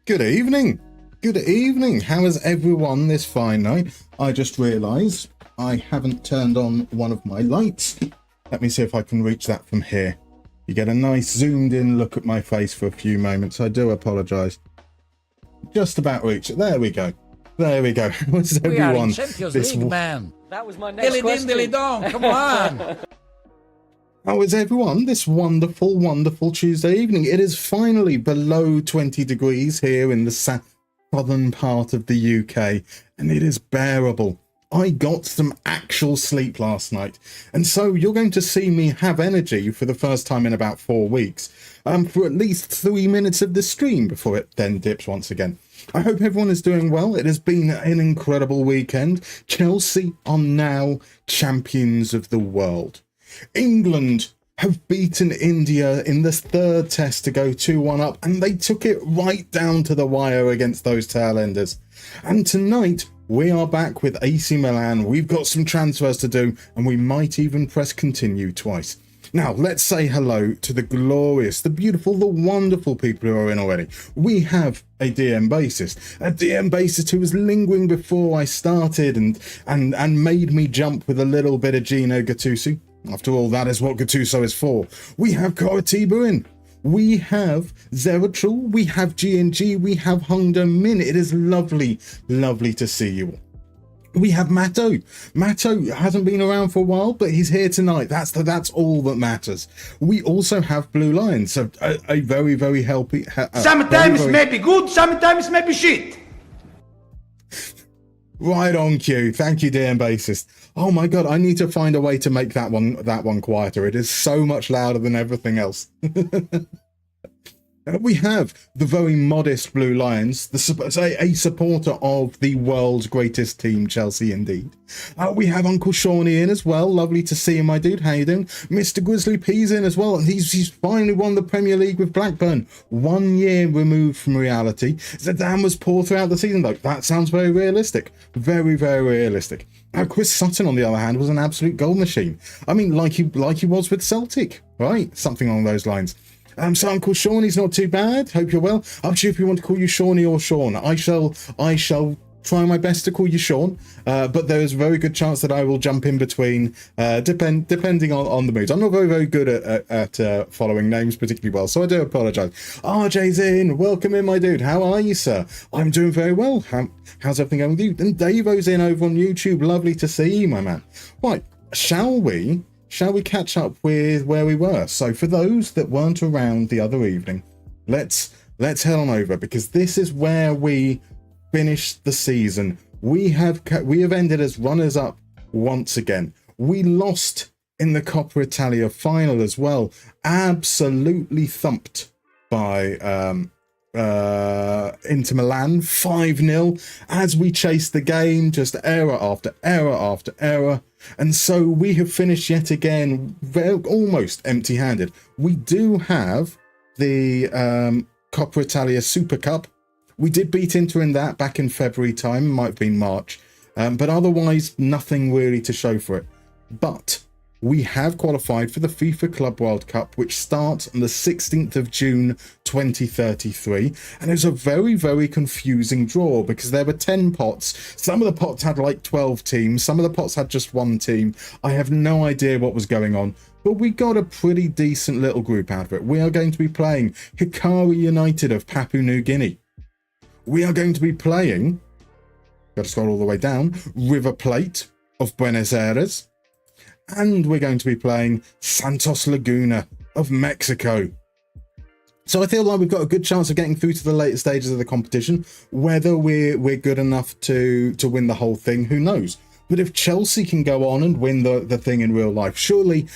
Good evening. Good evening. How is everyone this fine night? I just realised I haven't turned on one of my lights. Let me see if I can reach that from here. You get a nice zoomed in look at my face for a few moments. I do apologise. Just about reach it. There we go. There we go. How is everyone? We are in Champions League, man. That was my next question. Dilly dong, come on. How is everyone this wonderful, wonderful Tuesday evening? It is finally below 20 degrees here in the southern part of the UK, and it is bearable. I got some actual sleep last night, and so you're going to see me have energy for the first time in about 4 weeks, for at least 3 minutes of the stream before it then dips once again. I hope everyone is doing well. It has been an incredible weekend. Chelsea are now champions of the world. England have beaten India in the third test to go 2-1 up, and they took it right down to the wire against those tailenders. And tonight, we are back with AC Milan. We've got some transfers to do, and we might even press continue twice. Now, let's say hello to the glorious, the beautiful, the wonderful people who are in already. We have a DM bassist who was lingering before I started and made me jump with a little bit of Gino Gattuso. After all, that is what Gattuso is for. We have Coritiba in. We have Zeratrul. We have G&G. We have Hungdo Min. It is lovely, lovely to see you all. We have Matto. Matto hasn't been around for a while, but he's here tonight. That's all that matters. We also have Blue Lions, so a very, very healthy... sometimes maybe good, sometimes maybe shit. Right on cue. Thank you, DM bassist. Oh my god, I need to find a way to make that one quieter. It is so much louder than everything else. We have the very modest Blue Lions, a supporter of the world's greatest team, Chelsea indeed. We have Uncle Shawnee in as well. Lovely to see you, my dude. How you doing? Mr. Grizzly P's in as well. He's finally won the Premier League with Blackburn. 1 year removed from reality. Zidane was poor throughout the season, though. That sounds very realistic. Very, very realistic. Chris Sutton, on the other hand, was an absolute goal machine. I mean, like he was with Celtic, right? Something along those lines. So Uncle Shawnee's not too bad. Hope you're well. Up to you if you want to call you Shawnee or Sean. I shall try my best to call you Sean, but there is a very good chance that I will jump in between, depending on the mood. I'm not very good at following names particularly well, so I do apologise. RJ's in. Welcome in, my dude. How are you, sir? I'm doing very well. How's everything going with you? And Davo's in over on YouTube. Lovely to see you, my man. Right, shall we catch up with where we were? So for those that weren't around the other evening, let's head on over, because this is where we finished the season. We have ended as runners up once again. We lost in the Coppa Italia final as well, absolutely thumped by Inter Milan 5-0 as we chased the game, just error after error after error. And so we have finished yet again almost empty-handed. We do have the Coppa Italia Super Cup. We did beat Inter in that back in February time, might have been March, but otherwise nothing really to show for it. But we have qualified for the FIFA Club World Cup, which starts on the 16th of June 2033, and it was a very, very confusing draw because there were 10 pots. Some of the pots had like 12 teams, some of the pots had just one team. I have no idea what was going on, but we got a pretty decent little group out of it. We are going to be playing Hikari United of Papua New Guinea. We are going to be playing, got to scroll all the way down, River Plate of Buenos Aires. And we're going to be playing Santos Laguna of Mexico. So I feel like we've got a good chance of getting through to the later stages of the competition. Whether we're good enough to win the whole thing, who knows? But if Chelsea can go on and win the thing in real life, surely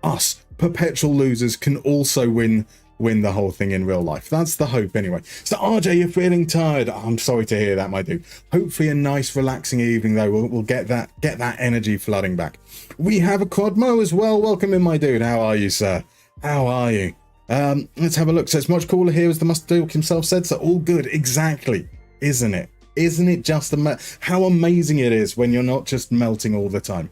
us perpetual losers can also win the whole thing in real life. That's the hope anyway. So RJ, you're feeling tired. I'm sorry to hear that, my dude. Hopefully a nice relaxing evening though. We'll get that energy flooding back. We have a Crodmo as well. Welcome in, my dude. How are you, sir? How are you? Let's have a look. So it's much cooler here, as the Mustard himself said, so all good. Exactly. Isn't it? Isn't it just how amazing it is when you're not just melting all the time?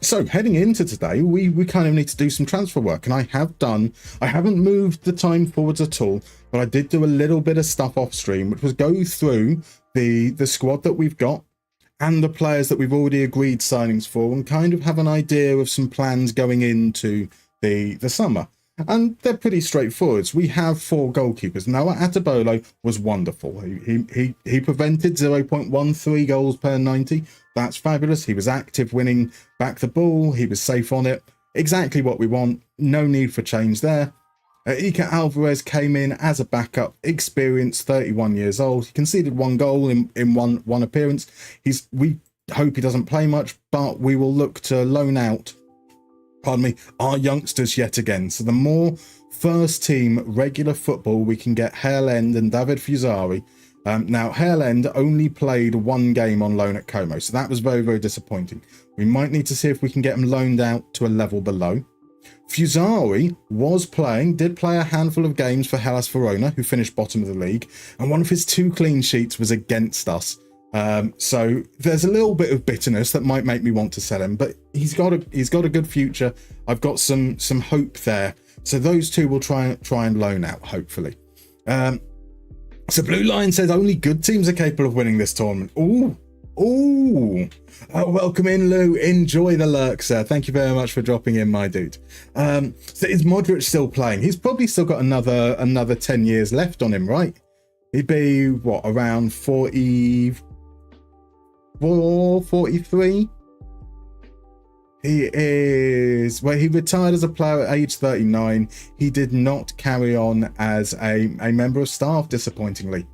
So heading into today, we kind of need to do some transfer work, and I haven't moved the time forwards at all, but I did do a little bit of stuff off stream, which was go through the squad that we've got and the players that we've already agreed signings for, and kind of have an idea of some plans going into the summer. And they're pretty straightforward. We have 4 goalkeepers. Noah Atabolo was wonderful. He prevented 0.13 goals per 90. That's fabulous. He was active, winning back the ball. He was safe on it. Exactly what we want. No need for change there. Ika Alvarez came in as a backup, experienced, 31 years old. He conceded 1 goal in one appearance. We hope he doesn't play much, but we will look to loan out, our youngsters yet again. So the more first team regular football we can get Hale End and David Fusari. Now, Hale End only played 1 game on loan at Como, so that was very, very disappointing. We might need to see if we can get him loaned out to a level below. Fusari did play a handful of games for Hellas Verona, who finished bottom of the league, and one of his 2 clean sheets was against us. So there's a little bit of bitterness that might make me want to sell him, but he's got a good future. I've got some hope there. So those 2 will try and loan out, hopefully. So Blue Lion says only good teams are capable of winning this tournament. Ooh. Welcome in, Lou. Enjoy the lurk, sir. Thank you very much for dropping in, my dude. So is Modric still playing? He's probably still got another 10 years left on him, right? He'd be around 44, 43. He retired as a player at age 39. He did not carry on as a member of staff, disappointingly.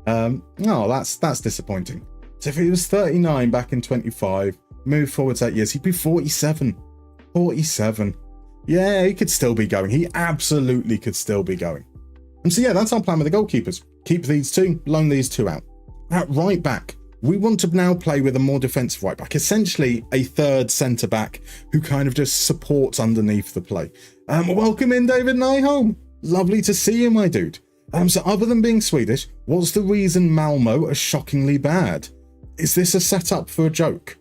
No, that's disappointing. So if he was 39 back in 25, move forwards 8 years, he'd be 47. 47. Yeah, he could still be going. He absolutely could still be going. And so yeah, that's our plan with the goalkeepers. Keep these 2, loan these 2 out. At right back, we want to now play with a more defensive right back, essentially a third centre back who kind of just supports underneath the play. Welcome in, David Nyholm. Lovely to see you, my dude. So other than being Swedish, what's the reason Malmo are shockingly bad? Is this a setup for a joke?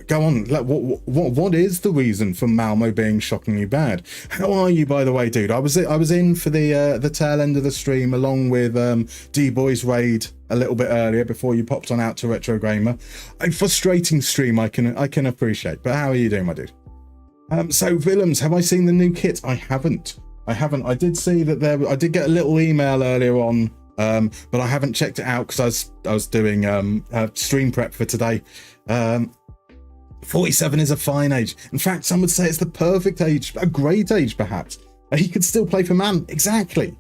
Go on. What is the reason for Malmo being shockingly bad? How are you, by the way, dude? I was in for the tail end of the stream along with D-Boy's raid a little bit earlier before you popped on out to Retro Gamer. A frustrating stream I can appreciate. But how are you doing, my dude? So Willems, have I seen the new kit? I haven't. I did see that I did get a little email earlier on. But I haven't checked it out because I was doing stream prep for today. 47 is a fine age. In fact, some would say it's the perfect age, a great age perhaps. He could still play for Man. Exactly.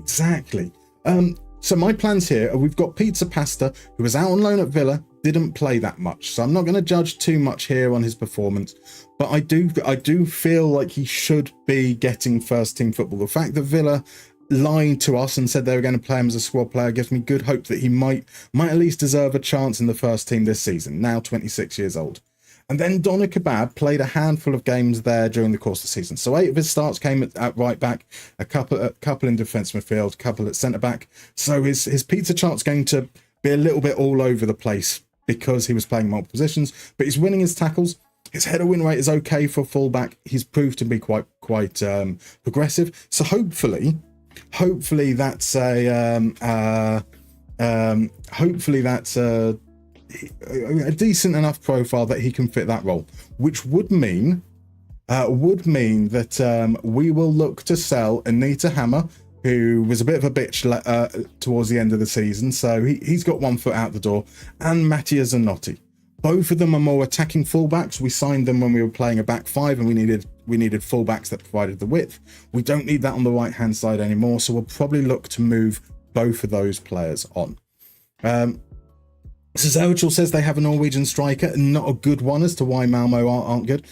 So my plans here are we've got Pizza Pasta, who was out on loan at Villa, didn't play that much. So I'm not going to judge too much here on his performance, but I do feel like he should be getting first team football. The fact that Villa lied to us and said they were going to play him as a squad player gives me good hope that he might at least deserve a chance in the first team this season, now 26 years old. And then Donna Kebab played a handful of games there during the course of the season. So 8 of his starts came at right back, a couple in defence midfield, a couple at centre back. So his pizza chart's going to be a little bit all over the place because he was playing multiple positions, but he's winning his tackles. His header win rate is okay for fullback. He's proved to be quite progressive. So hopefully that's a decent enough profile that he can fit that role, which would mean that we will look to sell Anita Hammer, who was a bit of a bitch towards the end of the season, so he's got 1 foot out the door, and Mattia Zanotti. Both of them are more attacking fullbacks. We signed them when we were playing a back 5 and we needed fullbacks that provided the width. We don't need that on the right hand side anymore, so we'll probably look to move both of those players on. So Zerichel says they have a Norwegian striker, not a good one as to why Malmo aren't good.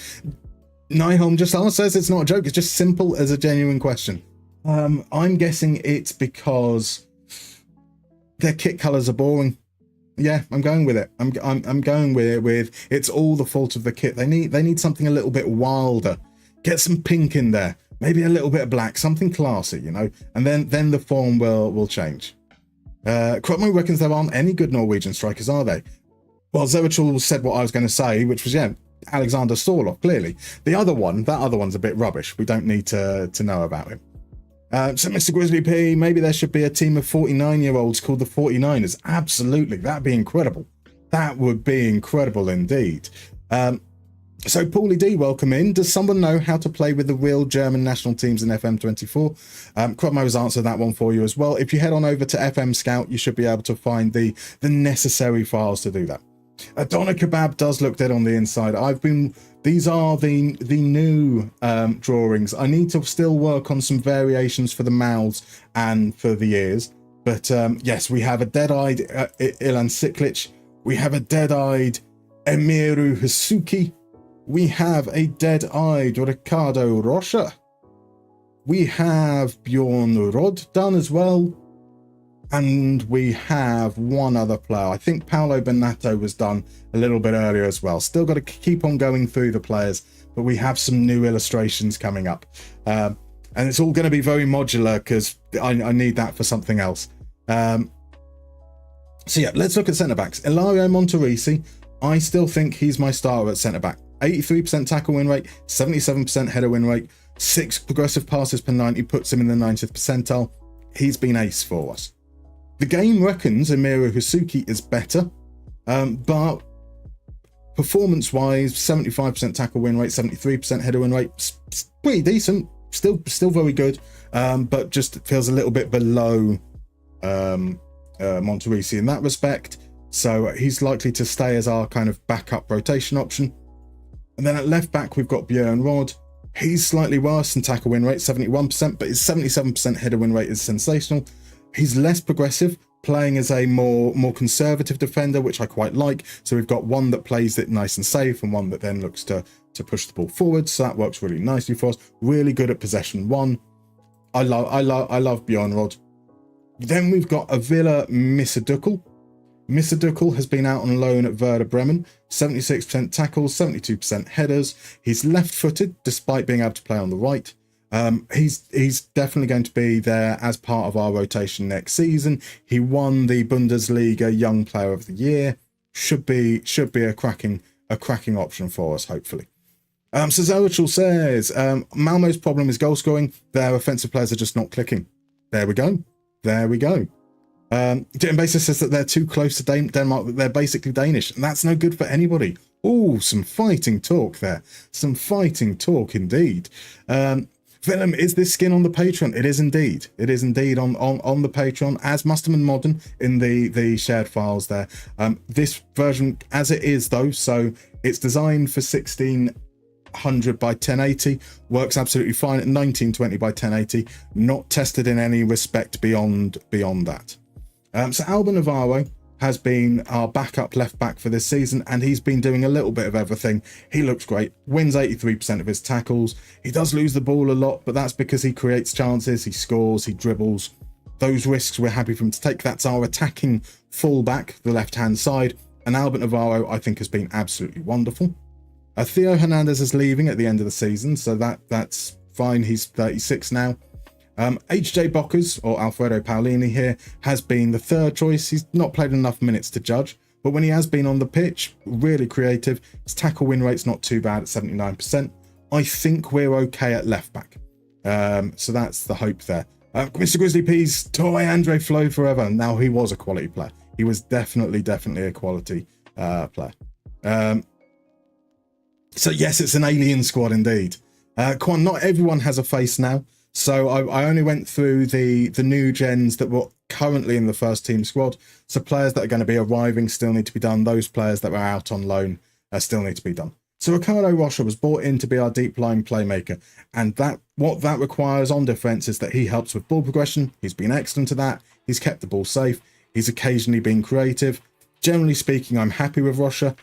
Nyholm just says it's not a joke, it's just simple as a genuine question. I'm guessing it's because their kit colours are boring. Yeah, I'm going with it. I'm going with it's all the fault of the kit. They need something a little bit wilder. Get some pink in there, maybe a little bit of black, something classy, and then the form will change. Krotmo reckons there aren't any good Norwegian strikers, are they? Well, Zerichel said what I was going to say, which was, yeah, Alexander Sorloth, clearly. That other one's a bit rubbish. We don't need to know about him. So Mr. Grizzly P, maybe there should be a team of 49-year-olds called the 49ers. Absolutely, that'd be incredible. That would be incredible indeed. So Paulie D, welcome in. Does someone know how to play with the real German national teams in FM24? Crotmo has answered that one for you as well. If you head on over to FM Scout, you should be able to find the necessary files to do that. Donna Kebab does look dead on the inside. These are the new drawings. I need to still work on some variations for the mouths and for the ears. But yes, we have a dead-eyed Ilan Siklic. We have a dead-eyed Emiru Hasuki. We have a dead-eyed Ricardo Rocha. We have Bjorn Rod done as well. And we have one other player. I think Paolo Benato was done a little bit earlier as well. Still got to keep on going through the players, but we have some new illustrations coming up. And it's all going to be very modular because I need that for something else. So yeah, let's look at centre-backs. Ilario Monterisi, I still think he's my starter at centre-back. 83% tackle win rate, 77% header win rate, 6 progressive passes per 90 puts him in the 90th percentile. He's been ace for us. The game reckons Emiru Hasuki is better, but performance-wise, 75% tackle win rate, 73% header win rate, pretty decent, still very good, but just feels a little bit below Monterisi in that respect. So he's likely to stay as our kind of backup rotation option. And then at left back, we've got Björn Rod. He's slightly worse in tackle win rate, 71%, but his 77% header win rate is sensational. He's less progressive, playing as a more conservative defender, which I quite like. So we've got one that plays it nice and safe and one that then looks to push the ball forward. So that works really nicely for us. Really good at possession one. I love Bjorn Rod. Then we've got Avila Missadukal. Missadukal has been out on loan at Werder Bremen. 76% tackles, 72% headers. He's left-footed, despite being able to play on the right. He's definitely going to be there as part of our rotation next season. He won the Bundesliga Young Player of the Year. Should be a cracking option for us, hopefully. So Zerachel says Malmo's problem is goal scoring. Their offensive players are just not clicking. There we go. Basis says that they're too close to Denmark, that they're basically Danish, and that's no good for anybody. Oh, some fighting talk there. Some fighting talk indeed. Willem, is this skin on the Patreon? It is indeed. It is indeed on the Patreon as Musterman Modern in the shared files there. This version as it is though, so it's designed for 1600 by 1080, works absolutely fine at 1920 by 1080, not tested in any respect beyond that. So Alba Navarro has been our backup left back for this season, and he's been doing a little bit of everything. He looks great, wins 83% of his tackles. He does lose the ball a lot, but that's because he creates chances, he scores, he dribbles. Those risks we're happy for him to take. That's our attacking fullback, the left-hand side, and Albert Navarro I think has been absolutely wonderful. Theo Hernandez is leaving at the end of the season, so that's fine. He's 36 now. HJ Bockers, or Alfredo Paolini here, has been the third choice. He's not played enough minutes to judge, but when he has been on the pitch, really creative. His tackle win rate's not too bad at 79%. I think we're okay at left back. So that's the hope there. Mr. Grizzly P's toy Andre Flo forever. Now, he was a quality player. He was definitely a quality player. So yes, it's an alien squad indeed. Quan, not everyone has a face now. So I only went through the new gens that were currently in the first team squad. So players that are going to be arriving still need to be done. Those players that were out on loan still need to be done. So Ricardo Rocha was brought in to be our deep line playmaker. And what that requires on defence is that he helps with ball progression. He's been excellent at that. He's kept the ball safe. He's occasionally been creative. Generally speaking, I'm happy with Rocha.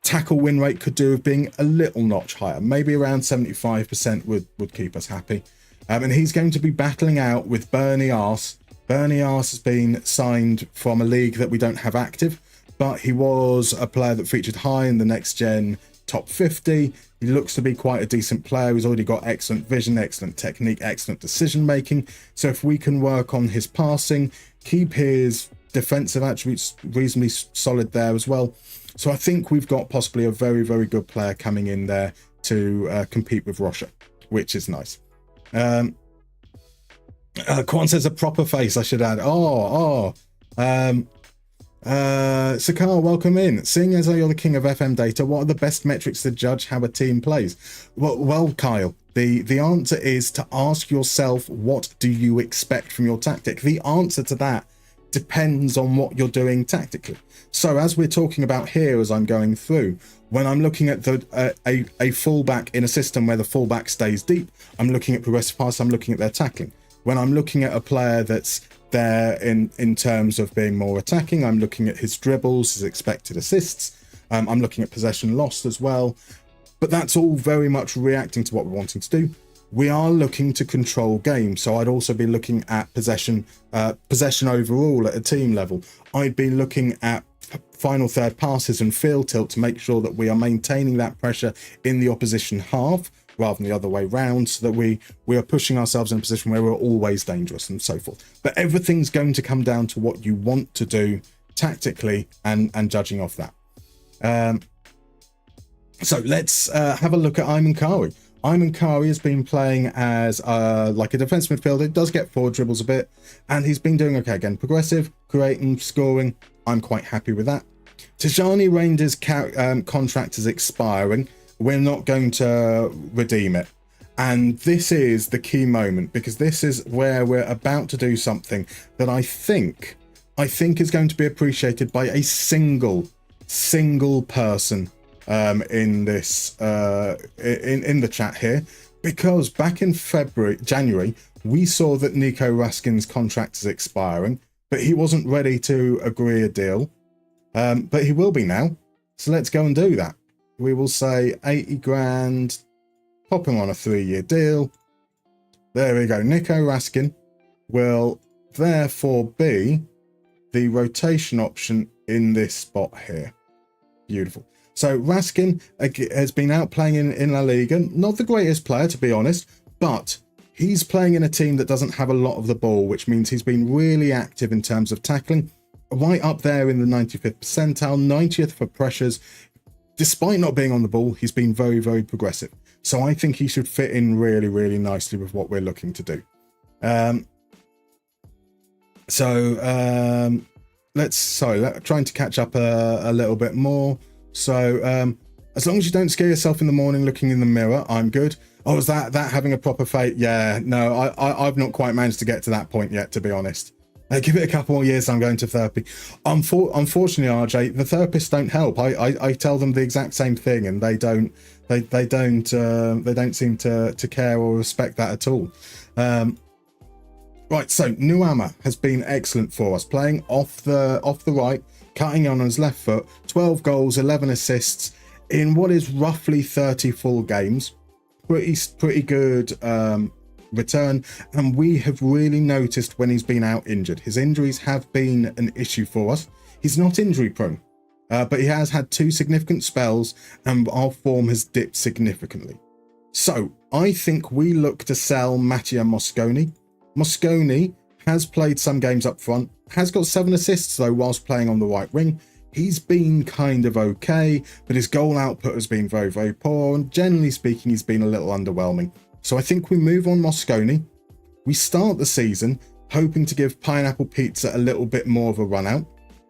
Tackle win rate could do with being a little notch higher. Maybe around 75% would keep us happy. And he's going to be battling out with Bernie Arse. Bernie Arse has been signed from a league that we don't have active, but he was a player that featured high in the next gen top 50. He looks to be quite a decent player. He's already got excellent vision, excellent technique, excellent decision making. So if we can work on his passing, keep his defensive attributes reasonably solid there as well, So I think we've got possibly a very, very good player coming in there to compete with Rocha, which is nice. Quan says a proper face, I should add. Sakar, welcome in. Seeing as you're the king of FM data, what are the best metrics to judge how a team plays? Well, Kyle, the answer is to ask yourself, what do you expect from your tactic? The answer to that depends on what you're doing tactically. So as we're talking about here, as I'm going through, when I'm looking at a fullback in a system where the fullback stays deep, I'm looking at progressive pass, I'm looking at their tackling. When I'm looking at a player that's there in terms of being more attacking, I'm looking at his dribbles, his expected assists. I'm looking at possession lost as well. But that's all very much reacting to what we're wanting to do. We are looking to control games, so I'd also be looking at possession overall at a team level. I'd be looking at final third passes and field tilt to make sure that we are maintaining that pressure in the opposition half rather than the other way round, so that we are pushing ourselves in a position where we're always dangerous and so forth. But everything's going to come down to what you want to do tactically and judging off that. So let's have a look at Ayman Kari. Ayman Kari has been playing as like a defensive midfielder. Does get forward dribbles a bit, and he's been doing okay. Again, progressive, creating, scoring. I'm quite happy with that. Tijani Reinder's contract is expiring. We're not going to redeem it. And this is the key moment, because this is where we're about to do something that I think is going to be appreciated by a single person in this in the chat here, because back in January we saw that Nico Raskin's contract is expiring, but he wasn't ready to agree a deal, but he will be now. So let's go and do that. We will say 80 grand, pop him on a 3-year deal. There we go. Nico Raskin will therefore be the rotation option in this spot here. Beautiful. So Raskin has been out playing in La Liga. Not the greatest player, to be honest, but he's playing in a team that doesn't have a lot of the ball, which means he's been really active in terms of tackling. Right up there in the 95th percentile, 90th for pressures. Despite not being on the ball, he's been very, very progressive. So I think he should fit in really, really nicely with what we're looking to do. Trying to catch up a little bit more. So as long as you don't scare yourself in the morning looking in the mirror, I'm good. Oh, is that having a proper fate? Yeah, no, I've not quite managed to get to that point yet, to be honest. Give it a couple more years, I'm going to therapy. Unfortunately, RJ, the therapists don't help. I tell them the exact same thing, and they don't seem to care or respect that at all. Right, so Nuama has been excellent for us, playing off the right, cutting on his left foot, 12 goals, 11 assists in what is roughly 30 full games. Pretty good return, and we have really noticed when he's been out injured. His injuries have been an issue for us. He's not injury prone, but he has had 2 significant spells, and our form has dipped significantly. So I think we look to sell Mattia Mosconi. Mosconi has played some games up front, has got 7 assists though whilst playing on the right wing. He's been kind of okay, but his goal output has been very, very poor, and generally speaking, he's been a little underwhelming. So I think we move on Mosconi. We start the season hoping to give Pineapple Pizza a little bit more of a run out.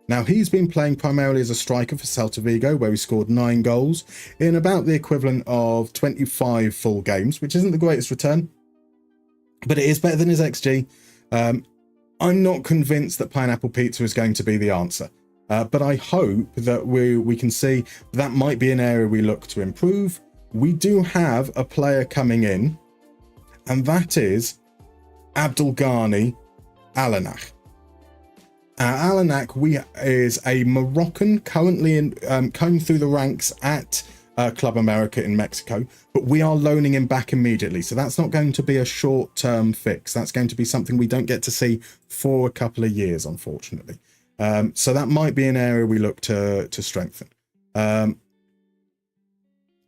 Now, he's been playing primarily as a striker for Celta Vigo, where he scored 9 goals in about the equivalent of 25 full games, which isn't the greatest return, but it is better than his XG. I'm not convinced that Pineapple Pizza is going to be the answer, but I hope that we can see that might be an area we look to improve. We do have a player coming in, and that is Abdul Ghani Alanak. Alanak is a Moroccan currently coming through the ranks at Club America in Mexico, but we are loaning him back immediately. So that's not going to be a short-term fix. That's going to be something we don't get to see for a couple of years, unfortunately. So that might be an area we look to strengthen.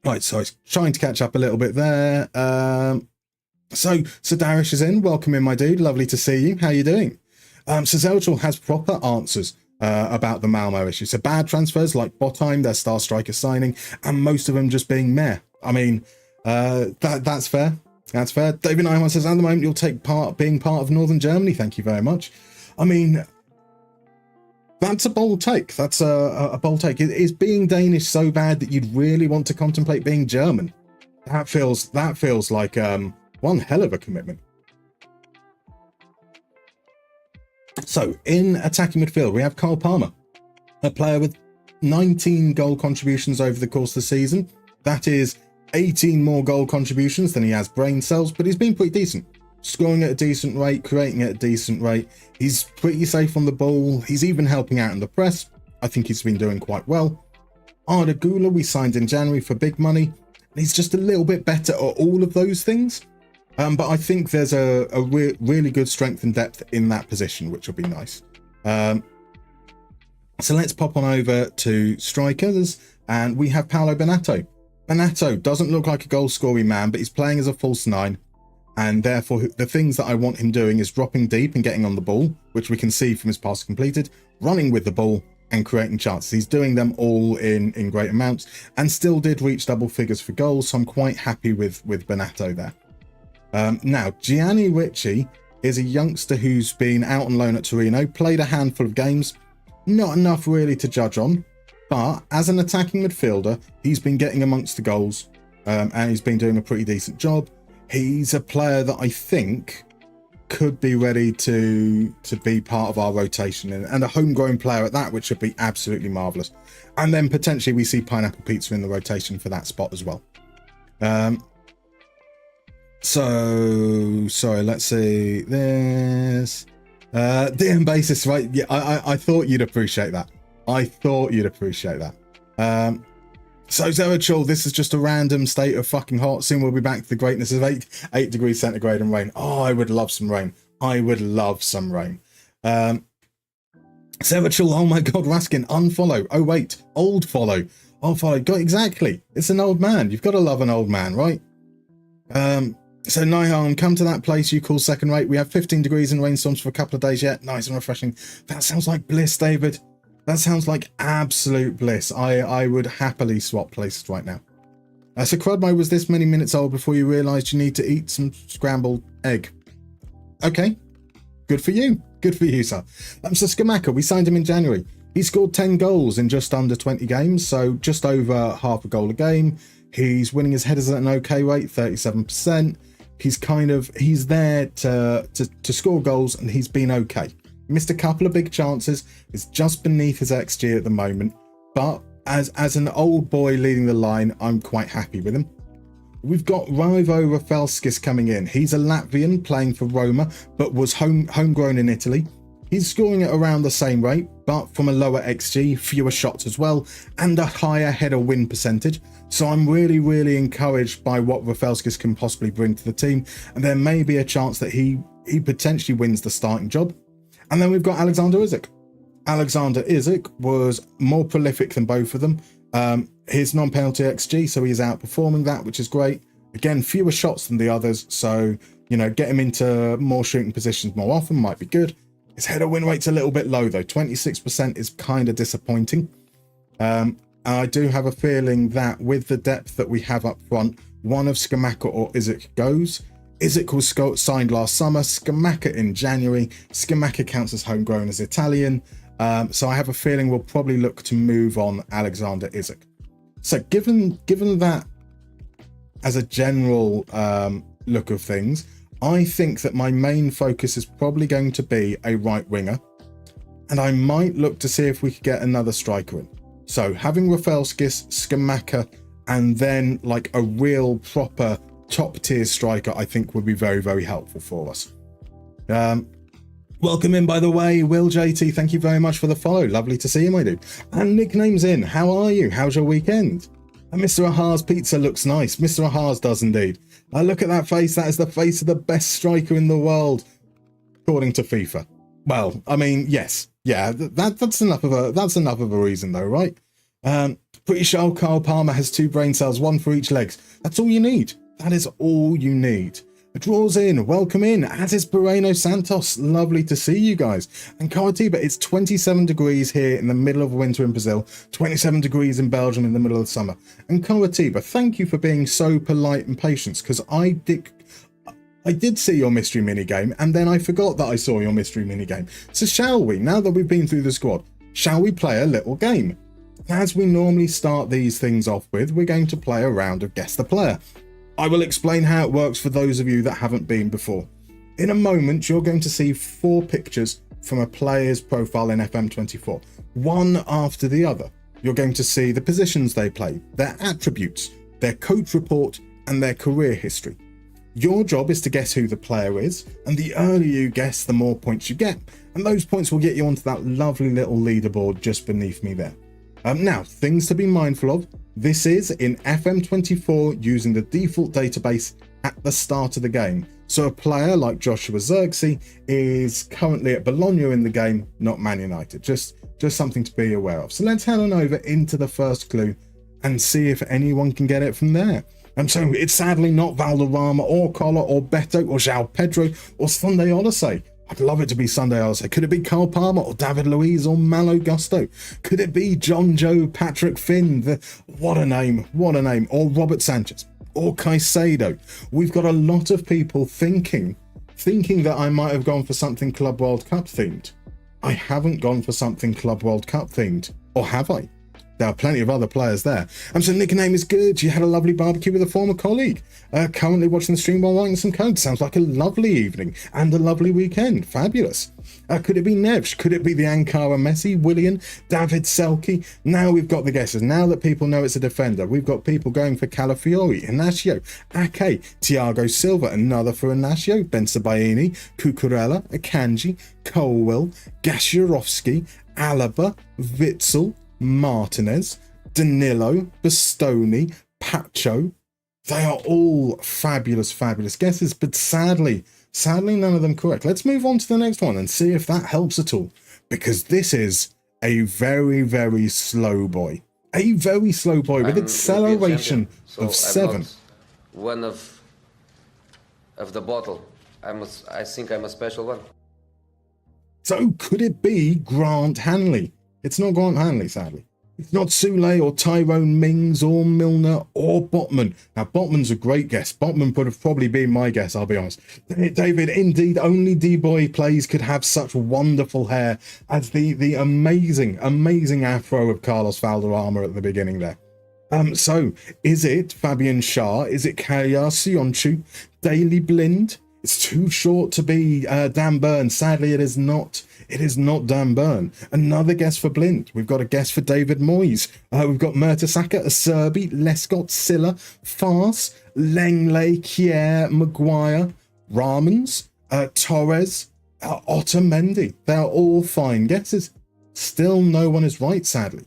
Right, so I was trying to catch up a little bit there. So Darish is in. Welcome in, my dude. Lovely to see you. How you doing? So Zelchel has proper answers. about the Malmo issue. So bad transfers like Botheim, their star striker signing, and most of them just being meh. I mean, that's fair. That's fair. David Nyman says, at the moment, you'll take part being part of Northern Germany. Thank you very much. I mean, that's a bold take. That's a bold take. Is being Danish so bad that you'd really want to contemplate being German? That feels like one hell of a commitment. So in attacking midfield, we have Cole Palmer, a player with 19 goal contributions over the course of the season. That is 18 more goal contributions than he has brain cells, but he's been pretty decent. Scoring at a decent rate, creating at a decent rate. He's pretty safe on the ball. He's even helping out in the press. I think he's been doing quite well. Arda Güler we signed in January for big money. And he's just a little bit better at all of those things. But I think there's a really good strength and depth in that position, which will be nice. So let's pop on over to strikers, and we have Paolo Benato. Benato doesn't look like a goal-scoring man, but he's playing as a false nine, and therefore the things that I want him doing is dropping deep and getting on the ball, which we can see from his pass completed, running with the ball, and creating chances. He's doing them all in great amounts, and still did reach double figures for goals, so I'm quite happy with Benato there. Now, Gianni Ricci is a youngster who's been out on loan at Torino, played a handful of games, not enough really to judge on, but as an attacking midfielder, he's been getting amongst the goals, and he's been doing a pretty decent job. He's a player that I think could be ready to be part of our rotation, and a homegrown player at that, which would be absolutely marvellous. And then potentially we see Pineapple Pizza in the rotation for that spot as well. So, sorry, let's see this. DM basis, right? Yeah, I thought you'd appreciate that. So Zerachul, this is just a random state of fucking hot. Soon we'll be back to the greatness of 8 degrees centigrade and rain. Oh, I would love some rain. Zerachul, oh my god, Raskin, unfollow. Oh wait, old follow. Oh, follow. God, exactly. It's an old man. You've got to love an old man, right? So Nyhan, come to that place you call second rate. We have 15 degrees and rainstorms for a couple of days yet. Nice and refreshing. That sounds like bliss, David. That sounds like absolute bliss. I would happily swap places right now. So Crudmo was this many minutes old before you realised you need to eat some scrambled egg. Okay. Good for you. Good for you, sir. So Skamaka, we signed him in January. He scored 10 goals in just under 20 games, so just over half a goal a game. He's winning his headers at an okay rate, 37%. He's there to score goals, and he's been okay. Missed a couple of big chances. It's just beneath his XG at the moment, but as an old boy leading the line, I'm quite happy with him. We've got Raivo Rafelskis coming in. He's a Latvian playing for Roma, but was homegrown in Italy. He's scoring at around the same rate, but from a lower XG, fewer shots as well, and a higher header win percentage. So I'm really, really encouraged by what Rafelskis can possibly bring to the team, and there may be a chance that he potentially wins the starting job. And then we've got Alexander Isak. Alexander Isak was more prolific than both of them. His non-penalty XG, so he's outperforming that, which is great. Again, fewer shots than the others, so, get him into more shooting positions more often might be good. His header win rate's a little bit low, though. 26% is kind of disappointing. And I do have a feeling that with the depth that we have up front, one of Skamaka or Isak goes. Isak was signed last summer, Skamaka in January. Skamaka counts as homegrown as Italian. So I have a feeling we'll probably look to move on Alexander Isak. So given that as a general look of things, I think that my main focus is probably going to be a right winger. And I might look to see if we could get another striker in. So having Rafelskis, Skamaka, and then like a real proper top tier striker, I think would be very, very helpful for us. Welcome in, by the way, Will JT. Thank you very much for the follow. Lovely to see you, my dude. And nicknames in. How are you? How's your weekend? And Mr. Ahar's pizza looks nice. Mr. Ahar's does indeed. Look at that face. That is the face of the best striker in the world, according to FIFA. Well, I mean, yes. Yeah, that's enough of a reason, though, right? Pretty sure Carl Palmer has 2 brain cells, 1 for each leg. That's all you need. That is all you need. Draws in, welcome in, as is Moreno Santos, lovely to see you guys. And Curitiba, it's 27 degrees here in the middle of winter in Brazil, 27 degrees in Belgium in the middle of summer. And Curitiba, thank you for being so polite and patient, because I did see your mystery minigame, and then I forgot that I saw your mystery minigame. So shall we, now that we've been through the squad, shall we play a little game? As we normally start these things off with, we're going to play a round of Guess the Player. I will explain how it works for those of you that haven't been before. In a moment, you're going to see 4 pictures from a player's profile in FM24, one after the other. You're going to see the positions they play, their attributes, their coach report, and their career history. Your job is to guess who the player is, and the earlier you guess, the more points you get, and those points will get you onto that lovely little leaderboard just beneath me there. Now, things to be mindful of. This is in FM24 using the default database at the start of the game. So a player like Joshua Zirkzee is currently at Bologna in the game, not Man United. Just something to be aware of. So let's head on over into the first clue and see if anyone can get it from there. And so it's sadly not Valderrama or Collar or Beto or João Pedro or Sunday Odyssey. I'd love it to be Sunday Odyssey. Could it be Carl Palmer or David Luiz or Malo Gusto? Could it be John Joe Patrick Finn? What a name, or Robert Sanchez or Caicedo. We've got a lot of people thinking that I might have gone for something Club World Cup themed. I haven't gone for something Club World Cup themed, or have I? There are plenty of other players there. So nickname is good. You had a lovely barbecue with a former colleague. Currently watching the stream while writing some code. Sounds like a lovely evening and a lovely weekend. Fabulous. Could it be Nevs? Could it be the Ankara Messi, Willian, David Selke? Now we've got the guesses. Now that people know it's a defender, we've got people going for Calafiori, Inacio, Ake, Thiago Silva, another for Inacio, Bensabaini, Cucurella, Akanji, Colwell, Gashirovsky, Alaba, Witzel, Martinez, Danilo, Bastoni, Pacho. They are all fabulous guesses, but sadly none of them correct. Let's move on to the next one and see if that helps at all, because this is a very slow boy. A very slow boy with acceleration of 7. One of the bottle. I think I'm a special one. So could it be Grant Hanley? It's not Grant Hanley, sadly. It's not Sule or Tyrone Mings or Milner or Botman. Now, Botman's a great guess. Botman would have probably been my guess, I'll be honest. David, indeed, only D-Boy plays could have such wonderful hair as the amazing afro of Carlos Valderrama at the beginning there. So, is it Fabian Schär? Is it Kaya Sionchu? Daily Blind? It's too short to be Dan Burn. Sadly, it is not. It is not Dan Burn. Another guess for Blind. We've got a guess for David Moyes. We've got Mertesacker, Acerbi, Lescott, Silla, Farce, Lengley, Kier, Maguire, Ramons, Torres, Otamendi. They are all fine guesses. Still no one is right, sadly.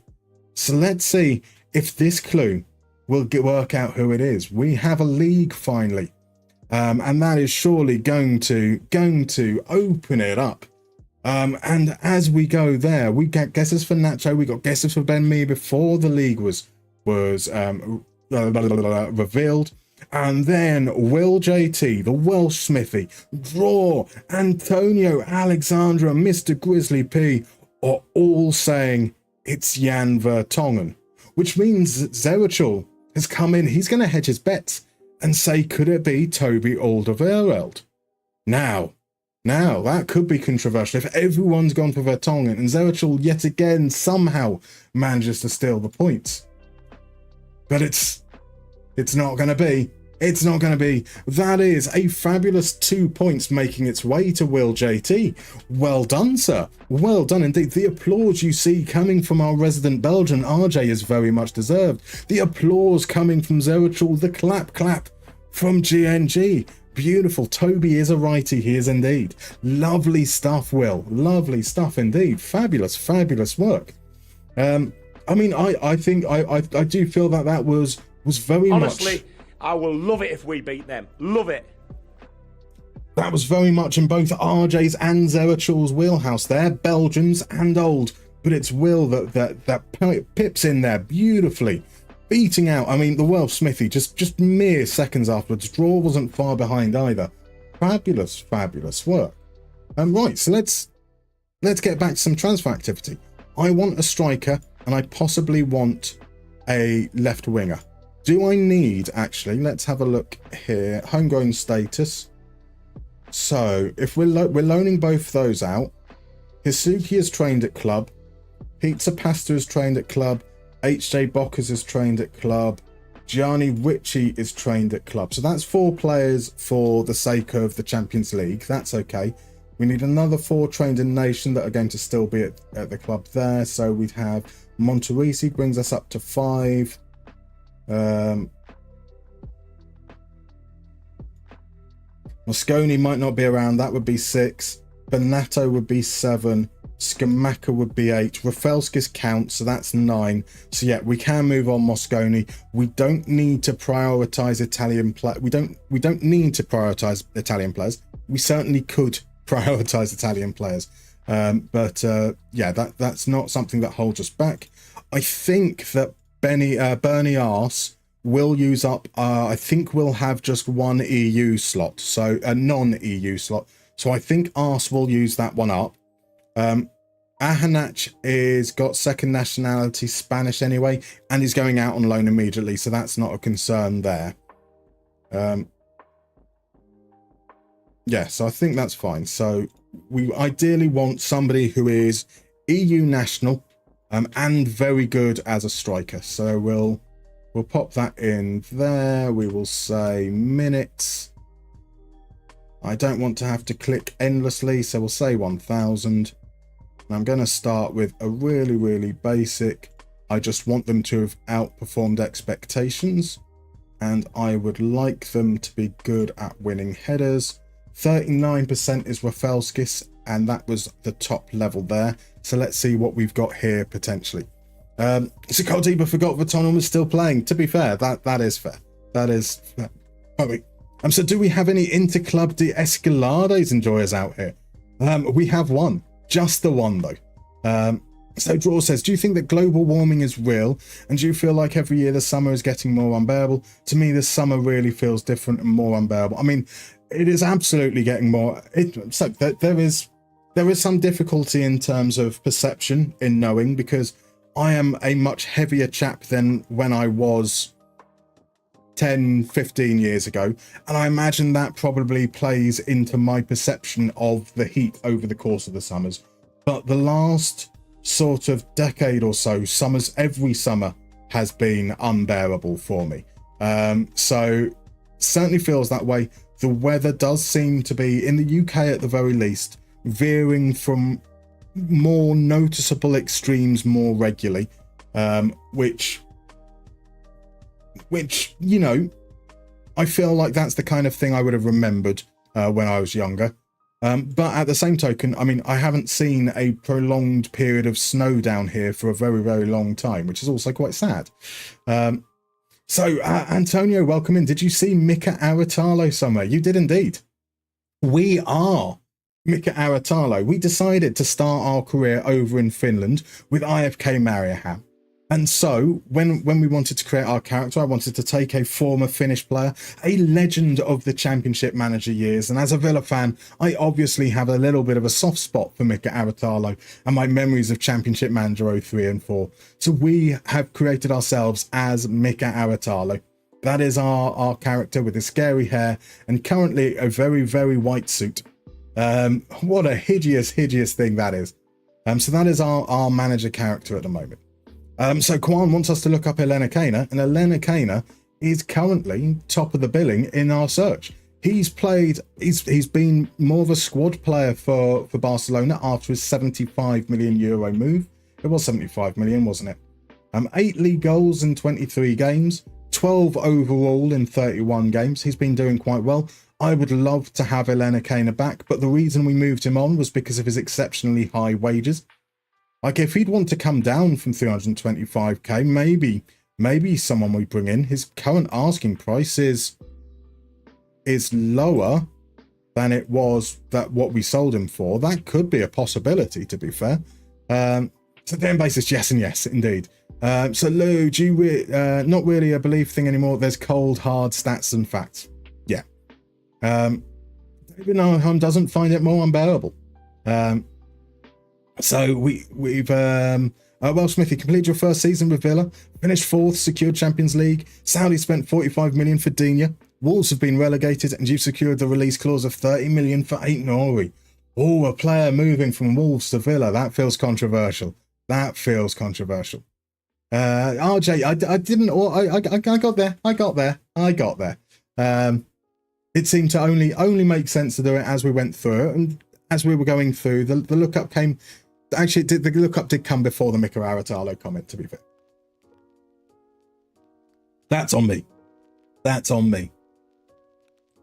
So let's see if this clue will work out who it is. We have a league finally. And that is surely going to open it up. And as we go there, we get guesses for Nacho, we got guesses for Ben Mee before the league was revealed. And then Will JT, the Welsh Smithy, Draw, Antonio, Alexandra, Mr. Grizzly P are all saying it's Jan Vertonghen, which means that Zerachel has come in. He's going to hedge his bets and say, could it be Toby Alderweireld? Now, that could be controversial if everyone's gone for Vertonghen and Zerachel yet again somehow manages to steal the points. But it's not going to be. It's not going to be. That is a fabulous 2 points making its way to Will JT. Well done, sir. Well done indeed. The applause you see coming from our resident Belgian RJ is very much deserved. The applause coming from Zerachel, the clap from GNG. Beautiful. Toby is a righty. He is indeed. Lovely stuff, Will. Lovely stuff indeed. Fabulous work. I mean, I think I do feel that was very Honestly, much... I will love it if we beat them. Love it. That was very much in both RJ's and Zerachel's wheelhouse there. Belgians and old. But it's Will that pips in there beautifully. Beating out, I mean, the Welsh Smithy, just mere seconds afterwards. Draw wasn't far behind either. Fabulous, fabulous work. Right, so let's get back to some transfer activity. I want a striker, and I possibly want a left winger. Do I need, actually, let's have a look here, homegrown status. So if we're loaning both those out, Hisuki is trained at club, Pizza Pasta is trained at club, HJ Bockers is trained at club, Gianni Ricci is trained at club. So that's 4 players for the sake of the Champions League. That's okay. We need another 4 trained in Nation that are going to still be at the club there. So we'd have Monterisi brings us up to 5. Mosconi might not be around. That would be 6. Benato would be 7. Skamaka would be 8. Rafelskis counts, so that's 9. So yeah, we can move on Mosconi. We don't need to prioritize Italian play. We don't need to prioritize Italian players. We certainly could prioritize Italian players. Yeah, that's not something that holds us back. I think that Bernie Arse will use up, I think we'll have just 1 EU slot, so a non-EU slot. So I think Arse will use that one up. Ahanach is got second nationality, Spanish anyway, and is going out on loan immediately, so that's not a concern there. Yeah, so I think that's fine. So we ideally want somebody who is EU national and very good as a striker. So we'll pop that in there. We will say minutes. I don't want to have to click endlessly, so we'll say 1000. And I'm going to start with a really, really basic. I just want them to have outperformed expectations, and I would like them to be good at winning headers. 39% is Rafelskis, and that was the top level there. So let's see what we've got here potentially. So Coldiba forgot Vertonghen was still playing. To be fair, that is fair. That is fair. So do we have any Interclub de Escalades enjoyers out here? We have one. Just the one, though. So Draw says, do you think that global warming is real? And do you feel like every year the summer is getting more unbearable? To me, the summer really feels different and more unbearable. I mean, it is absolutely getting more. So there is some difficulty in terms of perception in knowing, because I am a much heavier chap than when I was 10, 15 years ago. And I imagine that probably plays into my perception of the heat over the course of the summers. But the last sort of decade or so, every summer has been unbearable for me. So certainly feels that way. The weather does seem to be, in the UK at the very least, veering from more noticeable extremes more regularly, which, you know, I feel like that's the kind of thing I would have remembered when I was younger. But at the same token, I mean, I haven't seen a prolonged period of snow down here for a very, very long time, which is also quite sad. So Antonio, welcome in. Did you see Mika Aratalo somewhere? You did indeed. We are Mika Aratalo. We decided to start our career over in Finland with IFK Mariehamn. And so when we wanted to create our character, I wanted to take a former Finnish player, a legend of the Championship Manager years. And as a Villa fan, I obviously have a little bit of a soft spot for Mika Aratalo and my memories of Championship Manager 03 and 4. So we have created ourselves as Mika Aratalo. That is our character with the scary hair and currently a very, very white suit. What a hideous, hideous thing that is. So that is our manager character at the moment. So Kwan wants us to look up Elena Kena, and Elena Kena is currently top of the billing in our search. He's been more of a squad player for Barcelona after his 75 million euro move. It was 75 million, wasn't it? 8 league goals in 23 games, 12 overall in 31 games. He's been doing quite well. I would love to have Elena Kena back, but the reason we moved him on was because of his exceptionally high wages. Like, if he'd want to come down from 325k, maybe someone we bring in. His current asking price is lower than it was what we sold him for. That could be a possibility, to be fair. So then basis, yes and yes, indeed. So Lou, do you not really a belief thing anymore? There's cold, hard stats and facts. Yeah. Maybe Nottingham doesn't find it more unbearable. So we've well, Smithy, completed your first season with Villa, finished fourth, secured Champions League. Saudi spent 45 million for Digne. Wolves have been relegated, and you've secured the release clause of 30 million for Aït-Nouri. Oh, a player moving from Wolves to Villa. That feels controversial. That feels controversial. RJ, I got there. It seemed to only make sense to do it as we went through it, and as we were going through, the lookup came. Actually, the lookup did come before the Mika Aratalo comment, to be fair. That's on me. That's on me.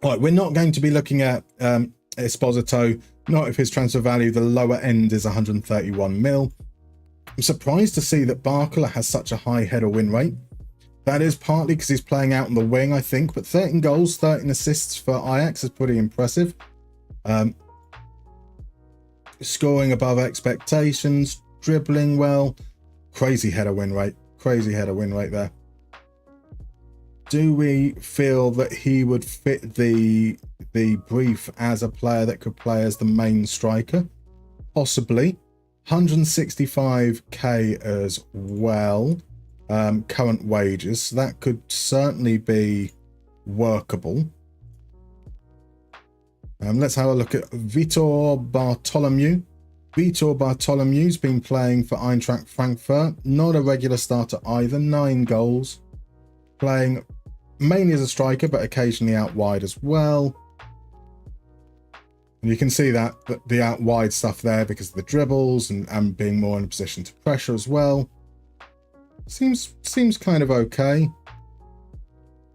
All right, we're not going to be looking at Esposito, not if his transfer value, the lower end is 131 mil. I'm surprised to see that Barcola has such a high header win rate. That is partly because he's playing out on the wing, I think, but 13 goals, 13 assists for Ajax is pretty impressive. Scoring above expectations, dribbling well, crazy header win rate there. Do we feel that he would fit the brief as a player that could play as the main striker? Possibly. 165k as well, current wages, so that could certainly be workable. Let's have a look at Vitor Bartolomeu. Vitor Bartolomeu's been playing for Eintracht Frankfurt, not a regular starter either, 9 goals, playing mainly as a striker but occasionally out wide as well. And you can see that the out wide stuff there because of the dribbles and being more in a position to pressure as well. Seems kind of okay.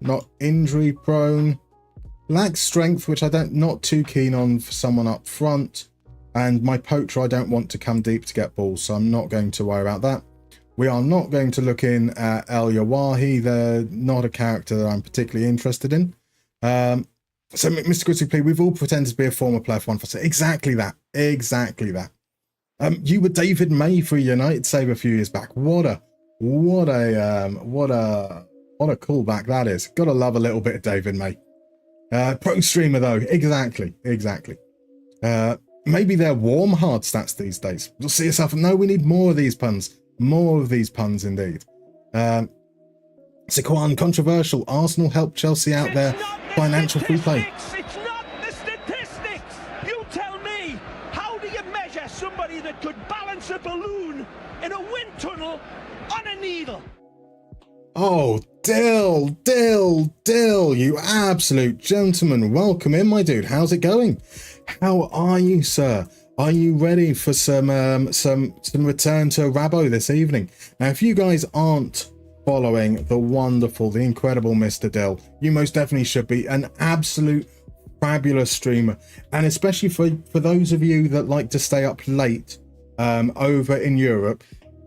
Not injury prone. Lacks strength, which not too keen on for someone up front. And my poacher, I don't want to come deep to get balls, so I'm not going to worry about that. We are not going to look in at El Yawahi. They're not a character that I'm particularly interested in. So, Mr. Critically, we've all pretended to be a former player for one for exactly that. Exactly that. You were David May for a United save a few years back. What a callback that is. Gotta love a little bit of David May. Pro streamer though, exactly. Maybe they're warm hard stats these days. You'll see yourself. No, we need more of these puns. More of these puns indeed. Siquan, controversial. Arsenal helped Chelsea out there. Financial free play. It's not the statistics. You tell me. How do you measure somebody that could balance a balloon in a wind tunnel on a needle? Oh, Dill, you absolute gentleman. Welcome in, my dude. How's it going? How are you, sir? Are you ready for some return to Rabo this evening? Now, if you guys aren't following the wonderful, the incredible Mr. Dill, you most definitely should be. An absolute fabulous streamer. And especially for those of you that like to stay up late over in Europe,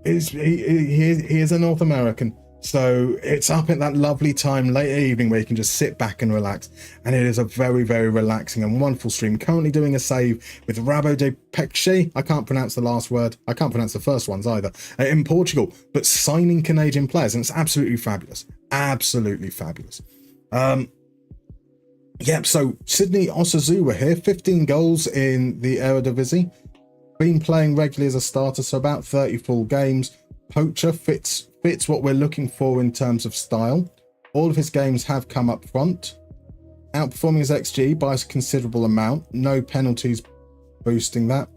he is a North American. So it's up at that lovely time, late evening, where you can just sit back and relax. And it is a very, very relaxing and wonderful stream. Currently doing a save with Rabo de Peixe. I can't pronounce the last word. I can't pronounce the first ones either. In Portugal, but signing Canadian players. And it's absolutely fabulous. Absolutely fabulous. Yep, so Sydney Osazuwa here. 15 goals in the Eredivisie. Been playing regularly as a starter, so about 30 full games. Poacher fits what we're looking for in terms of style. All of his games have come up front. Outperforming his XG by a considerable amount. No penalties boosting that.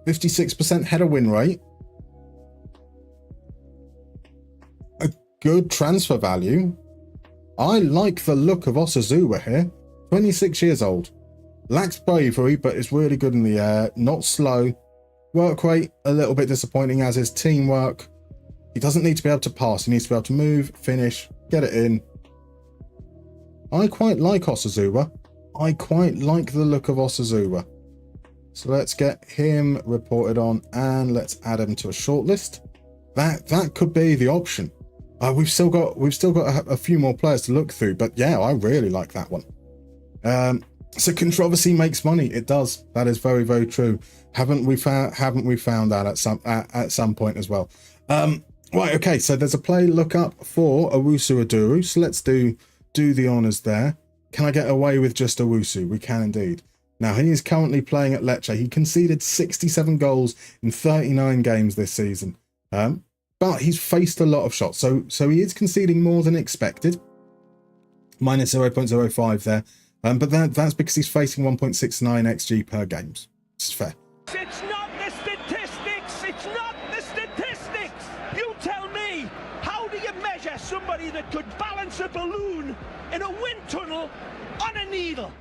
56% header win rate. A good transfer value. I like the look of Osazuwa here. 26 years old. Lacks bravery, but is really good in the air. Not slow. Work rate, a little bit disappointing, as is teamwork. He doesn't need to be able to pass. He needs to be able to move, finish, get it in. I quite like Osazuwa. I quite like the look of Osazuwa. So let's get him reported on and let's add him to a shortlist. That could be the option. We've still got a few more players to look through, but yeah, I really like that one. So controversy makes money. It does. That is very, very true. Haven't we found that at some point as well? Right, okay, so there's a play look up for Owusu Aduru, so let's do the honours there. Can I get away with just Owusu? We can indeed. Now, he is currently playing at Lecce. He conceded 67 goals in 39 games this season. But he's faced a lot of shots. So he is conceding more than expected. Minus 0.05 there. But that's because he's facing 1.69 XG per games. It's fair. It's not the statistics. It's not the statistics. You tell me, how do you measure somebody that could balance a balloon in a wind tunnel on a needle?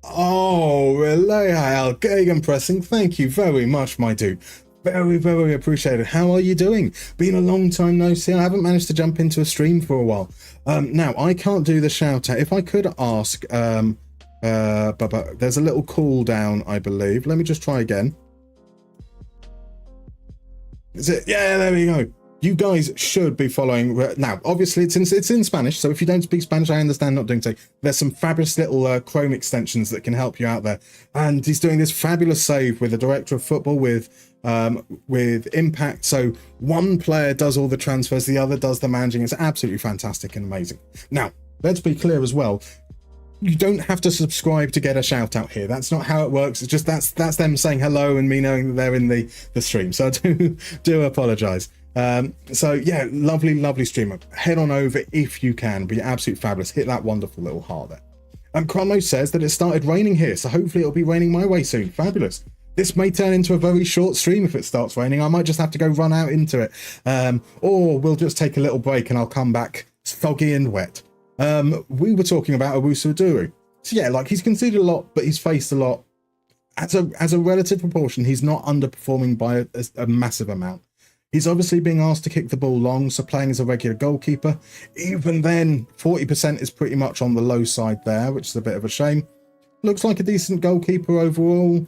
Oh, Relay Gegenpressing. Thank you very much, my dude. Very, very appreciated. How are you doing? Been a long time no see. I haven't managed to jump into a stream for a while. Now, I can't do the shout out. If I could ask, there's a little cooldown, I believe. Let me just try again. Is it? Yeah, there we go. You guys should be following. Now, obviously, it's in Spanish, so if you don't speak Spanish, I understand not doing so. There's some fabulous little Chrome extensions that can help you out there. And he's doing this fabulous save with the director of football with Impact. So one player does all the transfers, the other does the managing. It's absolutely fantastic and amazing. Now, let's be clear as well. You don't have to subscribe to get a shout out here. That's not how it works. It's just that's them saying hello and me knowing that they're in the stream. So I do apologize. So yeah, lovely streamer. Head on over if you can. Be absolutely fabulous. Hit that wonderful little heart there. Chrono says that it started raining here, so hopefully it'll be raining my way soon. Fabulous. This may turn into a very short stream if it starts raining. I might just have to go run out into it, or we'll just take a little break and I'll come back foggy and wet. We were talking about Owusu Duru. So yeah, like he's conceded a lot, but he's faced a lot. As a relative proportion, he's not underperforming by a massive amount. He's obviously being asked to kick the ball long, so playing as a regular goalkeeper. Even then, 40% is pretty much on the low side there, which is a bit of a shame. Looks like a decent goalkeeper overall.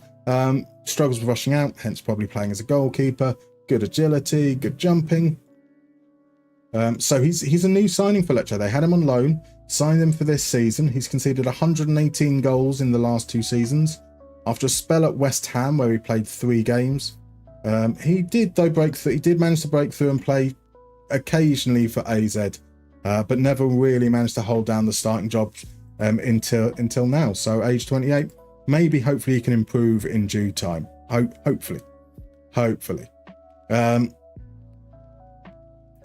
Struggles with rushing out, hence probably playing as a goalkeeper. Good agility, good jumping. So he's a new signing for Lecce. They had him on loan, signed him for this season. He's conceded 118 goals in the last 2 seasons. After a spell at West Ham, where he played 3 games. He did manage to break through and play occasionally for AZ, but never really managed to hold down the starting job until now. So age 28, maybe hopefully he can improve in due time. Hopefully.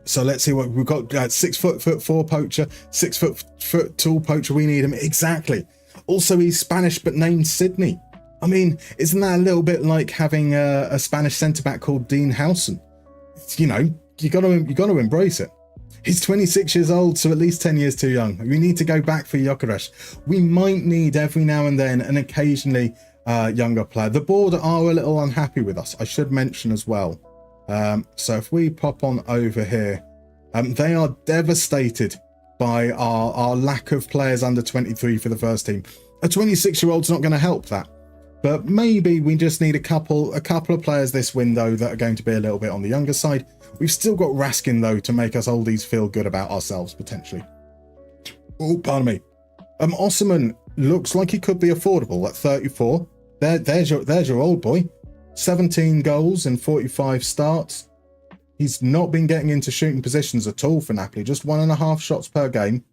So let's see what we've got. 6'4" poacher, 6 foot tall poacher. We need him exactly. Also, he's Spanish but named Sydney. I mean, isn't that a little bit like having a Spanish centre-back called Dean Howson? You know, you got to embrace it. He's 26 years old, so at least 10 years too young. We need to go back for Gyökeres. We might need every now and then an occasionally younger player. The board are a little unhappy with us, I should mention as well. So if we pop on over here, they are devastated by our lack of players under 23 for the first team. A 26-year-old's not going to help that. But maybe we just need a couple of players this window that are going to be a little bit on the younger side. We've still got Raskin, though, to make us oldies feel good about ourselves, potentially. Oh, pardon me. Osman looks like he could be affordable at 34. There's your old boy. 17 goals in 45 starts. He's not been getting into shooting positions at all for Napoli. Just 1.5 shots per game.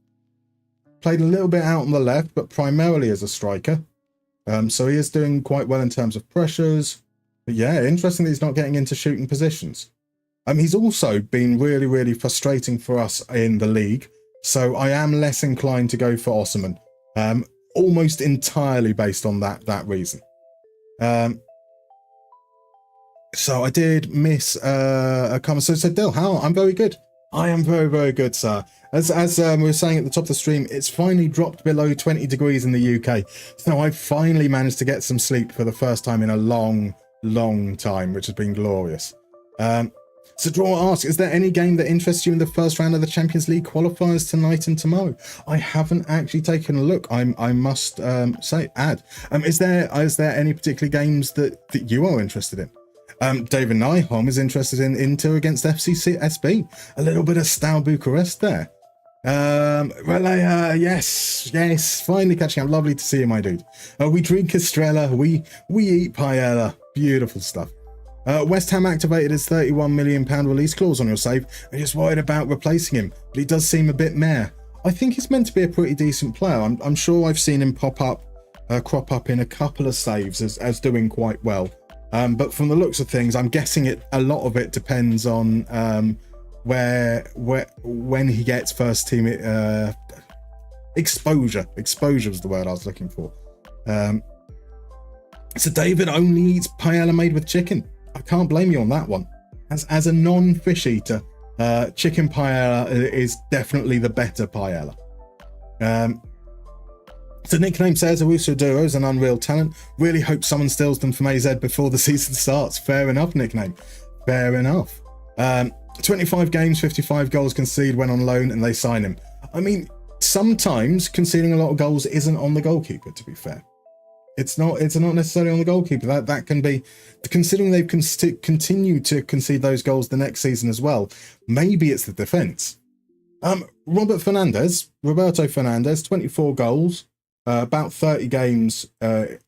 Played a little bit out on the left, but primarily as a striker. So he is doing quite well in terms of pressures. But yeah, interesting that he's not getting into shooting positions. He's also been really, really frustrating for us in the league. So I am less inclined to go for Osman. Almost entirely based on that reason. So I did miss a comment. So Dill, how? I'm very good. I am very, very good, sir. As we were saying at the top of the stream, it's finally dropped below 20 degrees in the UK. So I finally managed to get some sleep for the first time in a long, long time, which has been glorious. So Draw asks, is there any game that interests you in the first round of the Champions League qualifiers tonight and tomorrow? I haven't actually taken a look. I must say, is there any particular games that you are interested in? David Nyholm is interested in Inter against FCSB. A little bit of Steaua Bucharest there. Yes, finally catching up. Lovely to see you, my dude. We drink Estrella, we eat paella. Beautiful stuff. West Ham activated his £31 million release clause on your save. I'm just worried about replacing him, but he does seem a bit meh. I think he's meant to be a pretty decent player. I'm sure I've seen him pop up crop up in a couple of saves as doing quite well. But from the looks of things, I'm guessing a lot of it depends on when he gets first team exposure. Exposure was the word I was looking for. So David only eats paella made with chicken. I can't blame you on that one. As a non-fish eater, chicken paella is definitely the better paella. So nickname says Awusu Duro is an unreal talent. Really hope someone steals them from AZ before the season starts. Fair enough, nickname. Fair enough. 25 games, 55 goals conceded when on loan, and they sign him. I mean, sometimes conceding a lot of goals isn't on the goalkeeper, to be fair. It's not necessarily on the goalkeeper. That can be, considering they've continued to concede those goals the next season as well. Maybe it's the defence. Roberto Fernandes, 24 goals, about 30 games, 31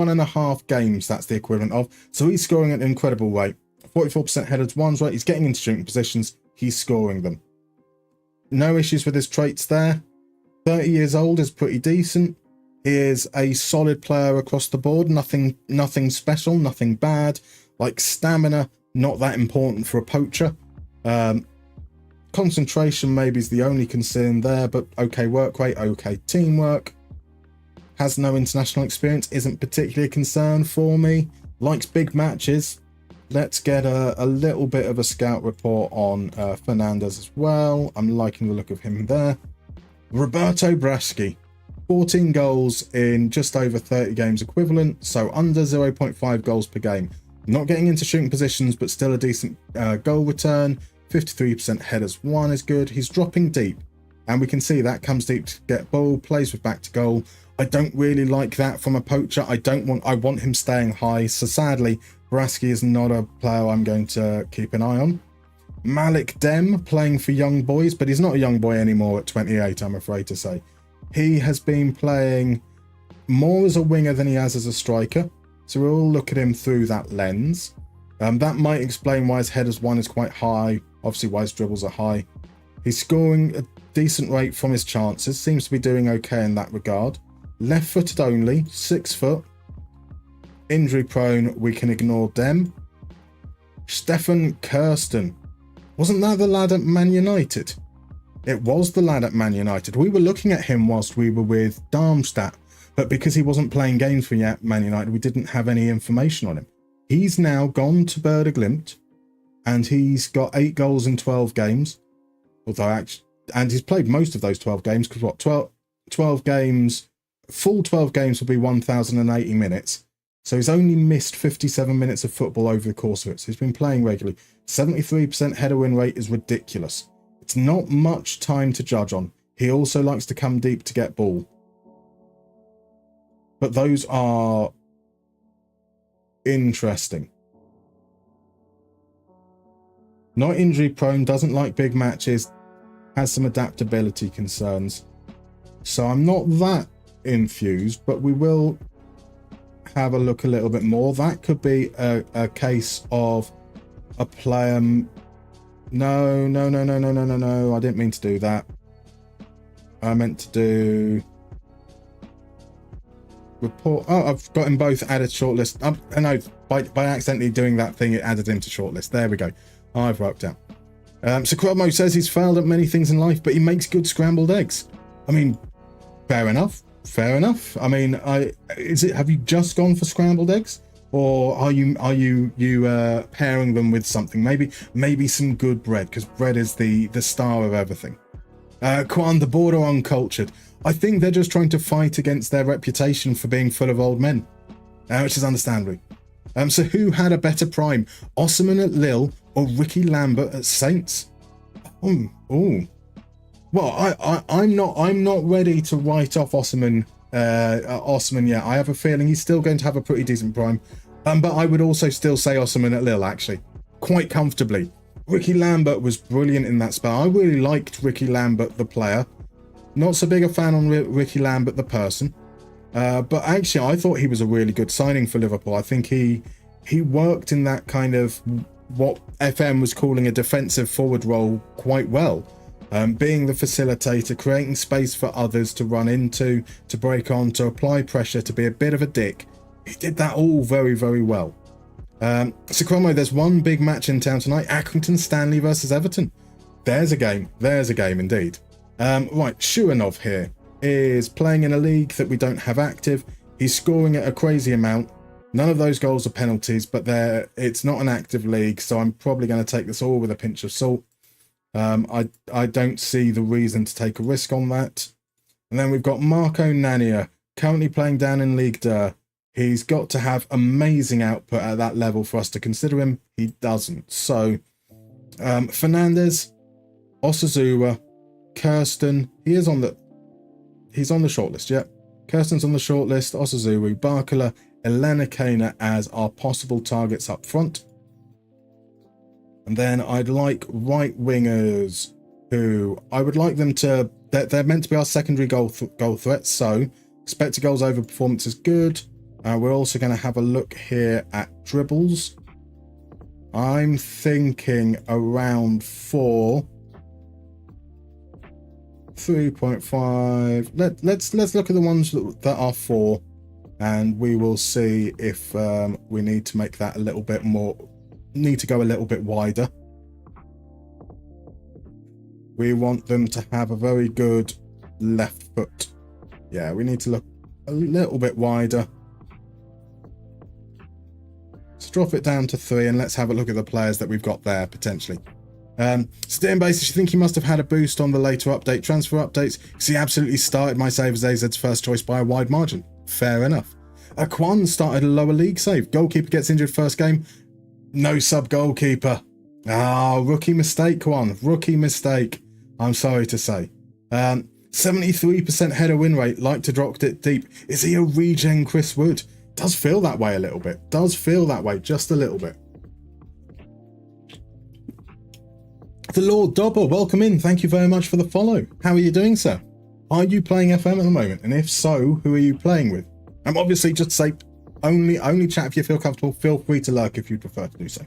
and a half games, that's the equivalent of. So he's scoring at an incredible rate. 44% header to ones, right? He's getting into shooting positions, he's scoring them. No issues with his traits there. 30 years old is pretty decent. He is a solid player across the board. Nothing special, nothing bad. Like stamina, not that important for a poacher. Concentration maybe is the only concern there, but okay work rate, okay teamwork. Has no international experience, isn't particularly a concern for me. Likes big matches. Let's get a little bit of a scout report on Fernandes as well. I'm liking the look of him there. Roberto Braschi, 14 goals in just over 30 games equivalent, so under 0.5 goals per game. Not getting into shooting positions, but still a decent goal return. 53% headers won is good. He's dropping deep, and we can see that comes deep to get ball, plays with back to goal. I don't really like that from a poacher. I want him staying high, so sadly, Braschi is not a player I'm going to keep an eye on. Malik Dem playing for young boys, but he's not a young boy anymore at 28, I'm afraid to say. He has been playing more as a winger than he has as a striker, so we'll look at him through that lens. That might explain why his headers won is quite high, obviously why his dribbles are high. He's scoring a decent rate from his chances, seems to be doing okay in that regard. Left-footed only, 6 foot. Injury prone, we can ignore Dem. Stefan Kirsten. Wasn't that the lad at Man United? It was the lad at Man United. We were looking at him whilst we were with Darmstadt, but because he wasn't playing games for Man United, we didn't have any information on him. He's now gone to Werder Glimt, and he's got 8 goals in 12 games. And he's played most of those 12 games, because what, 12 games, full 12 games will be 1,080 minutes. So he's only missed 57 minutes of football over the course of it. So he's been playing regularly. 73% header win rate is ridiculous. It's not much time to judge on. He also likes to come deep to get ball. But those are interesting. Not injury prone, doesn't like big matches, has some adaptability concerns. So I'm not that infused, but we will have a look a little bit more. That could be a case of a player. No, I didn't mean to do that. I meant to do report. Oh, I've got him both added shortlist. I know by accidentally doing that thing, it added him to shortlist. There we go. I've worked out. So Crommo says he's failed at many things in life, but he makes good scrambled eggs. I mean, fair enough. Fair enough. I mean, have you just gone for scrambled eggs, or are you pairing them with something? Maybe some good bread, because bread is the star of everything. Quan, the border uncultured. I think they're just trying to fight against their reputation for being full of old men, which is understandable. So who had a better prime, Osimhen at Lille or Ricky Lambert at Saints? Well, I'm not ready to write off Osimhen yet. I have a feeling he's still going to have a pretty decent prime. But I would also still say Osimhen at Lille, actually, quite comfortably. Ricky Lambert was brilliant in that spell. I really liked Ricky Lambert, the player. Not so big a fan on Ricky Lambert, the person. But actually, I thought he was a really good signing for Liverpool. I think he worked in that kind of what FM was calling a defensive forward role quite well. being the facilitator, creating space for others to run into, to break on, to apply pressure, to be a bit of a dick. He did that all very, very well. So Cromo, there's one big match in town tonight. Accrington Stanley versus Everton. There's a game. There's a game indeed. Right, Shuanov here is playing in a league that we don't have active. He's scoring at a crazy amount. None of those goals are penalties, but it's not an active league, so I'm probably going to take this all with a pinch of salt. I don't see the reason to take a risk on that. And then we've got Marco Nania, currently playing down in League 2. He's got to have amazing output at that level for us to consider him. He doesn't. So, Fernandez, Osazua, Kirsten. He's on the shortlist, yeah. Kirsten's on the shortlist. Osazua, Barkala, Elena Kana as our possible targets up front. And then I'd like right wingers who I would like them to... They're meant to be our secondary goal threats, so expected goals over performance is good. We're also going to have a look here at dribbles. I'm thinking around 4. 3.5. Let's look at the ones that are 4, and we will see if we need to make that a little bit more... Need to go a little bit wider. We want them to have a very good left foot. Yeah, we need to look a little bit wider. Let's drop it down to 3 and let's have a look at the players that we've got there potentially. Steering basis, you think he must have had a boost on the later update transfer updates because he absolutely started my save as AZ's first choice by a wide margin. Fair enough. Kwan started a lower league save. Goalkeeper gets injured first game. No sub goalkeeper. Rookie mistake, Kwan. Rookie mistake. I'm sorry to say. 73% header win rate. Like to drop it deep. Is he a regen Chris Wood? Does feel that way a little bit. Does feel that way just a little bit. The Lord Dobber, welcome in. Thank you very much for the follow. How are you doing, sir? Are you playing FM at the moment? And if so, who are you playing with? I'm obviously just say only chat if you feel comfortable. Feel free to lurk if you prefer to do so.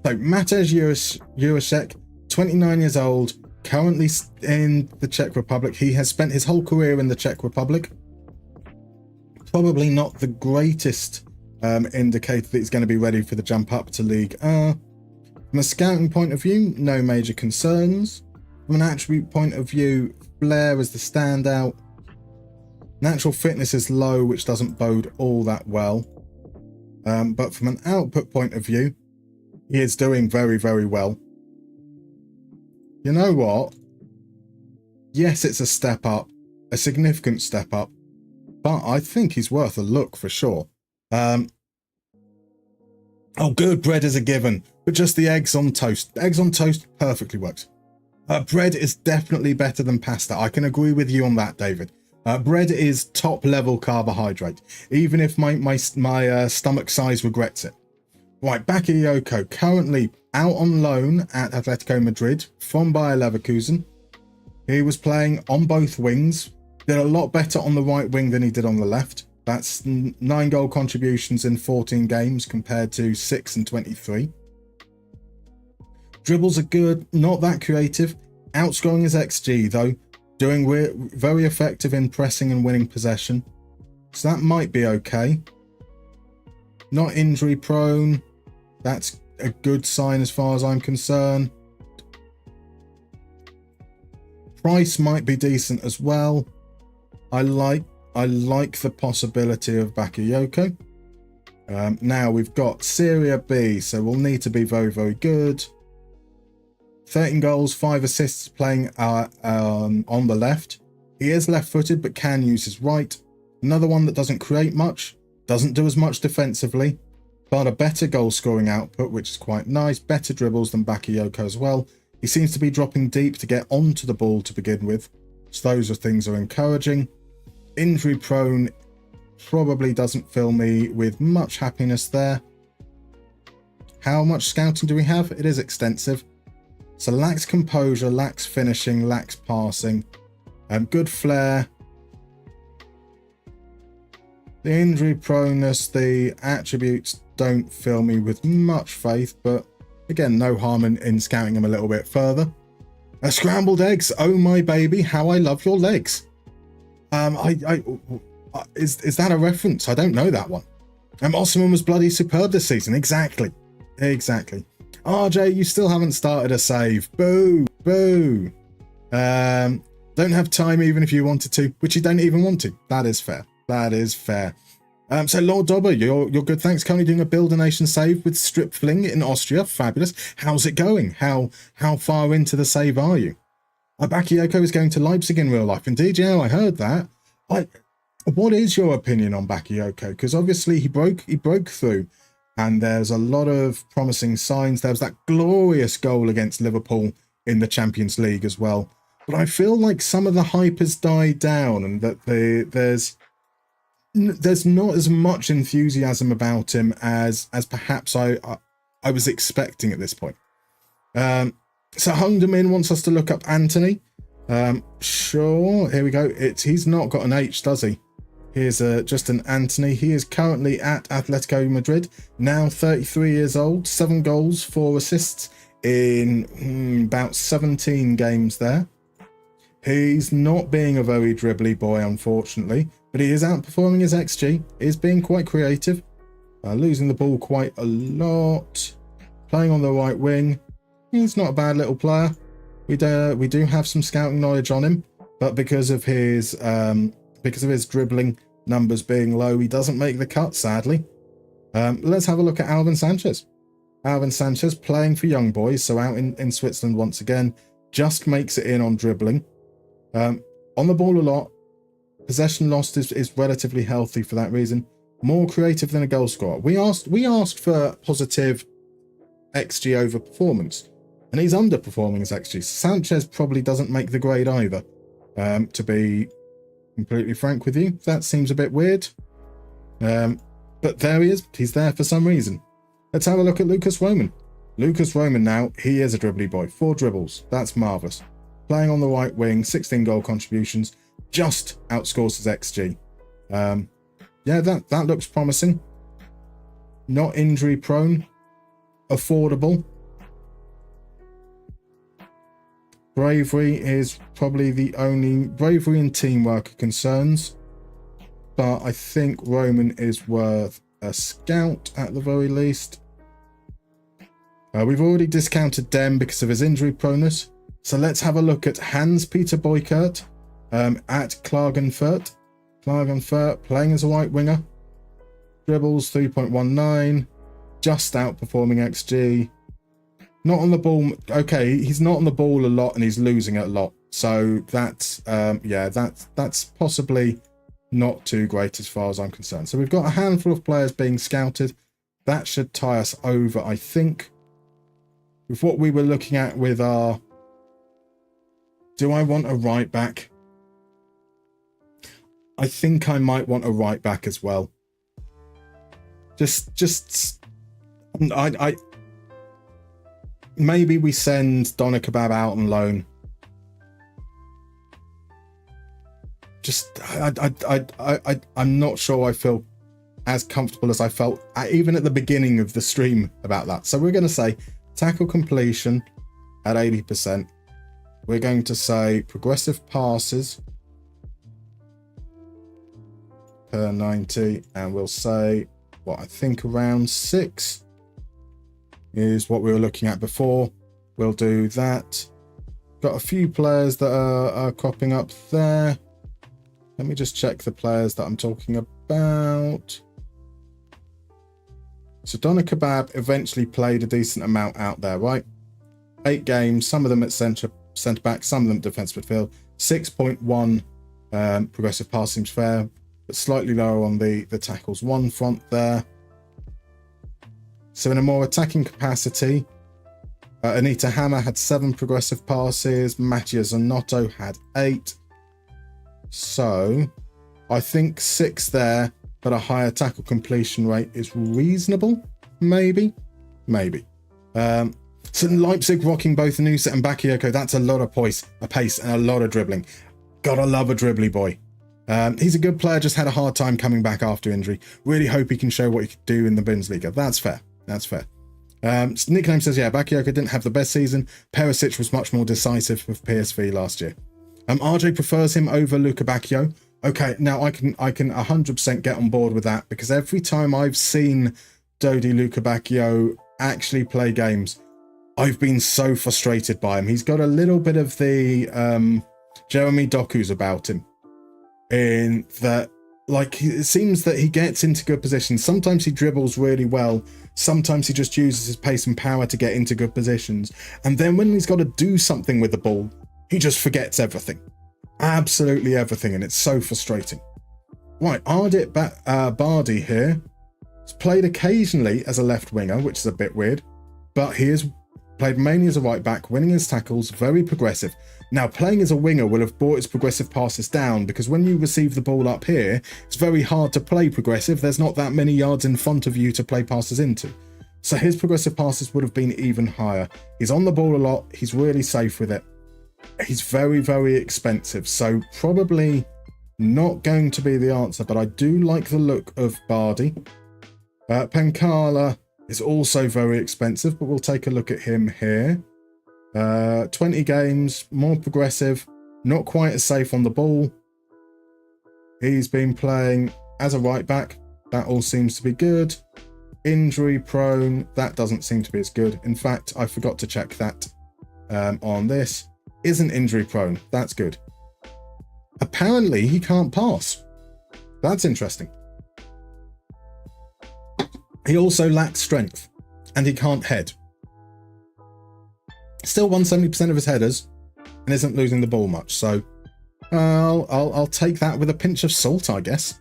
So Matej Jurasek, 29 years old, currently in the Czech Republic. He has spent his whole career in the Czech Republic. Probably not the greatest indicator that he's going to be ready for the jump up to League R. From a scouting point of view, no major concerns. From an attribute point of view, flair is the standout. Natural fitness is low, which doesn't bode all that well. But from an output point of view, he is doing very, very well. You know what? Yes, it's a step up, a significant step up, but I think he's worth a look for sure. Oh, good, bread is a given, but just the eggs on toast. Eggs on toast perfectly works. Bread is definitely better than pasta. I can agree with you on that, David. Bread is top level carbohydrate, even if my stomach size regrets it. Right, Bakayoko, currently out on loan at Atletico Madrid from Bayer Leverkusen. He was playing on both wings, did a lot better on the right wing than he did on the left. That's 9 goal contributions in 14 games compared to 6 and 23. Dribbles are good, not that creative. Outscoring his XG though, doing very effective in pressing and winning possession. So that might be okay. Not injury prone. That's a good sign as far as I'm concerned. Price might be decent as well. I like the possibility of Bakayoko. Now we've got Serie B, so we'll need to be very, very good. 13 goals, 5 assists playing on the left. He is left-footed but can use his right. Another one that doesn't create much, doesn't do as much defensively, but a better goal-scoring output, which is quite nice. Better dribbles than Bakayoko as well. He seems to be dropping deep to get onto the ball to begin with, so those things are encouraging. Injury-prone probably doesn't fill me with much happiness there. How much scouting do we have? It is extensive. So lacks composure, lacks finishing, lacks passing, good flair. The injury proneness, the attributes don't fill me with much faith, but again, no harm in scouting him a little bit further. Scrambled eggs. Oh my baby, how I love your legs. Is that a reference? I don't know that one. Osterman was bloody superb this season. Exactly. RJ, you still haven't started a save. Boo. Don't have time even if you wanted to, which you don't even want to. That is fair. So Lord Dobber, you're good. Thanks. Currently doing a Build a Nation save with Strip Fling in Austria. Fabulous. How's it going? How far into the save are you? Bakayoko is going to Leipzig in real life. Indeed, yeah, I heard that. What is your opinion on Bakayoko? Because obviously he broke through, and there's a lot of promising signs. There was that glorious goal against Liverpool in the Champions League as well. But I feel like some of the hype has died down, and that there's not as much enthusiasm about him as perhaps I was expecting at this point. So Hungdamin wants us to look up Anthony. Sure, here we go. He's not got an H, does he? Here's just an Anthony. He is currently at Atletico Madrid, now 33 years old, 7 goals, 4 assists in about 17 games there. He's not being a very dribbly boy, unfortunately, but he is outperforming his XG, is being quite creative, losing the ball quite a lot, playing on the right wing. He's not a bad little player. We do have some scouting knowledge on him, but because of his dribbling numbers being low, he doesn't make the cut, sadly. Let's have a look at Alvin Sanchez. Alvin Sanchez playing for young boys, so out in Switzerland once again, just makes it in on dribbling. On the ball a lot. Possession lost is relatively healthy for that reason. More creative than a goal scorer. We asked for positive XG over performance, and he's underperforming his XG. Sanchez probably doesn't make the grade either, to be completely frank with you. That seems a bit weird. But there he is. He's there for some reason. Let's have a look at Lucas Roman. Lucas Roman now, he is a dribbly boy. 4 dribbles. That's marvellous. Playing on the right wing, 16 goal contributions, just outscores his XG. Yeah, that looks promising. Not injury prone. Affordable. Bravery is probably the only... Bravery and teamwork are concerns. But I think Roman is worth a scout at the very least. We've already discounted Dem because of his injury proneness. So let's have a look at Hans-Peter Boykert at Klagenfurt. Klagenfurt playing as a right winger. Dribbles 3.19. Just outperforming XG. Not on the ball. Okay, he's not on the ball a lot and he's losing it a lot. So that's, that's possibly not too great as far as I'm concerned. So we've got a handful of players being scouted. That should tie us over, I think, with what we were looking at with our... Do I want a right back? I think I might want a right back as well. I maybe we send Doner Kebab out on loan. I'm not sure I feel as comfortable as I felt even at the beginning of the stream about that. So we're going to say tackle completion at 80%. We're going to say progressive passes per 90, and we'll say what I think around 6 is what we were looking at before. We'll do that. Got a few players that are cropping up there. Let me just check the players that I'm talking about. So Doner Kebab eventually played a decent amount out there, right? 8 games, some of them at centre back, some of them defence midfield. 6.1 progressive pass seems fair, but slightly lower on the tackles. 1 front there. So in a more attacking capacity, Anita Hammer had 7 progressive passes. Mattia Zanotto had 8. So I think 6 there, but a higher tackle completion rate is reasonable. Maybe. So Leipzig rocking both Nusa and Bakayoko. That's a lot of pace and a lot of dribbling. Gotta love a dribbly boy. He's a good player, just had a hard time coming back after injury. Really hope he can show what he could do in the Bundesliga. That's fair. Nickname says, yeah, Bakayoko didn't have the best season. Perisic was much more decisive with PSV last year. RJ prefers him over Luka Bakio. Okay, now I can 100% get on board with that, because every time I've seen Dodi Luka Bakio actually play games, I've been so frustrated by him. He's got a little bit of the Jeremy Doku's about him, in that, like, it seems that he gets into good positions. Sometimes he dribbles really well. Sometimes he just uses his pace and power to get into good positions. And then when he's got to do something with the ball, he just forgets everything. Absolutely everything. And it's so frustrating. Right, Ardit Bardi here. He's played occasionally as a left winger, which is a bit weird. But he has played mainly as a right back, winning his tackles, very progressive. Now, playing as a winger will have brought his progressive passes down, because when you receive the ball up here, it's very hard to play progressive. There's not that many yards in front of you to play passes into. So his progressive passes would have been even higher. He's on the ball a lot. He's really safe with it. He's very, very expensive. So probably not going to be the answer, but I do like the look of Bardi. Penkala is also very expensive, but we'll take a look at him here. 20 games, more progressive, not quite as safe on the ball. He's been playing as a right back. That all seems to be good. Injury prone, that doesn't seem to be as good. In fact, I forgot to check that on this. Isn't injury prone. That's good. Apparently, he can't pass. That's interesting. He also lacks strength, and he can't head. Still won 70% of his headers and isn't losing the ball much. So I'll take that with a pinch of salt, I guess.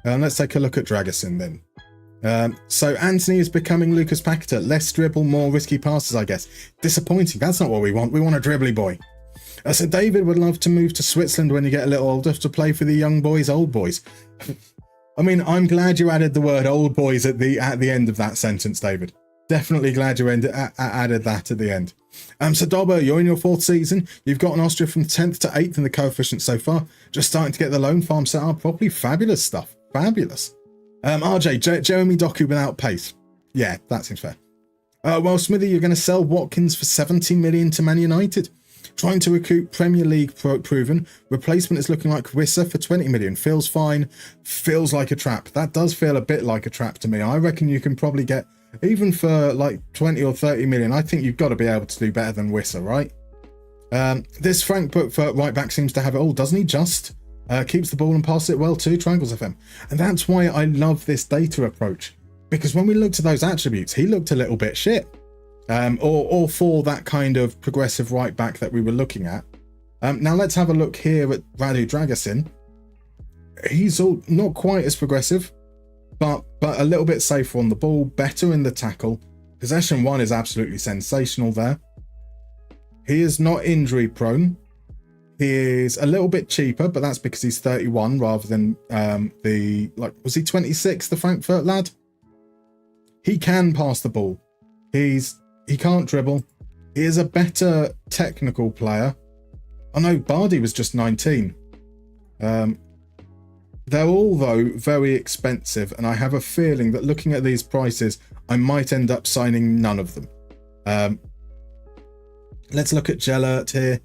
Let's take a look at Dragusin then. So Anthony is becoming Lucas Paqueta. Less dribble, more risky passes, I guess. Disappointing. That's not what we want. We want a dribbly boy. So David would love to move to Switzerland when you get a little older to play for the young boys, old boys. I mean, I'm glad you added the word old boys at the end of that sentence, David. Definitely glad you added that at the end. So Dobbo, you're in your 4th season. You've gotten Austria from 10th to 8th in the coefficient so far. Just starting to get the loan farm set up properly. Fabulous stuff. Fabulous. RJ, Jeremy Doku without pace. Yeah, that seems fair. Well, Smithy, you're going to sell Watkins for 70 million to Man United. Trying to recoup Premier League proven. Replacement is looking like Rissa for 20 million. Feels fine. Feels like a trap. That does feel a bit like a trap to me. I reckon you can probably get, even for like 20 or 30 million, I think you've got to be able to do better than Wissa, right? This Frank for right back seems to have it all, doesn't he? Just keeps the ball and passes it well too, Triangles FM. And that's why I love this data approach. Because when we looked at those attributes, he looked a little bit shit. Or for that kind of progressive right back that we were looking at. Now let's have a look here at Radu Dragusin. He's not quite as progressive, but a little bit safer on the ball, better in the tackle. Possession 1 is absolutely sensational there. He is not injury prone. He is a little bit cheaper, but that's because he's 31 rather than was he 26, the Frankfurt lad? He can pass the ball. He can't dribble. He is a better technical player. I know Bardi was just 19. They're all, though, very expensive, and I have a feeling that looking at these prices, I might end up signing none of them. Let's look at Gellert here.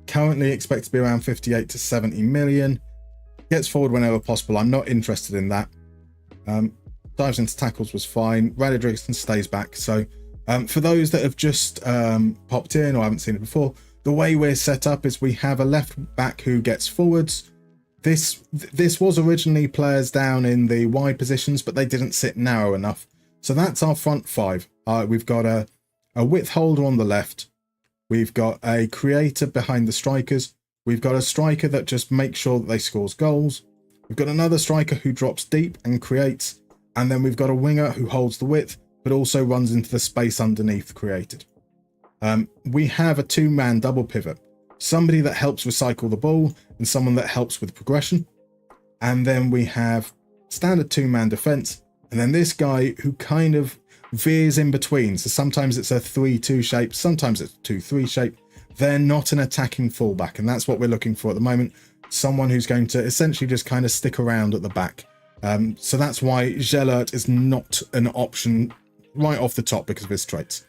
Currently expect to be around 58 to 70 million. Gets forward whenever possible. I'm not interested in that. Dives into tackles was fine. Radidrixon stays back, so... for those that have just popped in or haven't seen it before, the way we're set up is we have a left back who gets forwards. This was originally players down in the wide positions, but they didn't sit narrow enough. So that's our front 5. We've got a width holder on the left. We've got a creator behind the strikers. We've got a striker that just makes sure that they scores goals. We've got another striker who drops deep and creates. And then we've got a winger who holds the width, but also runs into the space underneath created. We have a 2-man double pivot. Somebody that helps recycle the ball and someone that helps with progression. And then we have standard 2-man defense. And then this guy who kind of veers in between. So sometimes it's a 3-2 shape, sometimes it's a 2-3 shape. They're not an attacking fullback, and that's what we're looking for at the moment. Someone who's going to essentially just kind of stick around at the back. So that's why Gellert is not an option right off the top because of his traits.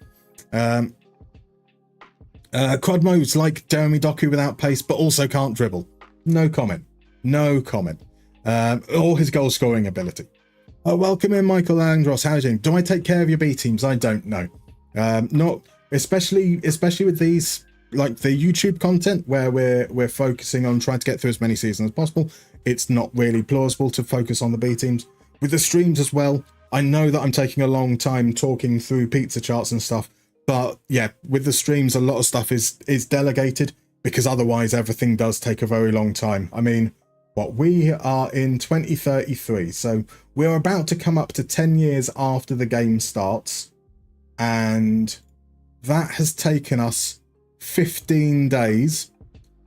Quadmo's like Jeremy Doku without pace, but also can't dribble. No comment. No comment. Or his goal scoring ability. Welcome in, Michael Andros. How are you doing? Do I take care of your B teams? I don't know. Not especially with these, like the YouTube content where we're focusing on trying to get through as many seasons as possible. It's not really plausible to focus on the B teams. With the streams as well, I know that I'm taking a long time talking through pizza charts and stuff, but yeah, with the streams, a lot of stuff is delegated because otherwise everything does take a very long time. I mean, what we are in 2033, so we're about to come up to 10 years after the game starts, and that has taken us 15 days.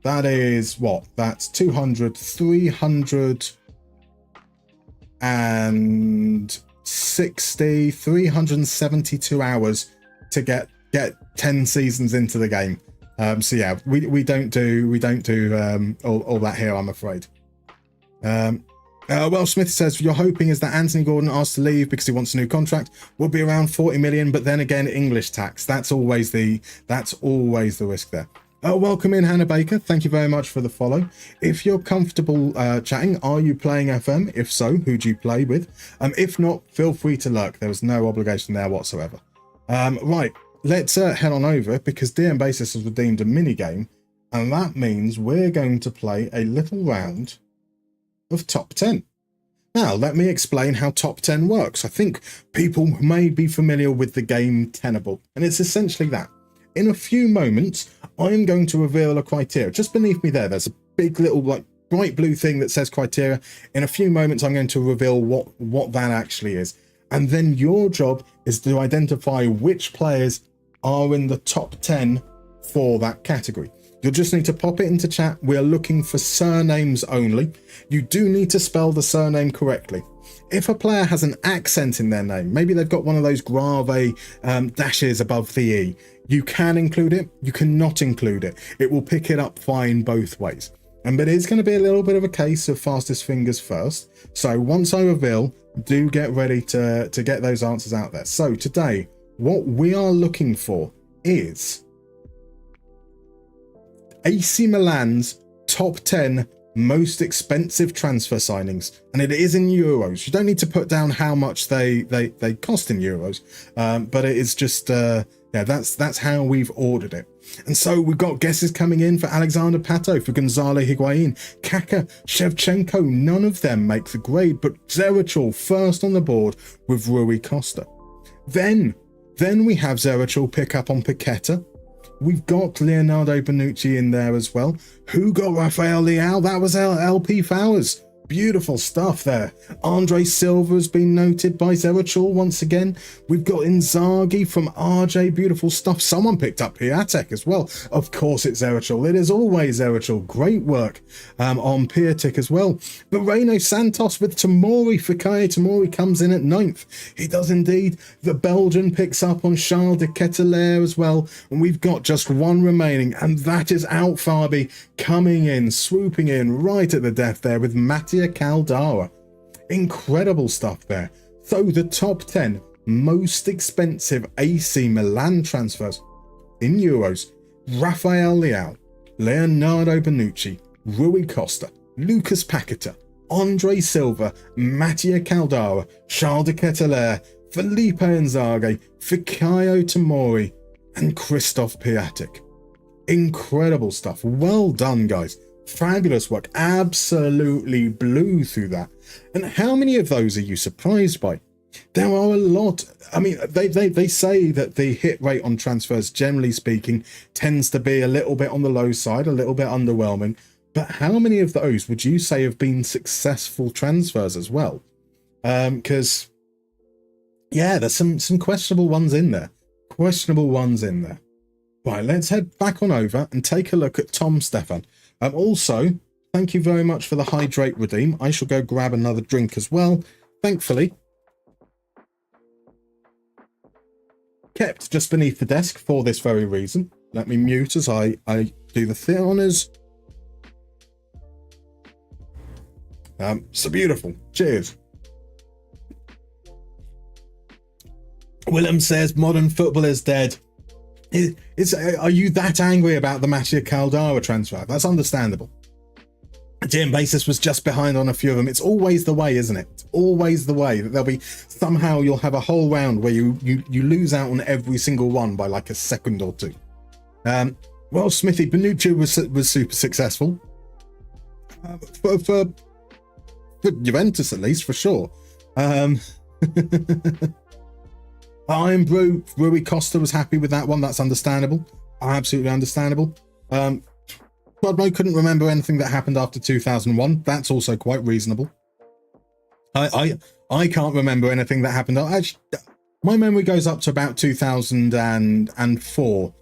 That is what? That's 200, 360, 372 hours to get 10 seasons into the game. So yeah, we don't do all that here, I'm afraid. Well, Smith says you're hoping is that Anthony Gordon asked to leave because he wants a new contract. Will be around 40 million, but then again, English tax. That's always the risk there. Welcome in, Hannah Baker. Thank you very much for the follow. If you're comfortable chatting, are you playing FM? If so, who do you play with? If not, feel free to lurk. There is no obligation there whatsoever. Right, let's head on over because DM Basis has redeemed a mini game, and that means we're going to play a little round of top 10. Now, let me explain how top 10 works. I think people may be familiar with the game Tenable, and it's essentially that. In a few moments, I am going to reveal a criteria. Just beneath me there's a big little like bright blue thing that says criteria. In a few moments, I'm going to reveal what that actually is. And then your job is to identify which players are in the top 10 for that category. You'll just need to pop it into chat. We're looking for surnames only. You do need to spell the surname correctly. If a player has an accent in their name, maybe they've got one of those grave dashes above the E, you can include it, you cannot include it. It will pick it up fine both ways. But it is going to be a little bit of a case of fastest fingers first. So once I reveal, do get ready to get those answers out there. So today, what we are looking for is AC Milan's top 10 most expensive transfer signings, and it is in euros. You don't need to put down how much they cost in euros, but it is just that's how we've ordered it. And so we've got guesses coming in for Alexander Pato, for Gonzalo Higuain, Kaka, Shevchenko. None of them make the grade, but Zerachol first on the board with Rui Costa. Then we have Zerachol pick up on Paqueta. We've got Leonardo Bonucci in there as well. Who got Rafael Leao? That was LP Fowers. Beautiful stuff there. Andre Silva has been noted by Zerachol once again. We've got Inzaghi from RJ. Beautiful stuff. Someone picked up Piatek as well. Of course it's Zerachol. It is always Zerachol. Great work on Piatek as well. But Reino Santos with Tamori. Fikayo Tamori comes in at 9th. He does indeed. The Belgian picks up on Charles de Ketelaere as well. And we've got just one remaining. And that is Out Farby coming in, swooping in right at the death there with Mattia Caldara. Incredible stuff there. So the top 10 most expensive AC Milan transfers in euros: Rafael Leao, Leonardo Bonucci, Rui Costa, Lucas Paqueta, Andre Silva, Mattia Caldara, Charles de Ketelaere, Felipe Inzaghi, Fikayo Tomori, and Christoph Piatek. Incredible stuff. Well done, guys. Fabulous work. Absolutely blew through that. And how many of those are you surprised by? There are a lot. I mean, they say that the hit rate on transfers, generally speaking, tends to be a little bit on the low side, a little bit underwhelming. But how many of those would you say have been successful transfers as well? Because, yeah, there's some questionable ones in there. Right, let's head back on over and take a look at Tom Stefan. Also, thank you very much for the hydrate redeem. I shall go grab another drink as well. Thankfully, kept just beneath the desk for this very reason. Let me mute as I do the honours. So beautiful. Cheers. Willem says modern football is dead. Are you that angry about the Matia Caldara transfer? That's understandable. Jim Basis was just behind on a few of them. It's always the way, isn't it? It's always the way that there'll be somehow you'll have a whole round where you lose out on every single one by like a second or two. Well, Smithy, Bonucci was super successful for Juventus, at least, for sure. Iron Brew, Rui Costa was happy with that one. That's understandable. Absolutely understandable. Rodmo couldn't remember anything that happened after 2001. That's also quite reasonable. I can't remember anything that happened. Actually, my memory goes up to about 2004.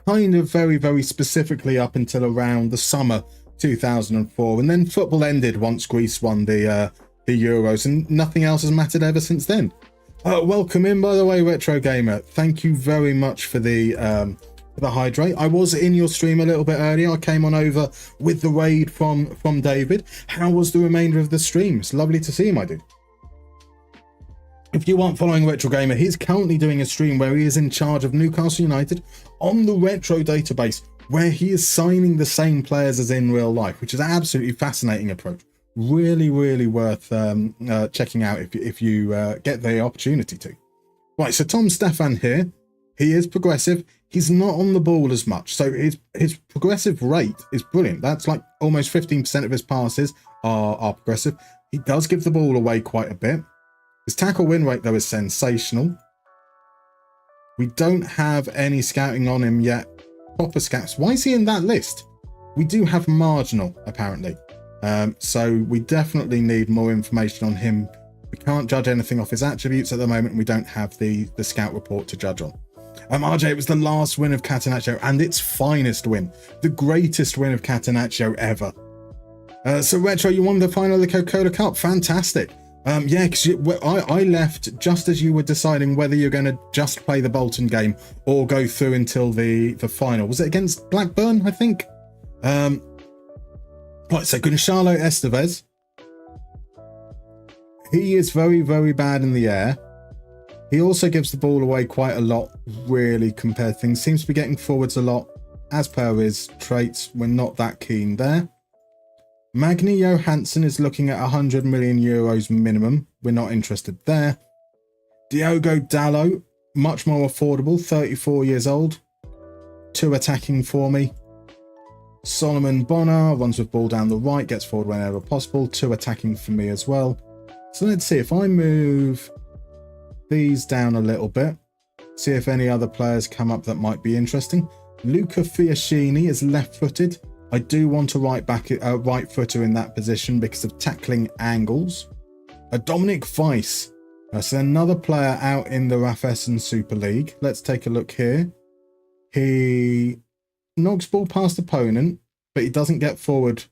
Kind of very, very specifically up until around the summer 2004. And then football ended once Greece won the Euros, and nothing else has mattered ever since then. Welcome in, by the way, Retro Gamer. Thank you very much for the hydrate. I was in your stream a little bit earlier. I came on over with the raid from David. How was the remainder of the stream? It's lovely to see you, my dude. If you aren't following Retro Gamer, he's currently doing a stream where he is in charge of Newcastle United on the Retro database, where he is signing the same players as in real life, which is an absolutely fascinating approach. Really, really worth checking out if you get the opportunity to. Right, so Tom Stefan here. He is progressive. He's not on the ball as much, so his progressive rate is brilliant. That's like almost 15% of his passes are progressive. He does give the ball away quite a bit. His tackle win rate, though, is sensational. We don't have any scouting on him yet. Proper scouts. Why is he in that list? We do have marginal, apparently. So we definitely need more information on him. We can't judge anything off his attributes at the moment, and we don't have the scout report to judge on. RJ, it was the last win of Catenaccio and its finest win. The greatest win of Catenaccio ever. So Retro, you won the final of the Coca-Cola Cup. Fantastic. Yeah, because I left just as you were deciding whether you're going to just play the Bolton game or go through until the final. Was it against Blackburn, I think? Right, so Gonçalo Estevez. He is very, very bad in the air. He also gives the ball away quite a lot, really, compared to things. Seems to be getting forwards a lot. As per his traits, we're not that keen there. Magni Johansson is looking at 100 million euros minimum. We're not interested there. Diogo Dalot, much more affordable, 34 years old. 2 attacking for me. Solomon Bonner runs with ball down the right, gets forward whenever possible. 2 attacking for me as well. So let's see if I move these down a little bit. See if any other players come up that might be interesting. Luca Fiaschini is left-footed. I do want a right footer in that position because of tackling angles. Dominic Weiss. So another player out in the Rafessen Super League. Let's take a look here. He knocks ball past opponent, but he doesn't get forward.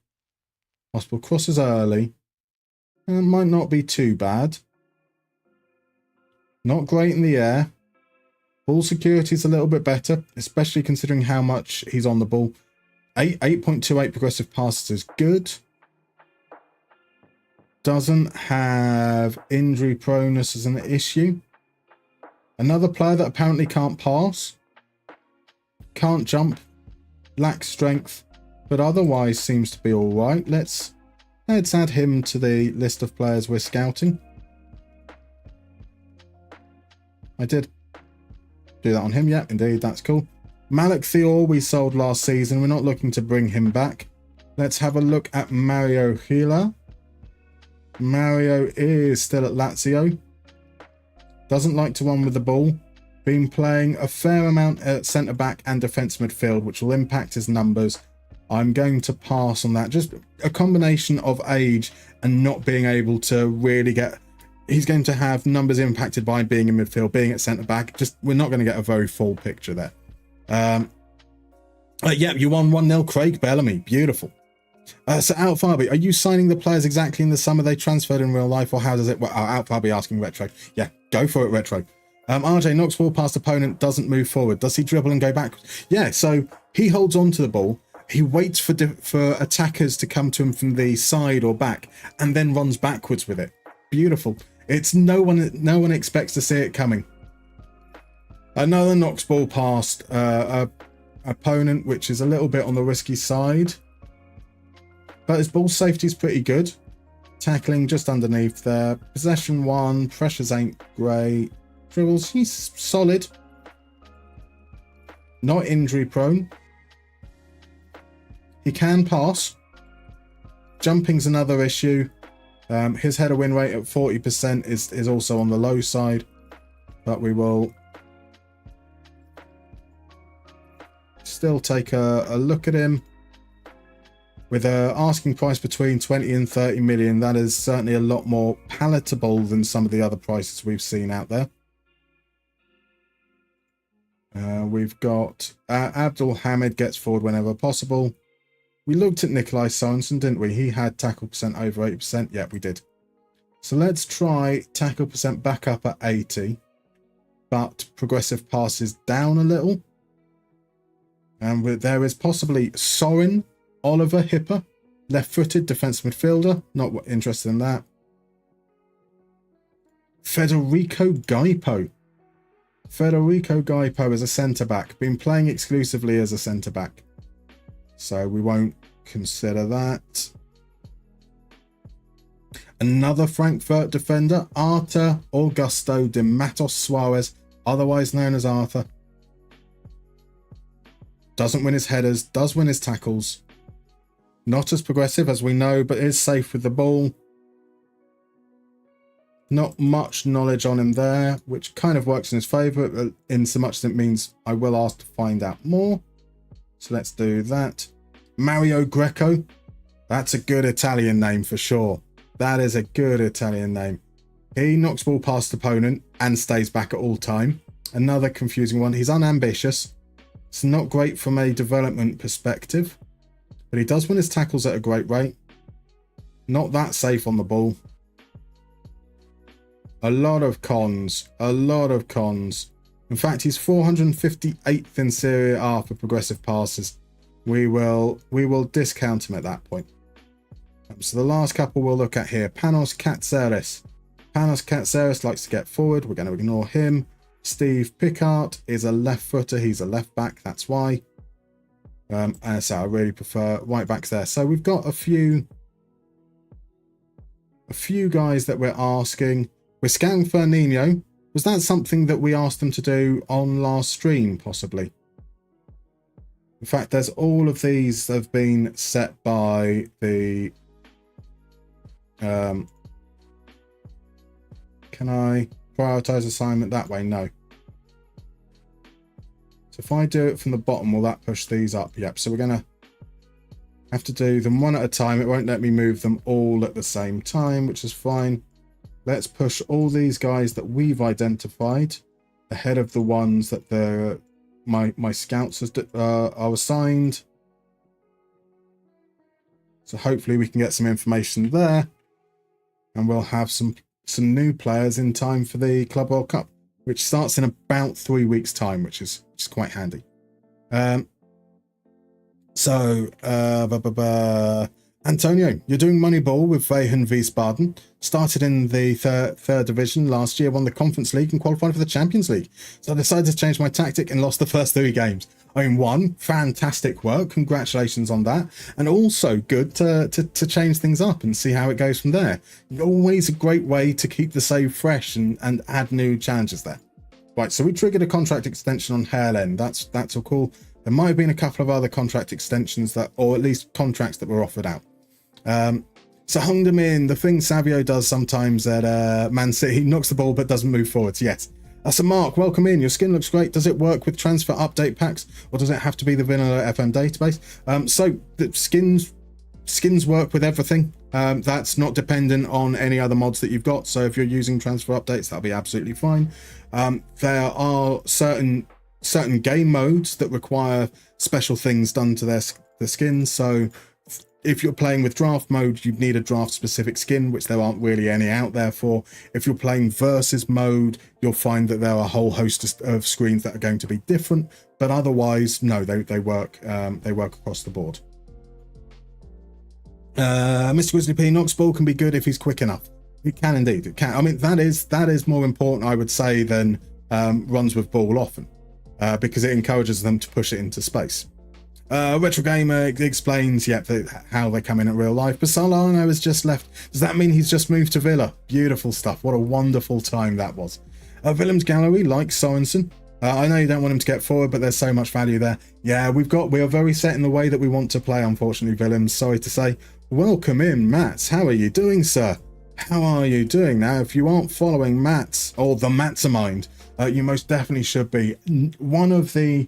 Possible crosses early. And it might not be too bad. Not great in the air. Ball security is a little bit better, especially considering how much he's on the ball. 8.28 progressive passes is good. Doesn't have injury proneness as an issue. Another player that apparently can't pass. Can't jump. Lacks strength. But otherwise seems to be alright. Let's add him to the list of players we're scouting. I did do that on him. Yeah, indeed. That's cool. Malik Thior we sold last season. We're not looking to bring him back. Let's have a look at Mario Gila. Mario is still at Lazio. Doesn't like to run with the ball. Been playing a fair amount at centre-back and defence midfield, which will impact his numbers. I'm going to pass on that. Just a combination of age and not being able to really get... He's going to have numbers impacted by being in midfield, being at centre-back. Just we're not going to get a very full picture there. Yeah, you won 1-0, Craig Bellamy. Beautiful. So Outfarby, are you signing the players exactly in the summer they transferred in real life, or how does it work? Outfarby asking Retro. Yeah, go for it, Retro. RJ knocks ball past opponent, doesn't move forward. Does he dribble and go backwards? Yeah, so he holds on to the ball. He waits for attackers to come to him from the side or back, and then runs backwards with it. Beautiful. It's no one expects to see it coming. Another Knox ball past a opponent, which is a little bit on the risky side. But his ball safety is pretty good. Tackling just underneath there. Possession 1. Pressures ain't great. Dribbles, he's solid. Not injury prone. He can pass. Jumping's another issue. His header win rate at 40% is also on the low side. But we will still take a look at him. With an asking price between 20 and 30 million, that is certainly a lot more palatable than some of the other prices we've seen out there. We've got Abdul Hamid gets forward whenever possible. We looked at Nikolai Sorensen, didn't we? He had tackle percent over 80%. Yeah, we did. So let's try tackle percent back up at 80, but progressive passes down a little. And there is possibly Soren Oliver Hipper, left-footed defensive midfielder. Not interested in that. Federico Gaipo. Federico Gaipo is a centre-back. Been playing exclusively as a centre-back. So we won't consider that. Another Frankfurt defender, Arthur Augusto de Matos Suarez, otherwise known as Arthur. Doesn't win his headers, does win his tackles. Not as progressive as we know, but is safe with the ball. Not much knowledge on him there, which kind of works in his favour, in so much that it means I will ask to find out more. So let's do that. Mario Greco. That's a good Italian name for sure. That is a good Italian name. He knocks ball past opponent and stays back at all time. Another confusing one. He's unambitious. It's not great from a development perspective. But he does win his tackles at a great rate. Not that safe on the ball. A lot of cons. A lot of cons. In fact, he's 458th in Serie A for progressive passes. We will discount him at that point. So the last couple we'll look at here. Panos Katseris. Panos Katseris likes to get forward. We're going to ignore him. Steve Pickard is a left footer. He's a left back. That's why. And so I really prefer right backs there. So we've got a few guys that we're asking. We're scouting Fernino. Was that something that we asked them to do on last stream, possibly? In fact, there's all of these have been set by the... can I prioritize assignment that way? No. So if I do it from the bottom, will that push these up? Yep. So we're going to have to do them one at a time. It won't let me move them all at the same time, which is fine. Let's push all these guys that we've identified ahead of the ones that my scouts are assigned. So hopefully we can get some information there, and we'll have some new players in time for the Club World Cup, which starts in about 3 weeks' time, which is quite handy. Antonio, you're doing Moneyball with Wehen Wiesbaden. Started in the third division last year, won the Conference League and qualified for the Champions League. So I decided to change my tactic and lost the first 3 games. I mean, one, fantastic work. Congratulations on that. And also good to change things up and see how it goes from there. Always a great way to keep the save fresh and add new challenges there. Right, so we triggered a contract extension on Hairlen. That's all cool. There might have been a couple of other contract extensions or at least contracts that were offered out. So hung them in. The thing Savio does sometimes at Man City, he knocks the ball but doesn't move forwards. Yes. That's a Mark. Welcome in. Your skin looks great. Does it work with transfer update packs, or does it have to be the vanilla FM database? So the skins work with everything. That's not dependent on any other mods that you've got. So if you're using transfer updates, that'll be absolutely fine. There are certain game modes that require special things done to the skins. So if you're playing with draft mode, you'd need a draft specific skin, which there aren't really any out there for. If you're playing versus mode, you'll find that there are a whole host of screens that are going to be different. But otherwise, no, they work across the board. Mr. Grizzly P, Knoxball can be good if he's quick enough. It can indeed. It can. I mean, that is more important, I would say, than runs with ball often, because it encourages them to push it into space. Retro Gamer explains, how they come in real life. But Solano has just left. Does that mean he's just moved to Villa? Beautiful stuff. What a wonderful time that was. Willem's Gallery likes Sorensen. I know you don't want him to get forward, but there's so much value there. Yeah, we are very set in the way that we want to play, unfortunately, Willems. Sorry to say. Welcome in, Mats. How are you doing, sir? How are you doing? Now, if you aren't following Mats, or the Mastermind, you most definitely should be. One of the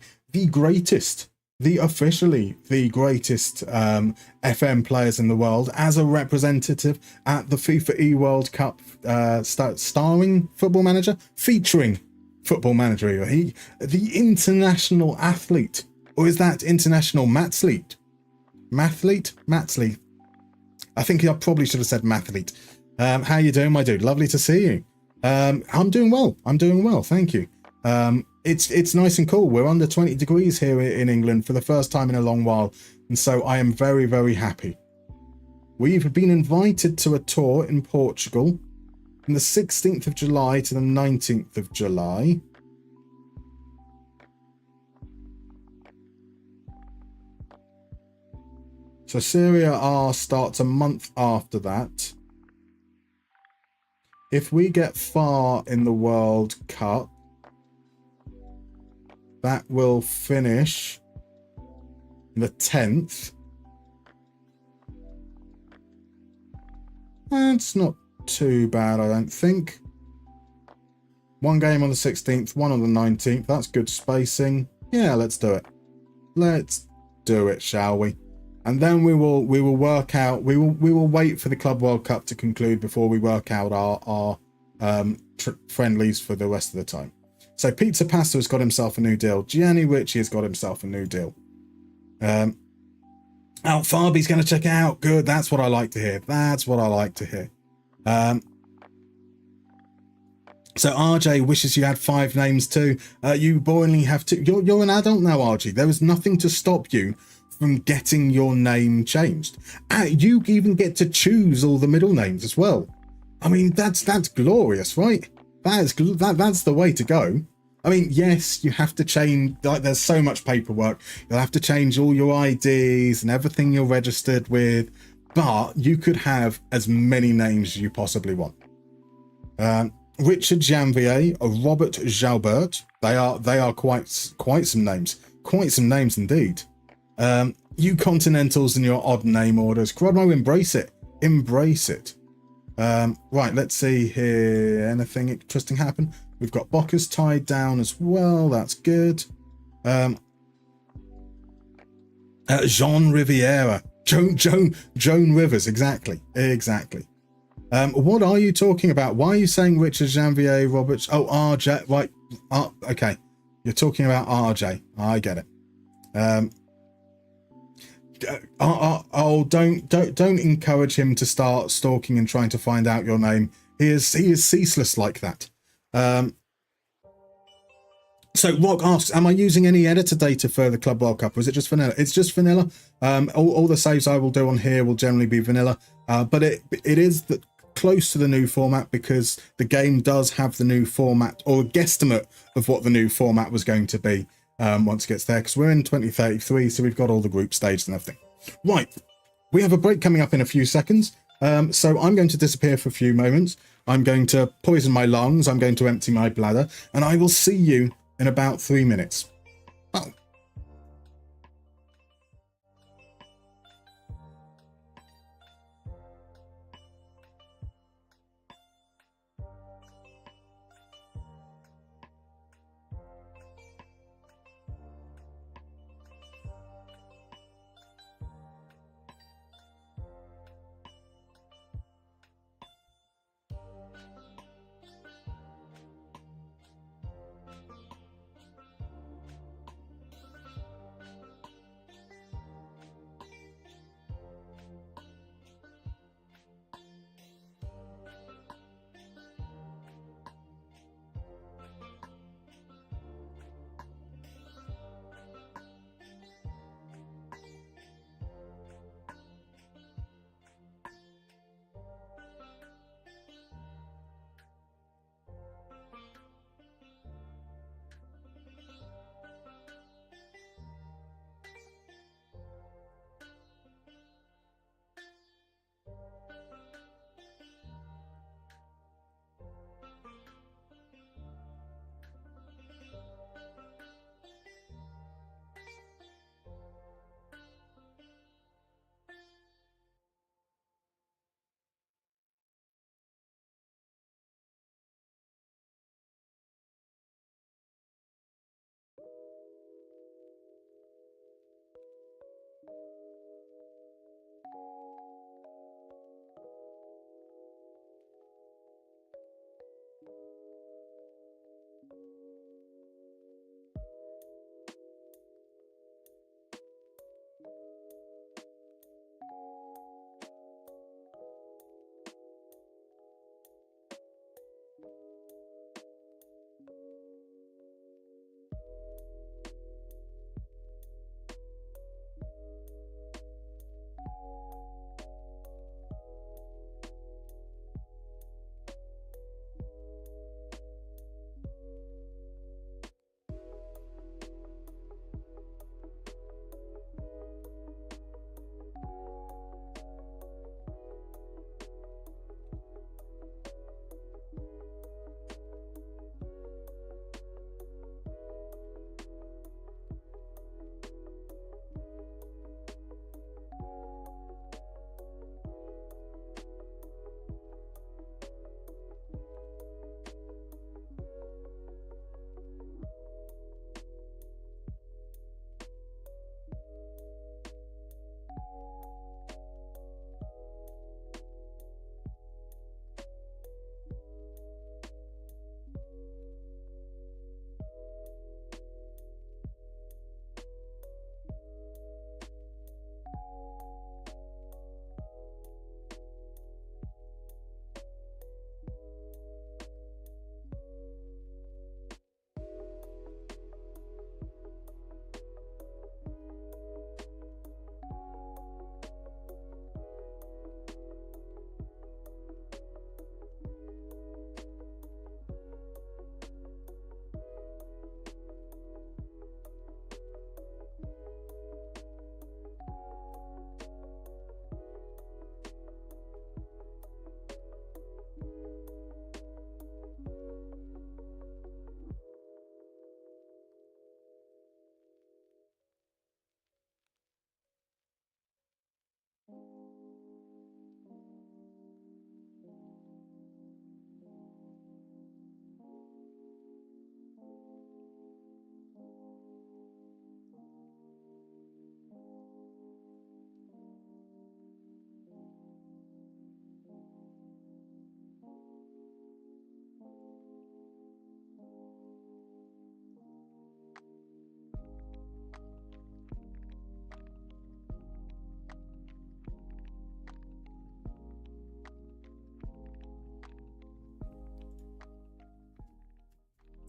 greatest, officially the greatest FM players in the world, as a representative at the FIFA E-World Cup, starring Football Manager, featuring Football Manager. The international athlete, or is that international mathlete? Mathlete. I think I probably should have said mathlete. How you doing, my dude? Lovely to see you. I'm doing well. Thank you. It's nice and cool. We're under 20 degrees here in England for the first time in a long while, and so I am very, very happy. We've been invited to a tour in Portugal from the 16th of July to the 19th of July. So Serie A starts a month after that. If we get far in the World Cup, that will finish the 10th. That's not too bad, I don't think. One game on the 16th, one on the 19th. That's good spacing. Yeah, let's do it. Let's do it, shall we? And then we will work out. We will wait for the Club World Cup to conclude before we work out our friendlies for the rest of the time. So Pizza Pasta has got himself a new deal. Gianni Ricci has got himself a new deal. Fabi's going to check it out. Good. That's what I like to hear. So RJ wishes you had 5 names too. You only have 2. You're an adult now, RJ. There is nothing to stop you from getting your name changed. You even get to choose all the middle names as well. I mean, that's glorious, right? That's the way to go. I mean, yes, you have to change, like, there's so much paperwork. You'll have to change all your IDs and everything you're registered with, but you could have as many names as you possibly want. Richard Janvier, Robert Jalbert, they are quite some names. Quite some names indeed. You Continentals and your odd name orders. Crodmo, embrace it. Right, let's see here. Anything interesting happen? We've got Bocca's tied down as well. That's good. Jean Riviera. Joan Rivers. Exactly. What are you talking about? Why are you saying Richard Janvier, Roberts? Oh, RJ. Right. Okay. You're talking about RJ. I get it. Don't encourage him to start stalking and trying to find out your name. He is ceaseless like that. So Rock asks, am I using any editor data for the Club World Cup, or is it just vanilla? It's just vanilla. All the saves I will do on here will generally be vanilla, but it is close to the new format because the game does have the new format, or a guesstimate of what the new format was going to be once it gets there, because we're in 2033, so we've got all the group stages and everything. Right, we have a break coming up in a few seconds, so I'm going to disappear for a few moments. I'm going to poison my lungs, I'm going to empty my bladder, and I will see you in about 3 minutes. Oh.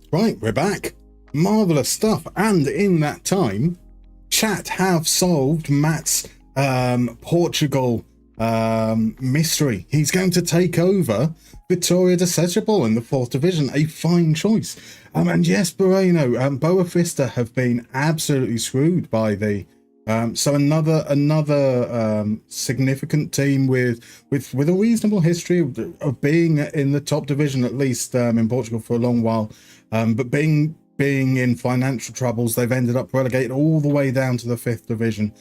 Right, we're back. Marvellous stuff. And in that time, chat have solved Matt's Portugal mystery. He's going to take over Vitória de Setúbal in the 4th Division. A fine choice. And yes, Moreno, Boa Vista have been absolutely screwed by the... so another significant team with a reasonable history of being in the top division, at least in Portugal for a long while, but being in financial troubles, they've ended up relegated all the way down to the 5th division.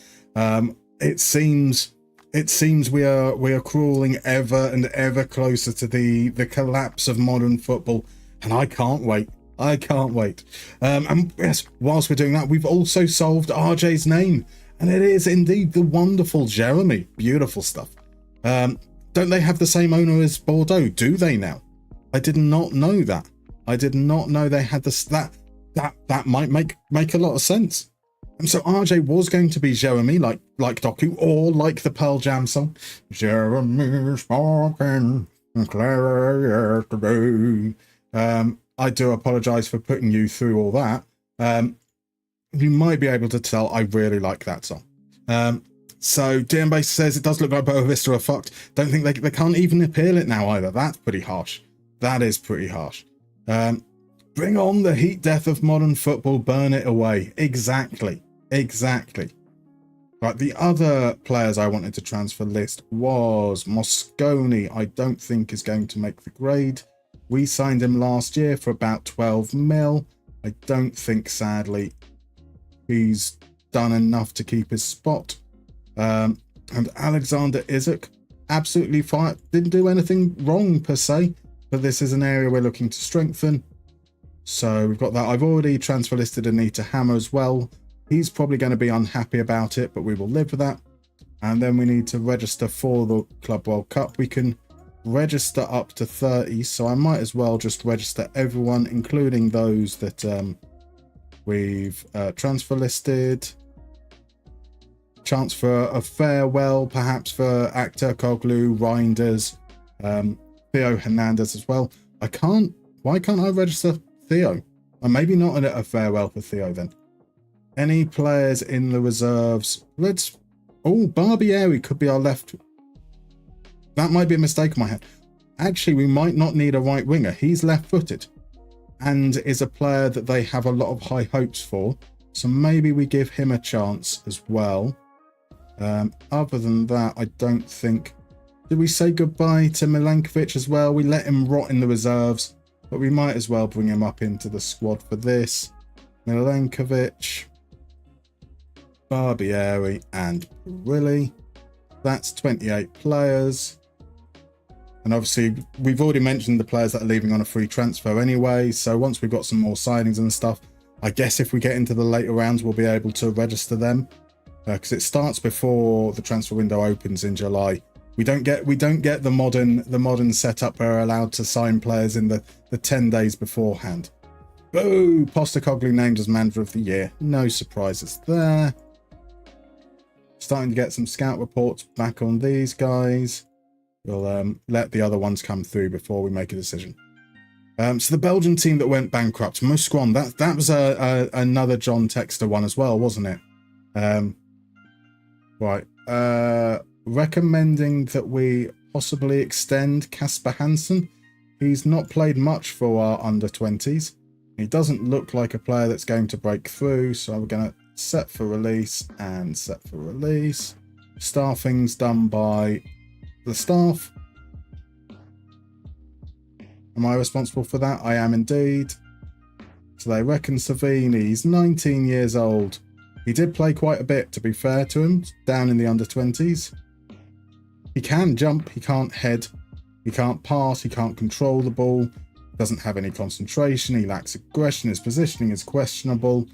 It seems we are crawling ever and ever closer to the collapse of modern football, and I can't wait. And yes, whilst we're doing that, we've also solved RJ's name, and it is indeed the wonderful Jeremy. Beautiful stuff. Don't they have the same owner as Bordeaux? Do they now? I did not know that. I did not know they had this. That might make a lot of sense. And so RJ was going to be Jeremy, like Doku, or like the Pearl Jam song, Jeremy's walking clear yesterday. I do apologise for putting you through all that. You might be able to tell I really like that song. So DMBase says it does look like Boa Vista are fucked. Don't think they can't even appeal it now either. That's pretty harsh. That is pretty harsh. Bring on the heat death of modern football, burn it away. Exactly. Right, the other players I wanted to transfer list was Mosconi. I don't think is going to make the grade. We signed him last year for about 12 mil. I don't think, sadly, he's done enough to keep his spot. And Alexander Isak, absolutely fine. Didn't do anything wrong per se, but this is an area we're looking to strengthen. So we've got that. I've already transfer listed Anita Hammer as well. He's probably going to be unhappy about it, but we will live with that. And then we need to register for the Club World Cup. We can register up to 30, so I might as well just register everyone, including those that we've transfer listed. Chance for a farewell, perhaps for Actor Koglu, Reinders, Theo Hernandez as well. Why can't I register Theo? Or maybe not a farewell for Theo then. Any players in the reserves? Barbieri could be our left. That might be a mistake on my head. Actually, we might not need a right winger. He's left-footed and is a player that they have a lot of high hopes for. So maybe we give him a chance as well. Other than that, I don't think... Did we say goodbye to Milankovic as well? We let him rot in the reserves, but we might as well bring him up into the squad for this. Milankovic, Barbieri and Perilli. That's 28 players. And obviously, we've already mentioned the players that are leaving on a free transfer anyway. So once we've got some more signings and stuff, I guess if we get into the later rounds, we'll be able to register them. Because it starts before the transfer window opens in July. We don't get the modern setup where we're allowed to sign players in the 10 days beforehand. Boo! Postecoglou named as manager of the year. No surprises there. Starting to get some scout reports back on these guys. We'll let the other ones come through before we make a decision. So the Belgian team that went bankrupt, Muscron, that was another John Texter one as well, wasn't it? Right. Recommending that we possibly extend Kasper Hansen. He's not played much for our under-20s. He doesn't look like a player that's going to break through, so we're going to set for release and set for release. Staffing's done by the staff. Am I responsible for that? I am indeed. So they reckon Savini, he's 19 years old. He did play quite a bit, to be fair to him, down in the under-20s. He can jump, he can't head, he can't pass, he can't control the ball, doesn't have any concentration, he lacks aggression, his positioning is questionable.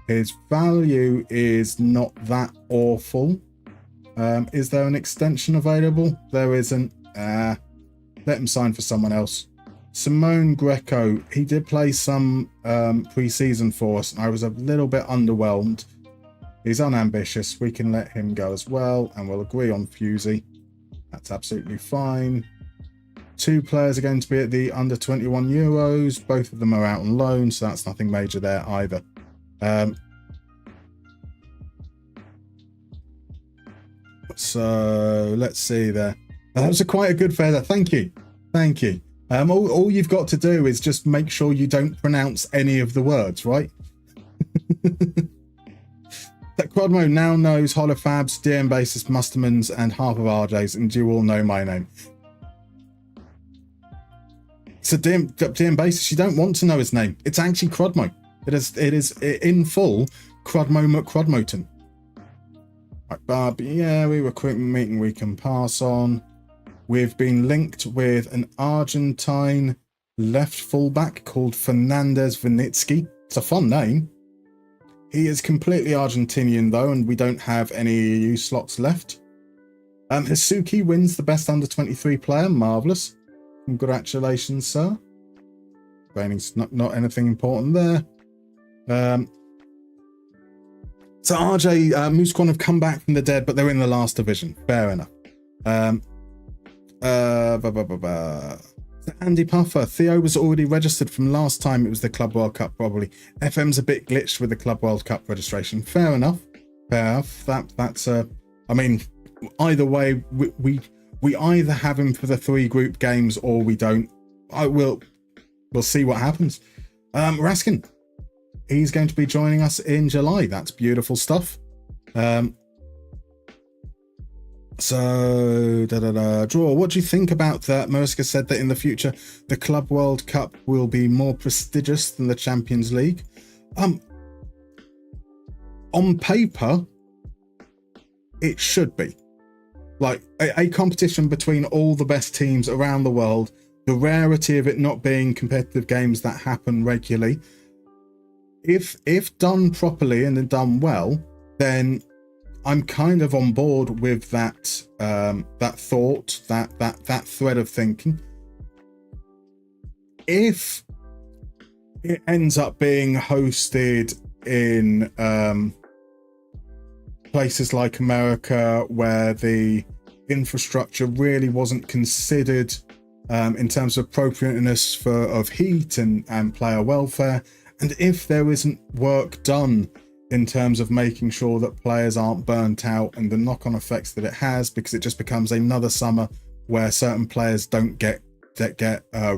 His value is not that awful. Is there an extension available? There isn't. Let him sign for someone else. Simone Greco, he did play some pre-season for us, and I was a little bit underwhelmed. He's unambitious. We can let him go as well, and we'll agree on Fusey. That's absolutely fine. 2 players are going to be at the under 21 Euros. Both of them are out on loan, so that's nothing major there either. So let's see there. That was quite a good fair there. Thank you. All you've got to do is just make sure you don't pronounce any of the words, right? That Crodmo now knows Holofabs, DM Basis, Mustermans, and half of RJ's, and you all know my name. So DM Basis, you don't want to know his name. It's actually Crodmo. It is in full Crodmo McCrodmoton. Right, Barbie, yeah, recruitment meeting we can pass on. We've been linked with an Argentine left fullback called Fernandez Vinitsky. It's a fun name. He is completely Argentinian though, and we don't have any EU slots left. Hisuki wins the best under 23 player. Marvellous. Congratulations, sir. Training's not anything important there. So RJ, Moosquan have come back from the dead, but they're in the last division. Fair enough. Andy Puffer. Theo was already registered from last time. It was the Club World Cup, probably. FM's a bit glitched with the Club World Cup registration. Fair enough. That's I mean, either way, we either have him for the 3 group games or we don't. We'll see what happens. Raskin. He's going to be joining us in July. That's beautiful stuff. So, Draw, what do you think about that? Mariska said that in the future, the Club World Cup will be more prestigious than the Champions League. On paper, it should be. Like, a competition between all the best teams around the world, the rarity of it not being competitive games that happen regularly. If done properly and done well, then I'm kind of on board with that thought, that thread of thinking. If it ends up being hosted in places like America, where the infrastructure really wasn't considered in terms of appropriateness of heat and player welfare, and if there isn't work done in terms of making sure that players aren't burnt out and the knock-on effects that it has, because it just becomes another summer where certain players don't get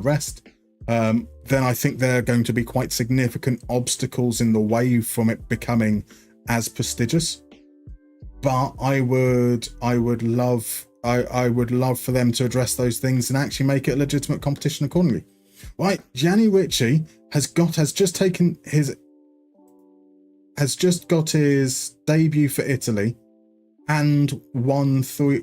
rest, then I think there are going to be quite significant obstacles in the way from it becoming as prestigious. But I would love for them to address those things and actually make it a legitimate competition accordingly. Right, Gianni Ricci has just got his debut for Italy and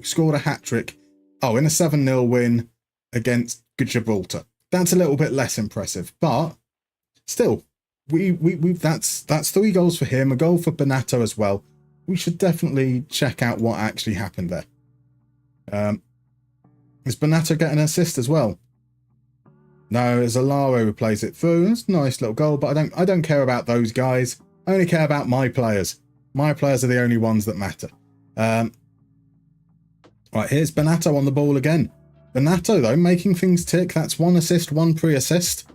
scored a hat-trick. Oh, in a 7-0 win against Gibraltar. That's a little bit less impressive, but still, that's 3 goals for him, a goal for Bonato as well. We should definitely check out what actually happened there. Is Bonato getting an assist as well? No, it's Alaro who plays it through. It's a nice little goal, but I don't care about those guys. I only care about my players. My players are the only ones that matter. Right, here's Bonato on the ball again. Bonato, though, making things tick. That's 1 assist, 1 pre-assist.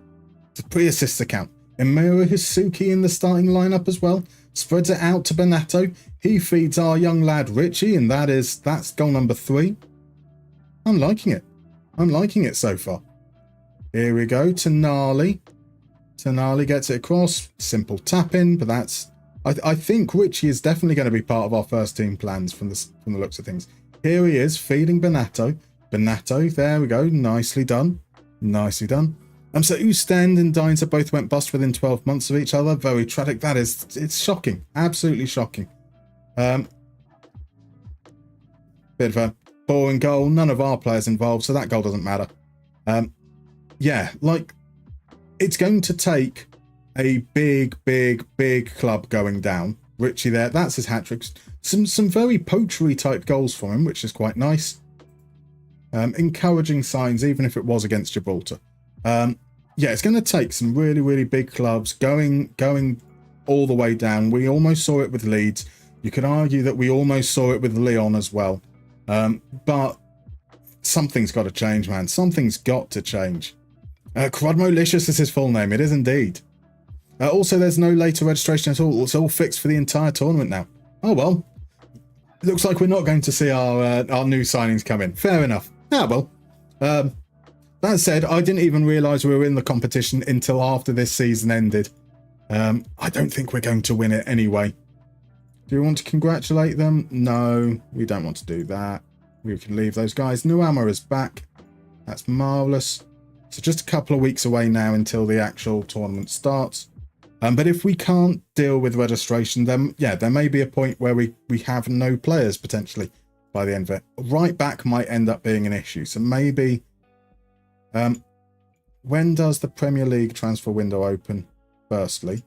It's a pre-assist account. Emiro Hisuki in the starting lineup as well. Spreads it out to Bonato. He feeds our young lad Richie, and that's goal number 3. I'm liking it. I'm liking it so far. Here we go. Tonali. Tonali gets it across. Simple tap-in, but that's... I think Richie is definitely going to be part of our first team plans from the looks of things. Here he is, feeding Bonato. Bonato, there we go. Nicely done. Nicely done. So Ustend and Deinzer both went bust within 12 months of each other. Very tragic. It's shocking. Absolutely shocking. Bit of a boring goal. None of our players involved, so that goal doesn't matter. Yeah, like, it's going to take a big club going down. Richie there, that's his hat-trick. Some very poachery type goals for him, which is quite nice. Encouraging signs, even if it was against Gibraltar. Yeah, it's going to take some really big clubs going all the way down. We almost saw it with Leeds. You could argue that we almost saw it with Lyon as well. But something's got to change, man. Something's got to change. Crodmolicious is his full name. It is indeed. Also, there's no later registration at all. It's all fixed for the entire tournament now. Oh, well. Looks like we're not going to see our new signings come in. Fair enough. Ah, well. That said, I didn't even realise we were in the competition until after this season ended. I don't think we're going to win it anyway. Do we want to congratulate them? No, we don't want to do that. We can leave those guys. Nuama is back. That's marvellous. So just a couple of weeks away now until the actual tournament starts. But if we can't deal with registration, then yeah, there may be a point where we have no players potentially by the end of it. Right back might end up being an issue. So maybe... when does the Premier League transfer window open? Firstly.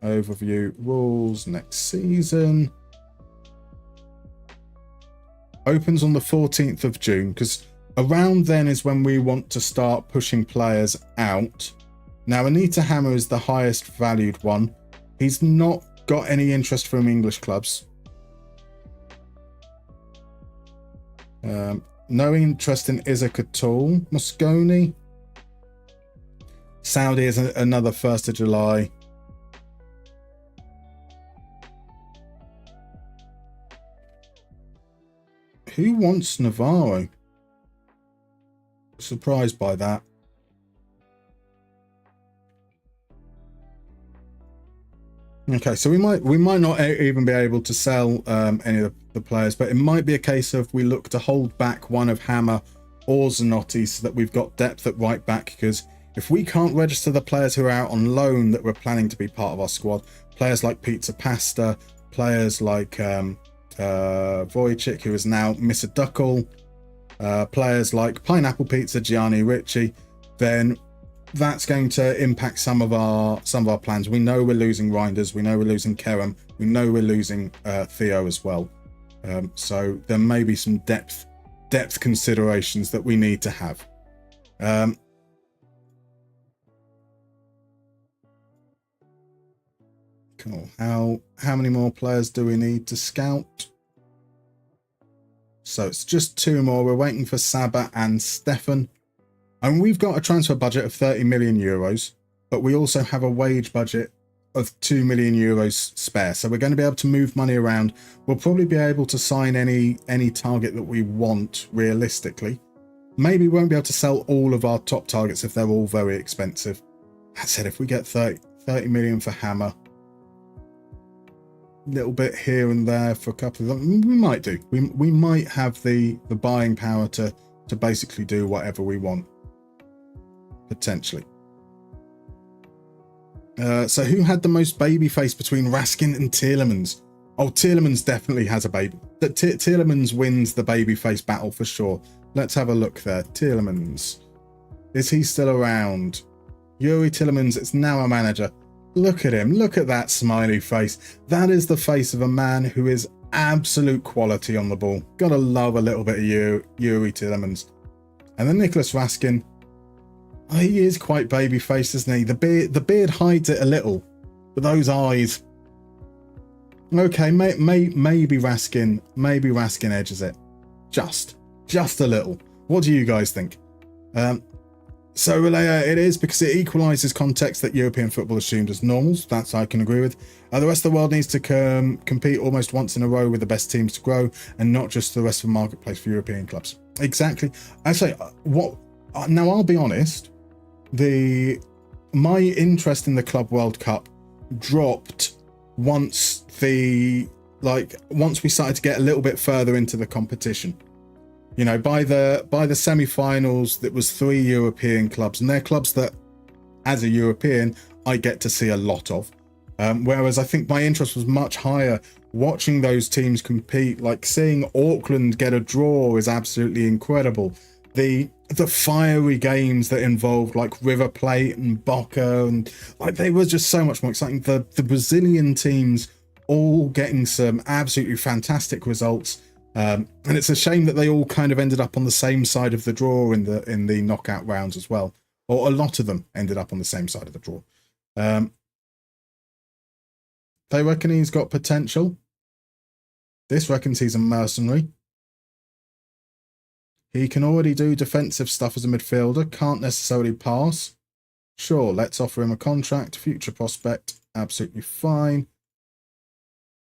Overview, rules, next season. Opens on the 14th of June, because around then is when we want to start pushing players out. Now, Anita Hammer is the highest valued one. He's not got any interest from English clubs. No interest in Isaac at all. Mosconi. Saudi is another 1st of July. Who wants Navarro? Surprised by that. Okay, so we might not even be able to sell any of the players, but it might be a case of we look to hold back one of Hammer or Zanotti so that we've got depth at right back, because if we can't register the players who are out on loan that we're planning to be part of our squad, players like Pizza Pasta, players like Wojcik, who is now Mr. Duckle, players like Pineapple Pizza, Gianni Ricci, then that's going to impact some of our plans. We know we're losing Reinders, we know we're losing Kerem, we know we're losing Theo as well. So there may be some depth considerations that we need to have. Cool. How many more players do we need to scout? So it's just 2 more. We're waiting for Saba and Stefan. And we've got a transfer budget of 30 million euros, but we also have a wage budget of 2 million euros spare. So we're going to be able to move money around. We'll probably be able to sign any target that we want realistically. Maybe we won't be able to sell all of our top targets if they're all very expensive. That said, if we get 30 million for Hammer, little bit here and there for a couple of them, we might do. We might have the buying power to basically do whatever we want. Potentially. So who had the most baby face between Raskin and Tielemans? Oh, Tielemans definitely has a baby. Tielemans wins the baby face battle for sure. Let's have a look there. Tielemans. Is he still around? Yuri Tielemans is now a manager. Look at him. Look at that smiley face. That is the face of a man who is absolute quality on the ball. Gotta love a little bit of Yuri Tielemans. And then Nicholas Raskin. Oh, he is quite baby-faced, isn't he? The beard hides it a little, but those eyes. Okay, maybe Raskin edges it, just a little. What do you guys think? So Relaya, it is because it equalises context that European football assumed as normals. That's I can agree with. The rest of the world needs to compete almost once in a row with the best teams to grow, and not just the rest of the marketplace for European clubs. Exactly. Actually, now I'll be honest. My interest in the Club World Cup dropped once we started to get a little bit further into the competition. You know, by the semi-finals, there was 3 European clubs, and they're clubs that, as a European, I get to see a lot of. Whereas I think my interest was much higher watching those teams compete. Like seeing Auckland get a draw is absolutely incredible. The fiery games that involved like River Plate and Boca, and like they were just so much more exciting. The Brazilian teams all getting some absolutely fantastic results. And it's a shame that they all kind of ended up on the same side of the draw in the knockout rounds as well. Or a lot of them ended up on the same side of the draw. They reckon he's got potential. This reckons he's a mercenary. He can already do defensive stuff as a midfielder. Can't necessarily pass. Sure, let's offer him a contract. Future prospect. Absolutely fine.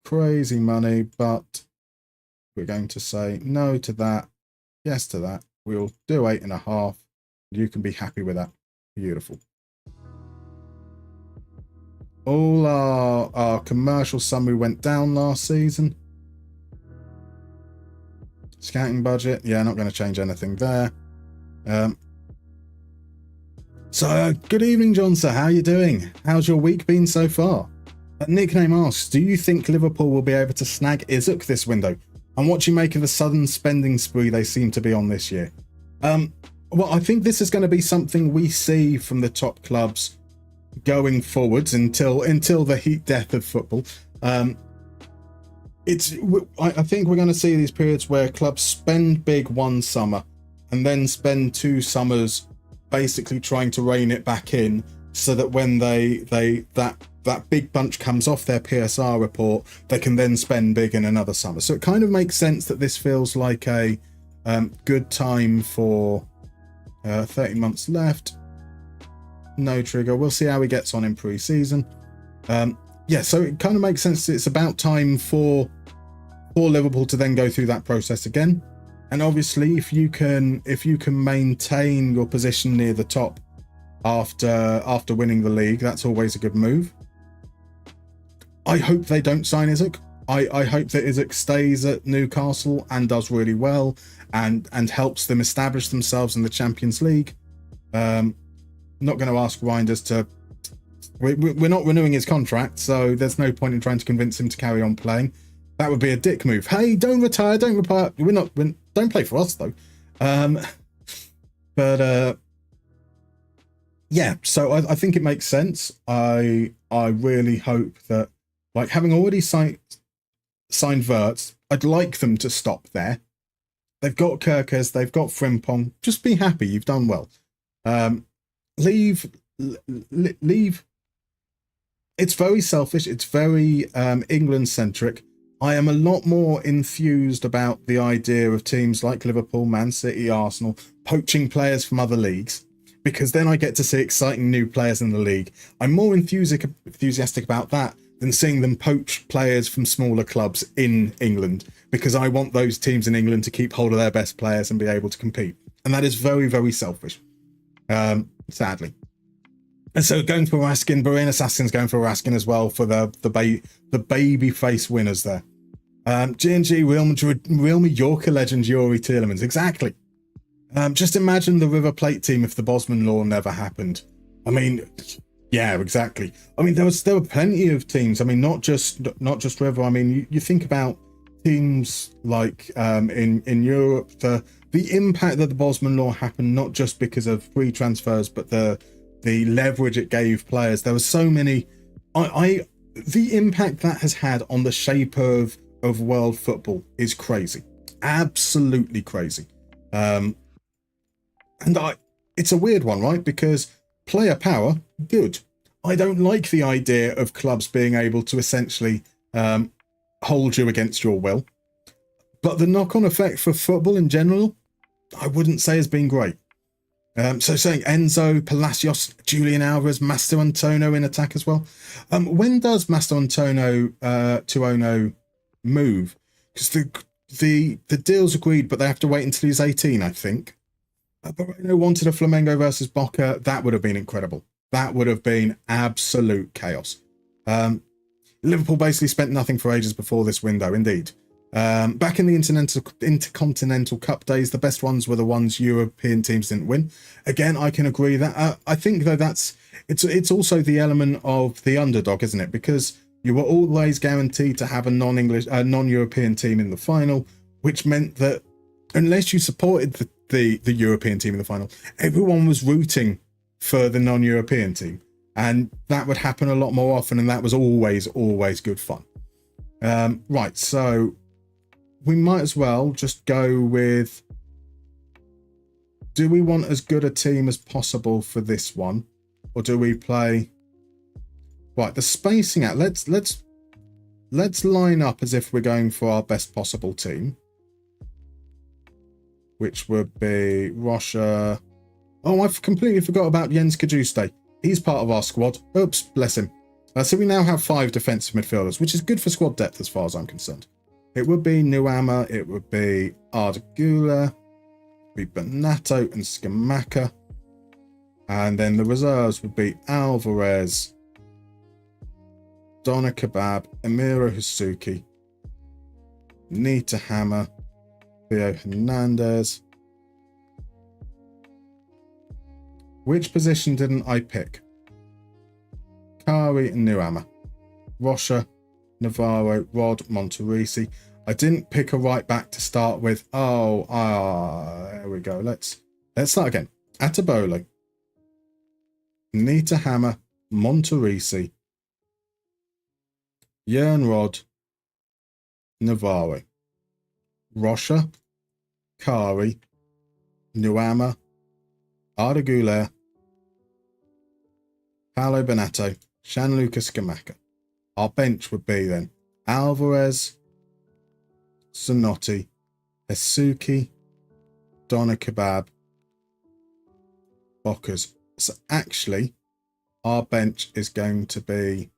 Crazy money, but we're going to say no to that. Yes to that. We'll do 8.5. You can be happy with that. Beautiful. All our commercial summary went down last season. Scouting budget, yeah, not going to change anything there. So, good evening, John, sir. How are you doing? How's your week been so far? Nickname asks, do you think Liverpool will be able to snag Izzuk this window? And what do you make of the sudden spending spree they seem to be on this year? Well, I think this is going to be something we see from the top clubs going forwards until the heat death of football. I think we're going to see these periods where clubs spend big one summer and then spend 2 summers basically trying to rein it back in, so that when that big bunch comes off their PSR report, they can then spend big in another summer. So it kind of makes sense that this feels like a good time for 30 months left. No trigger. We'll see how he gets on in pre-season. Yeah, so it kind of makes sense. It's about time for Liverpool to then go through that process again. And obviously, if you can maintain your position near the top after winning the league, that's always a good move. I hope they don't sign Izzuk. I hope that Izzuk stays at Newcastle and does really well and helps them establish themselves in the Champions League. Not going to ask Reinders to... We're not renewing his contract, so there's no point in trying to convince him to carry on playing. That would be a dick move. Hey, don't retire. Don't play for us, though. Yeah, so I think it makes sense. I really hope that, like, having already signed Wirtz, I'd like them to stop there. They've got Kirkers, they've got Frimpong. Just be happy, you've done well. Leave. It's very selfish. It's very England-centric. I am a lot more enthused about the idea of teams like Liverpool, Man City, Arsenal poaching players from other leagues, because then I get to see exciting new players in the league. I'm more enthusiastic about that than seeing them poach players from smaller clubs in England, because I want those teams in England to keep hold of their best players and be able to compete. And that is very, very selfish, sadly. And so going for Raskin, Barine Assassin's going for Raskin as well for the baby face winners there. G&G, Real Mallorca legend Yuri Tielemans. Exactly. Just imagine the River Plate team if the Bosman law never happened. I mean, yeah, exactly. I mean, there were plenty of teams. I mean, not just River. I mean, you think about teams like in Europe, the impact that the Bosman law happened, not just because of free transfers, but the leverage it gave players. There were so many. The impact that has had on the shape of world football is crazy, absolutely crazy. It's a weird one, right? Because player power, good. I don't like the idea of clubs being able to essentially hold you against your will. But the knock-on effect for football in general, I wouldn't say has been great. So saying Enzo, Palacios, Julian Alvarez, Master Antonio in attack as well. When does Master Antonio to Ono move? Because the deal's agreed, but they have to wait until he's 18, I think. Barreno wanted a Flamengo versus Boca. That would have been incredible. That would have been absolute chaos. Liverpool basically spent nothing for ages before this window, indeed. Back in the Intercontinental Cup days, the best ones were the ones European teams didn't win. Again, I can agree that. I think though it's also the element of the underdog, isn't it? Because you were always guaranteed to have a non-European team in the final, which meant that unless you supported the European team in the final, everyone was rooting for the non-European team, and that would happen a lot more often, and that was always good fun. Right, so we might as well just go with, do we want as good a team as possible for this one, or do we play, right, the spacing out, let's let's line up as if we're going for our best possible team, which would be Rocha. Oh, I've completely forgot about Jens Kajuste. He's part of our squad. Oops, bless him. So we now have 5 defensive midfielders, which is good for squad depth as far as I'm concerned. It would be Nuama, it would be Ardagula, be Banato and Skamaka. And then the reserves would be Alvarez, Donna Kebab, Emiro Hasuki, Nita Hammer, Theo Hernandez. Which position didn't I pick? Kari and Nuama. Rocha, Navarro, Rod, Monterisi. I didn't pick a right back to start with. There we go. Let's start again. Atabolo, Nita Hammer, Monterisi, Jern Rod, Navarro, Rocha, Kari, Nuama, Ardagula, Paolo Benato, Gianluca Scamacca. Our bench would be then Alvarez, Zanotti, Esuki, Donna Kebab, Bokkers. So actually, our bench is going to be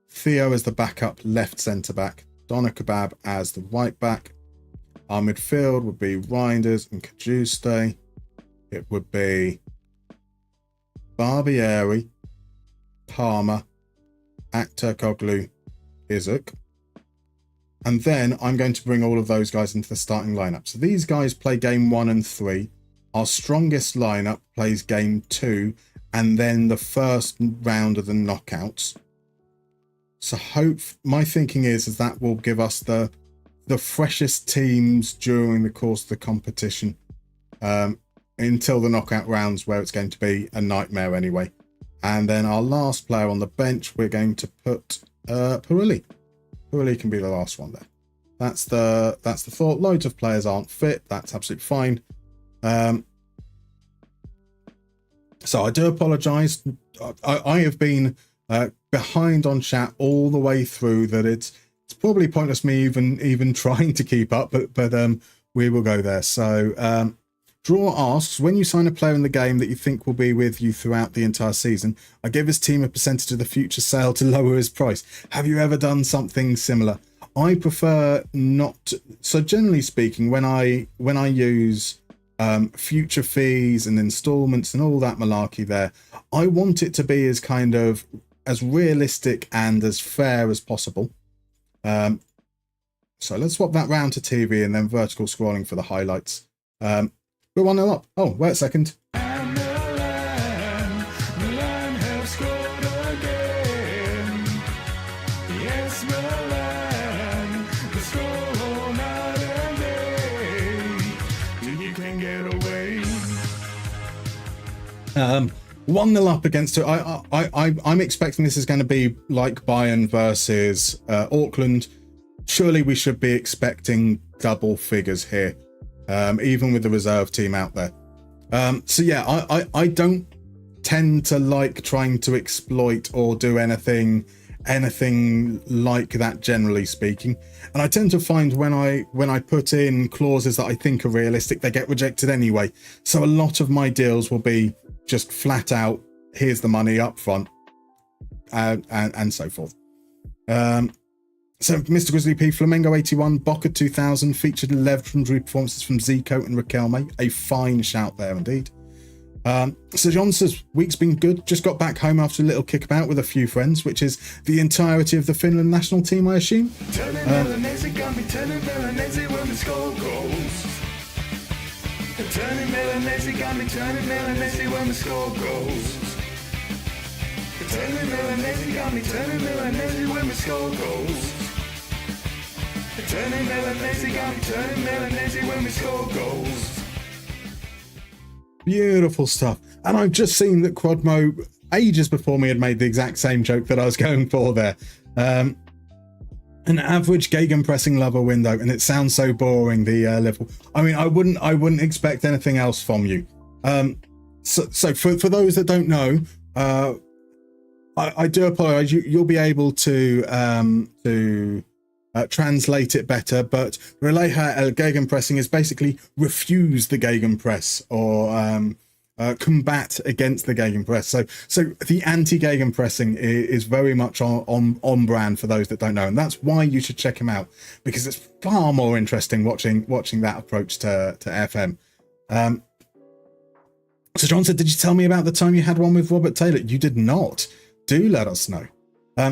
Theo as the backup left centre back, Donna Kebab as the right back. Our midfield would be Reinders and Kajuste. It would be Barbieri, Palmer, Akturkoglu, Izuk. And then I'm going to bring all of those guys into the starting lineup. So these guys play game 1 and 3. Our strongest lineup plays game 2 and then the first round of the knockouts. So my thinking is that will give us the freshest teams during the course of the competition until the knockout rounds, where it's going to be a nightmare anyway. And then our last player on the bench, we're going to put Perilli. Perilli can be the last one there. That's the thought. Loads of players aren't fit. That's absolutely fine. So I do apologise. I have been behind on chat all the way through. That it's probably pointless me even trying to keep up. But we will go there. So Draw asks, when you sign a player in the game that you think will be with you throughout the entire season, I give his team a percentage of the future sale to lower his price. Have you ever done something similar? I prefer not to. So generally speaking, when I use future fees and installments and all that malarkey there, I want it to be as kind of as realistic and as fair as possible. So let's swap that round to TV and then vertical scrolling for the highlights. We're 1-0 up. Oh, wait a second. And Milan have scored again. Yes, Milan, they score night and day. You can get away. 1-0 up against it. I'm expecting this is going to be like Bayern versus Auckland. Surely we should be expecting double figures here. Even with the reserve team out there. So yeah, I don't tend to like trying to exploit or do anything like that, generally speaking. And I tend to find when I put in clauses that I think are realistic, they get rejected anyway. So a lot of my deals will be just flat out, here's the money up front, and so forth. So Mr. Grizzly P, Flamengo 81, Boca 2000, featured legendary performances from Zico and Riquelme. A fine shout there indeed. So John says, week's been good. Just got back home after a little kickabout with a few friends, which is the entirety of the Finland national team, I assume. Turning Milanese got me turning Milanese when the score goes. Turning Milanese got me turning Milanese when the score goes. Turning Milanese got me turning Milanese when the score goes. Turning Milanese got me turning Milanese when we score goals. Beautiful stuff. And I've just seen that Quadmo, ages before me, had made the exact same joke that I was going for there. An average gegenpressing lover window, and it sounds so boring, the level. I mean, I wouldn't expect anything else from you. So for those that don't know, I do apologise. You'll be able to translate it better, but Relija el Gegenpressing is basically refuse the Gegenpress or combat against the Gegenpress. So the anti-Gegenpressing is very much on brand for those that don't know, and that's why you should check him out, because it's far more interesting watching that approach to FM. So John said, did you tell me about the time you had one with Robert Taylor? You did not. Do let us know.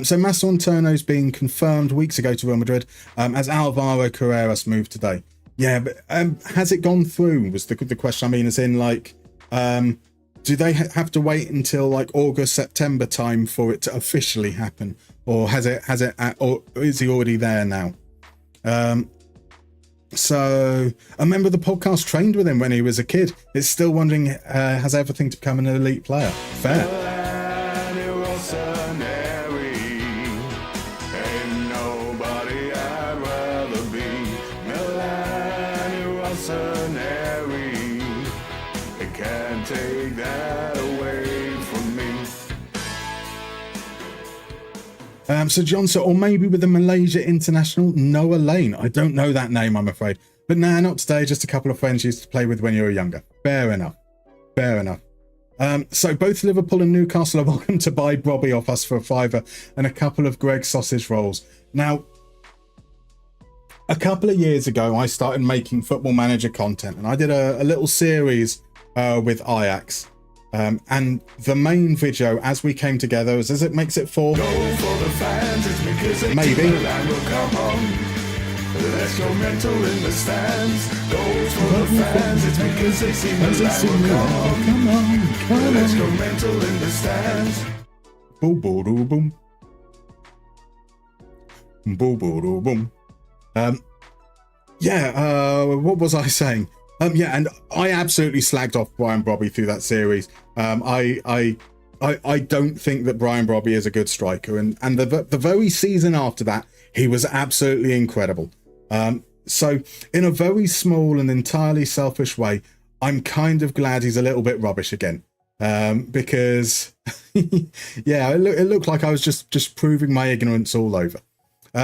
So Master Antonio's been confirmed weeks ago to Real Madrid, as Alvaro Carreras moved today. Yeah, but has it gone through was the question. I mean, as in, like, do they have to wait until like August, September time for it to officially happen? Or or is he already there now? So a member of the podcast trained with him when he was a kid. Is still wondering, has everything to become an elite player? Fair. So Johnson, or maybe with the Malaysia international Noah Lane. I don't know that name, I'm afraid. But nah, not today. Just a couple of friends you used to play with when you were younger. Fair enough. Fair enough. So both Liverpool and Newcastle are welcome to buy Bobby off us for a £5 and a couple of Greg's sausage rolls. Now, a couple of years ago, I started making Football Manager content, and I did a little series with Ajax. And the main video, as we came together, as it makes it for the fans, it's because maybe will come on. Let's go mental in the stands. Goals for the fans, it's because they see Milan will come on. Let's go mental in the stands. Boom, boom, boom, boom. Boom, boom, boom. What was I saying? Yeah, and I absolutely slagged off Brian Brobby through that series. I don't think that Brian Brobby is a good striker, and the very season after that, he was absolutely incredible. So in a very small and entirely selfish way, I'm kind of glad he's a little bit rubbish again, because yeah, it looked like I was just proving my ignorance all over.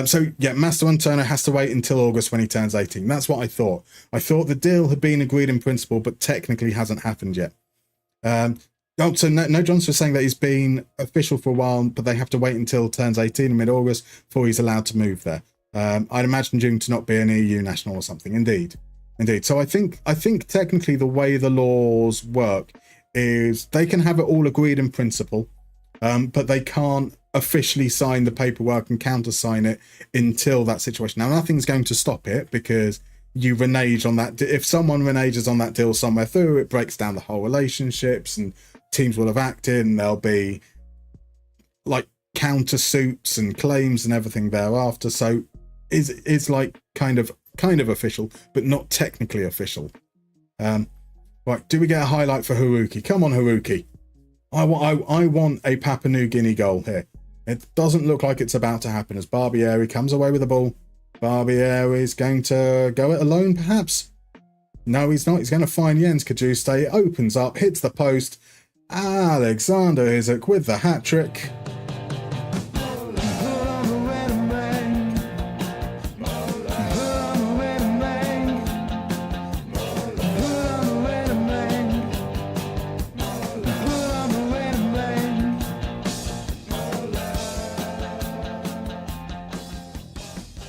So yeah, Master Antonio has to wait until August when he turns 18. That's what I thought. I thought the deal had been agreed in principle, but technically hasn't happened yet. So no Johnson was saying that he's been official for a while, but they have to wait until turns 18 in mid-August before he's allowed to move there. I'd imagine due to not be an EU national or something. Indeed. So I think technically the way the laws work is they can have it all agreed in principle, but they can't officially sign the paperwork and countersign it until that situation. Now, nothing's going to stop it, because you renege on that. If someone reneges on that deal somewhere through, it breaks down the whole relationships, and teams will have acted, and there'll be like countersuits and claims and everything thereafter. So it's like kind of official, but not technically official. Right, do we get a highlight for Haruki? Come on, Haruki. I want a Papua New Guinea goal here. It doesn't look like it's about to happen as Barbieri comes away with the ball. Barbieri's going to go it alone, perhaps? No, he's not. He's going to find Jens Kajuste. It opens up, hits the post. Alexander Isak with the hat-trick.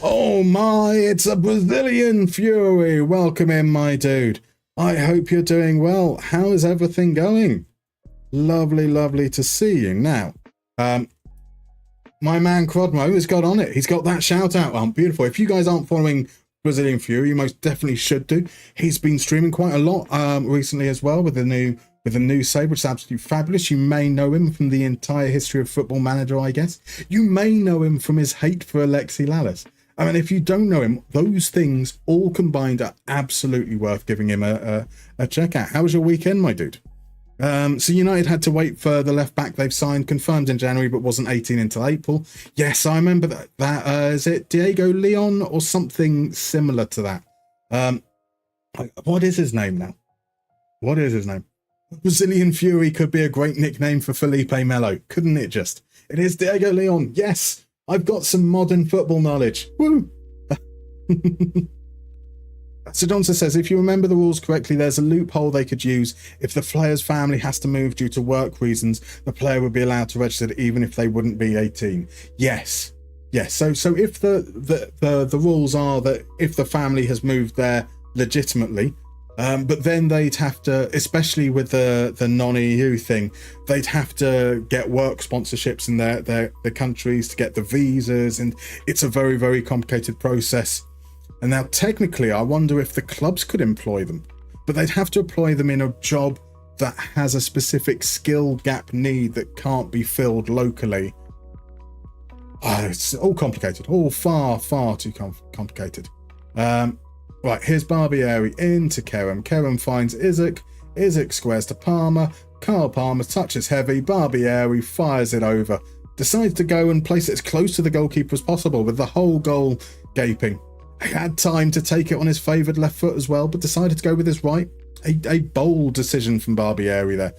Oh my, it's a Brazilian Fury. Welcome in, my dude. I hope you're doing well. How is everything going? Lovely to see you. Now, my man Crodmo has got on it. He's got that shout out. Beautiful. If you guys aren't following Brazilian Fury, you most definitely should do. He's been streaming quite a lot recently as well with the new save, which is absolutely fabulous. You may know him from the entire history of Football Manager, I guess. You may know him from his hate for Alexi Lalas. I mean, if you don't know him, those things all combined are absolutely worth giving him a check out. How was your weekend, my dude? So United had to wait for the left back they've signed, confirmed in January, but wasn't 18 until April. Yes, I remember that. Is it Diego Leon or something similar to that? What is his name now? What is his name? Brazilian Fury could be a great nickname for Felipe Melo, couldn't it just? It is Diego Leon. Yes, I've got some modern football knowledge. Woo! Sir Johnson says, if you remember the rules correctly, there's a loophole they could use. If the player's family has to move due to work reasons, the player would be allowed to register even if they wouldn't be 18. Yes. So if the rules are that if the family has moved there legitimately, but then they'd have to, especially with the non-EU thing, they'd have to get work sponsorships in their countries to get the visas, and it's a very, very complicated process. And now, technically, I wonder if the clubs could employ them, but they'd have to employ them in a job that has a specific skill gap need that can't be filled locally. It's all complicated, all far, far too complicated. Right, here's Barbieri into Kerem. Kerem finds Isaac. Isaac squares to Palmer. Carl Palmer touches heavy. Barbieri fires it over. Decides to go and place it as close to the goalkeeper as possible with the whole goal gaping. He had time to take it on his favoured left foot as well, but decided to go with his right. A bold decision from Barbieri there.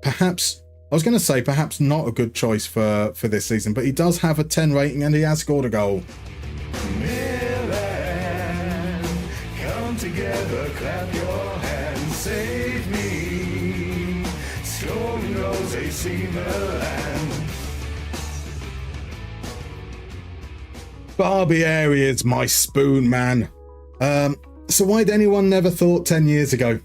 Perhaps not a good choice for this season, but he does have a 10 rating and he has scored a goal. Milan, come together, clap your hands, save me. Scoring goals, AC Milan. Barbieri is my spoon man. So why'd anyone never thought 10 years ago?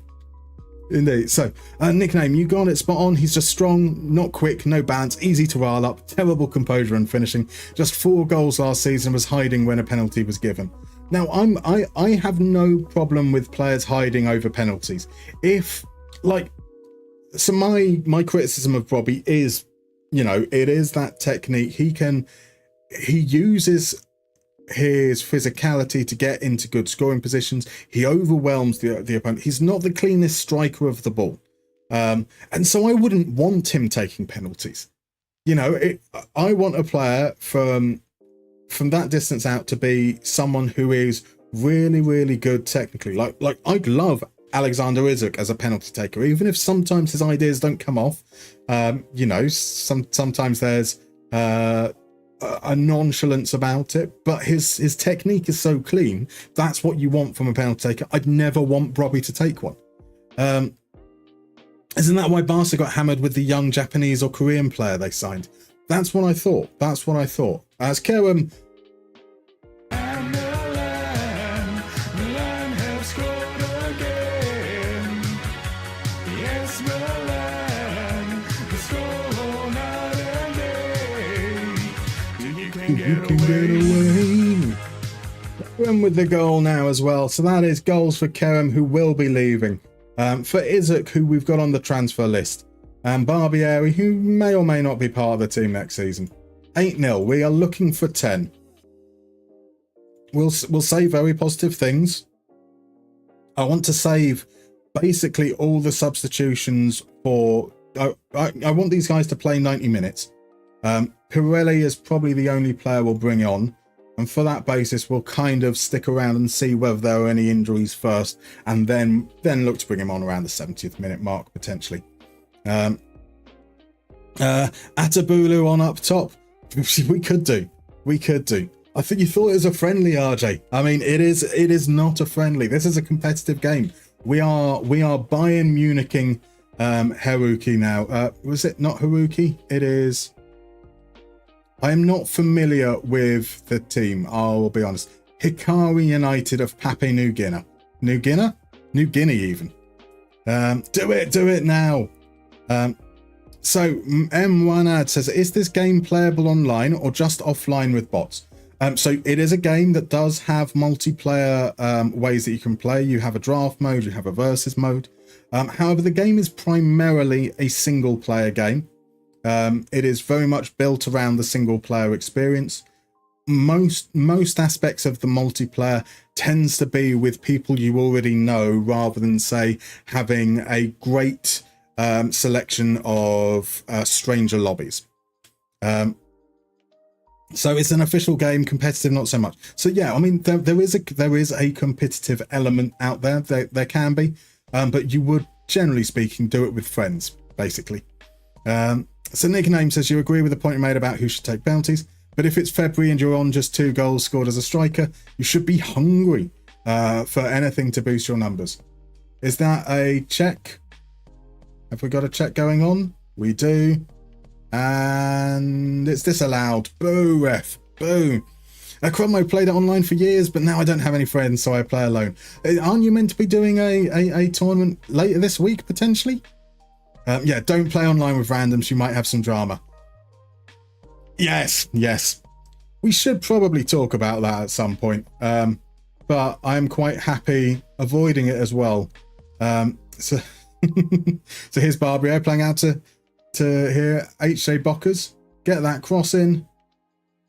Indeed. So, nickname, you got it spot on. He's just strong, not quick, no bounce, easy to rile up, terrible composure and finishing. Just 4 goals last season, was hiding when a penalty was given. Now, I have no problem with players hiding over penalties. My criticism of Robbie is, it is that technique. He uses his physicality to get into good scoring positions. He overwhelms the opponent. He's not the cleanest striker of the ball. And so I wouldn't want him taking penalties. I want a player from that distance out to be someone who is really, really good technically. Like I'd love Alexander Isak as a penalty taker, even if sometimes his ideas don't come off. Sometimes there's a nonchalance about it, but his technique is so clean. That's what you want from a penalty taker. I'd never want Robbie to take one. Isn't that why Barca got hammered with the young Japanese or Korean player they signed? That's what I thought. As Kerem, Milan have scored again. Yes, Milan, the score night and day. You can get away. Kerem with the goal now as well. So that is goals for Kerem, who will be leaving. For Isak, who we've got on the transfer list. And Barbieri, who may or may not be part of the team next season. 8-0. We are looking for 10. We'll say very positive things. I want to save basically all the substitutions for... I want these guys to play 90 minutes. Pirelli is probably the only player we'll bring on. And for that basis, we'll kind of stick around and see whether there are any injuries first. And then look to bring him on around the 70th minute mark, potentially. Atabulu on up top. We could do. I think you thought it was a friendly, RJ. I mean, it is not a friendly. This is a competitive game. We are Bayern Muniching Haruki now. Was it not Haruki? It is. I am not familiar with the team, I'll be honest. Hikari United of Papua New Guinea. New Guinea even. Do it now. So M1ad says, is this game playable online or just offline with bots? So it is a game that does have multiplayer ways that you can play. You have a draft mode, you have a versus mode. However, the game is primarily a single player game. It is very much built around the single player experience. Most aspects of the multiplayer tends to be with people you already know, rather than, say, having a great selection of stranger lobbies. So it's an official game, competitive not so much. So yeah, I mean there is a competitive element out there. There can be, but you would, generally speaking, do it with friends, basically. So Nickname says you agree with the point you made about who should take penalties, but if it's February and you're on just 2 goals scored as a striker, you should be hungry for anything to boost your numbers. Is that a check? Have we got a check going on? We do. And it's disallowed. Boo, ref. Boo. Cromwell played it online for years, but now I don't have any friends, so I play alone. Aren't you meant to be doing a tournament later this week, potentially? Yeah, don't play online with randoms. You might have some drama. Yes. We should probably talk about that at some point. But I'm quite happy avoiding it as well. So here's Barbier playing out to here. HJ Bockers. Get that cross in.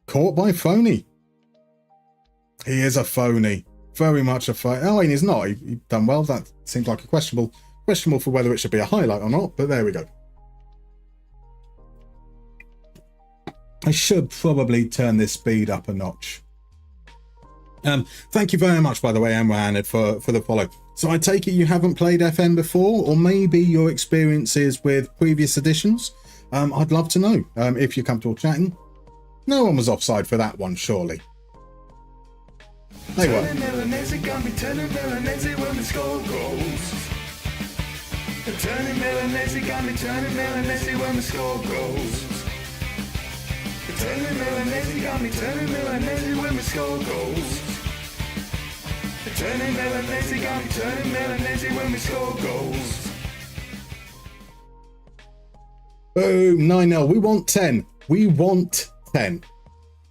Caught by phony. He is a phony. Very much a phony. Oh, and he's not. He done well. That seems like a questionable for whether it should be a highlight or not, but there we go. I should probably turn this speed up a notch. Thank you very much, by the way, Emma, for the follow. So I take it you haven't played FM before, or maybe your experiences with previous editions. I'd love to know if you're comfortable chatting. No one was offside for that one, surely. They were. Turning Milanese when we score goals. Turning Milanese got me turning Milanese when we score goals. Turning Milanese got me turning Milanese when we score goals. Turning Milanese got me turning Milanese when we score goals. Boom, 9-0. We want 10. We want 10.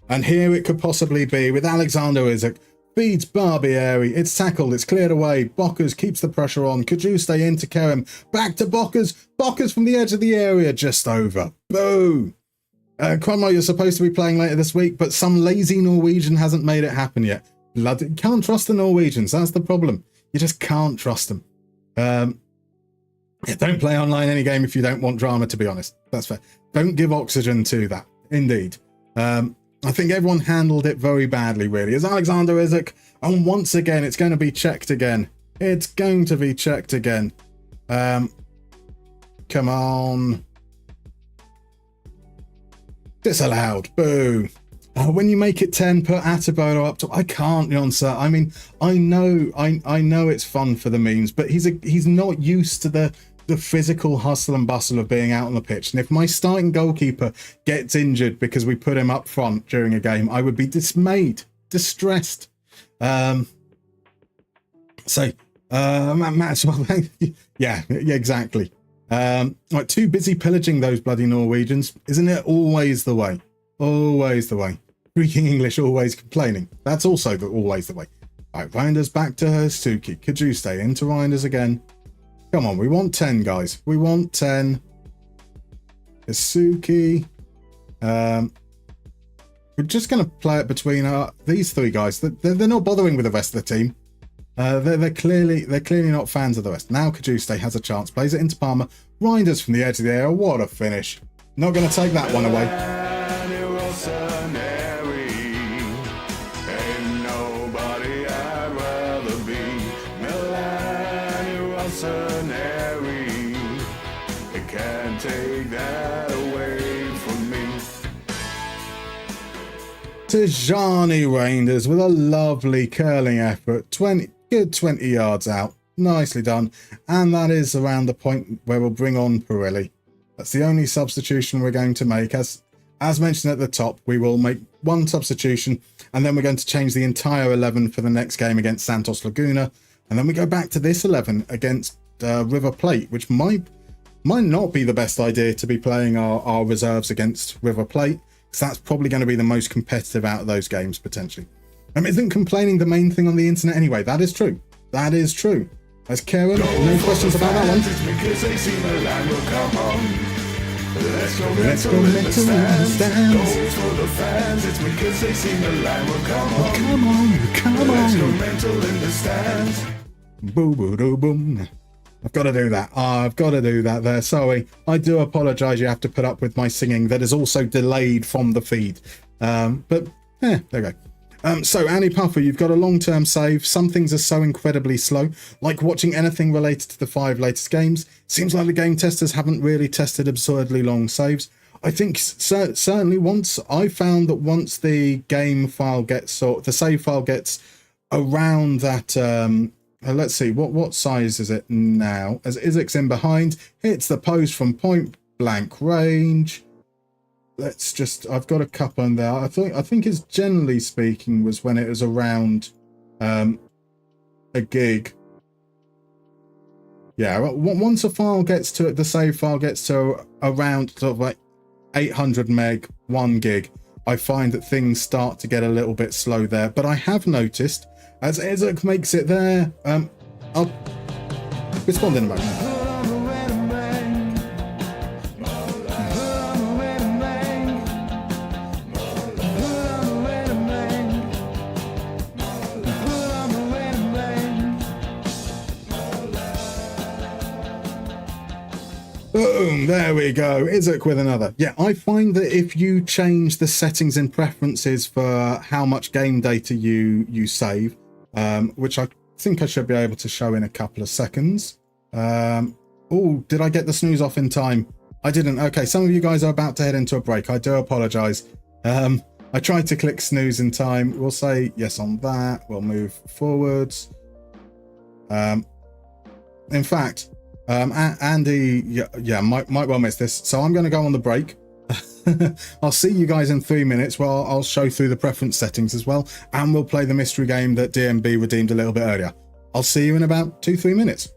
And here it could possibly be with Alexander Isak. Feeds Barbieri. It's tackled. It's cleared away. Bockers keeps the pressure on. Kajuste into Kerem. Back to Bockers. Bockers from the edge of the area. Just over. Boom. Cromwell, you're supposed to be playing later this week, but some lazy Norwegian hasn't made it happen yet. Bloody, can't trust the Norwegians. That's the problem. You just can't trust them. Yeah, don't play online any game if you don't want drama, to be honest. That's fair. Don't give oxygen to that. Indeed. I think everyone handled it very badly, really. As Alexander Isak, and once again, it's going to be checked again. It's going to be checked again. Come on. Disallowed. Boo. When you make it 10, put Atibolo up top. I can't, Jonsa. I mean, I know it's fun for the memes, but he's not used to the physical hustle and bustle of being out on the pitch. And if my starting goalkeeper gets injured because we put him up front during a game, I would be dismayed, distressed. Matt, yeah, exactly. Like, too busy pillaging those bloody Norwegians. Isn't it always the way? Always the way. Speaking English, always complaining. That's also always the way. Right, Reinders back to Suki. Kajuste into Reinders again. Come on, we want 10, guys. We want 10. Isuki. We're just going to play it between these 3 guys. They're not bothering with the rest of the team. They're clearly not fans of the rest. Now Kajuste has a chance. Plays it into Palmer. Reinders from the edge of the area. What a finish. Not going to take that one away. Tijani Reinders with a lovely curling effort. 20 yards out. Nicely done. And that is around the point where we'll bring on Perilli. That's the only substitution we're going to make. As mentioned at the top, we will make 1 substitution, and then we're going to change the entire 11 for the next game against Santos Laguna. And then we go back to this 11 against River Plate, which might not be the best idea to be playing our reserves against River Plate. So that's probably going to be the most competitive out of those games, potentially. Isn't complaining the main thing on the internet anyway? That is true. That is true. As Karen, no questions about that one. It's because they see Milan will come on. Let's go mental in the stands. Goals for the fans. It's because they see Milan will come on. Come on. Let's go mental in the stands. Boo boo doo boom. I've got to do that. I've got to do that there. Sorry. I do apologise. You have to put up with my singing that is also delayed from the feed. But there we go. So, Annie Puffer, you've got a long-term save. Some things are so incredibly slow, like watching anything related to the 5 latest games. Seems like the game testers haven't really tested absurdly long saves. I think certainly once I found that once the game file gets, or the save file gets around that, let's see, what size is it now? As Isaac's in behind, hits the post from point blank range. Let's just, I've got a couple in there. I think it's generally speaking was when it was around a gig. Yeah, once a file gets to, the save file gets to around sort of like 800 meg, 1 gig, I find that things start to get a little bit slow there. But I have noticed, as Isaac makes it there, I'll respond in a moment. Boom, there we go. Isaac with another. Yeah, I find that if you change the settings and preferences for how much game data you save, which I think I should be able to show in a couple of seconds. Oh, did I get the snooze off in time? I didn't. Okay, some of you guys are about to head into a break. I do apologize. I tried to click snooze in time. We'll say yes on that. We'll move forwards. In fact, Andy, yeah, might well miss this. So I'm going to go on the break. I'll see you guys in 3 minutes. Well, I'll show through the preference settings as well, and we'll play the mystery game that DMB redeemed a little bit earlier. I'll see you in about 2-3 minutes.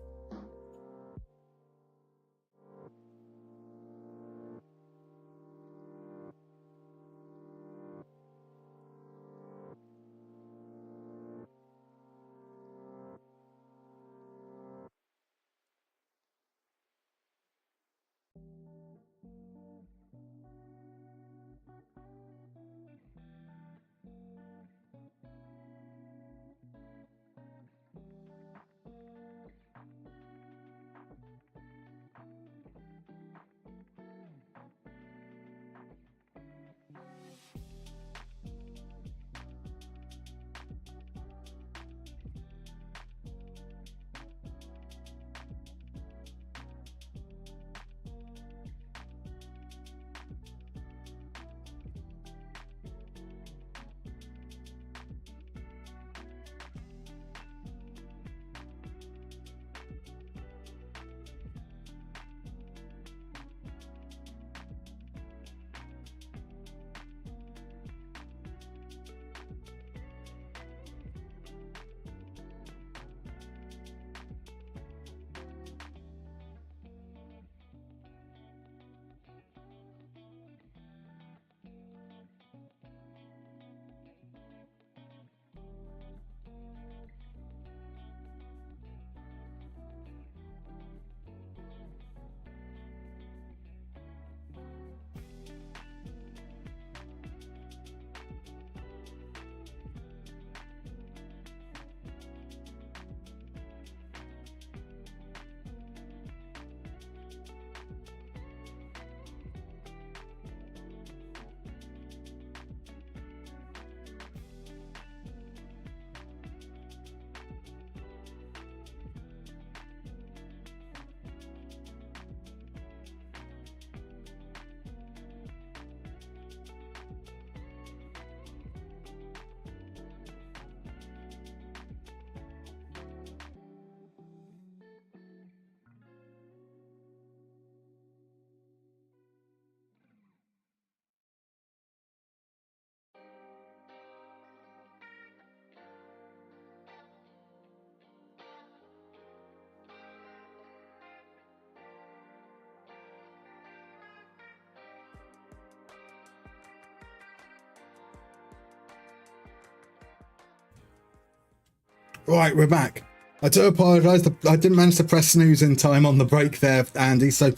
Right, we're back. I do apologise. I didn't manage to press snooze in time on the break there, Andy. So,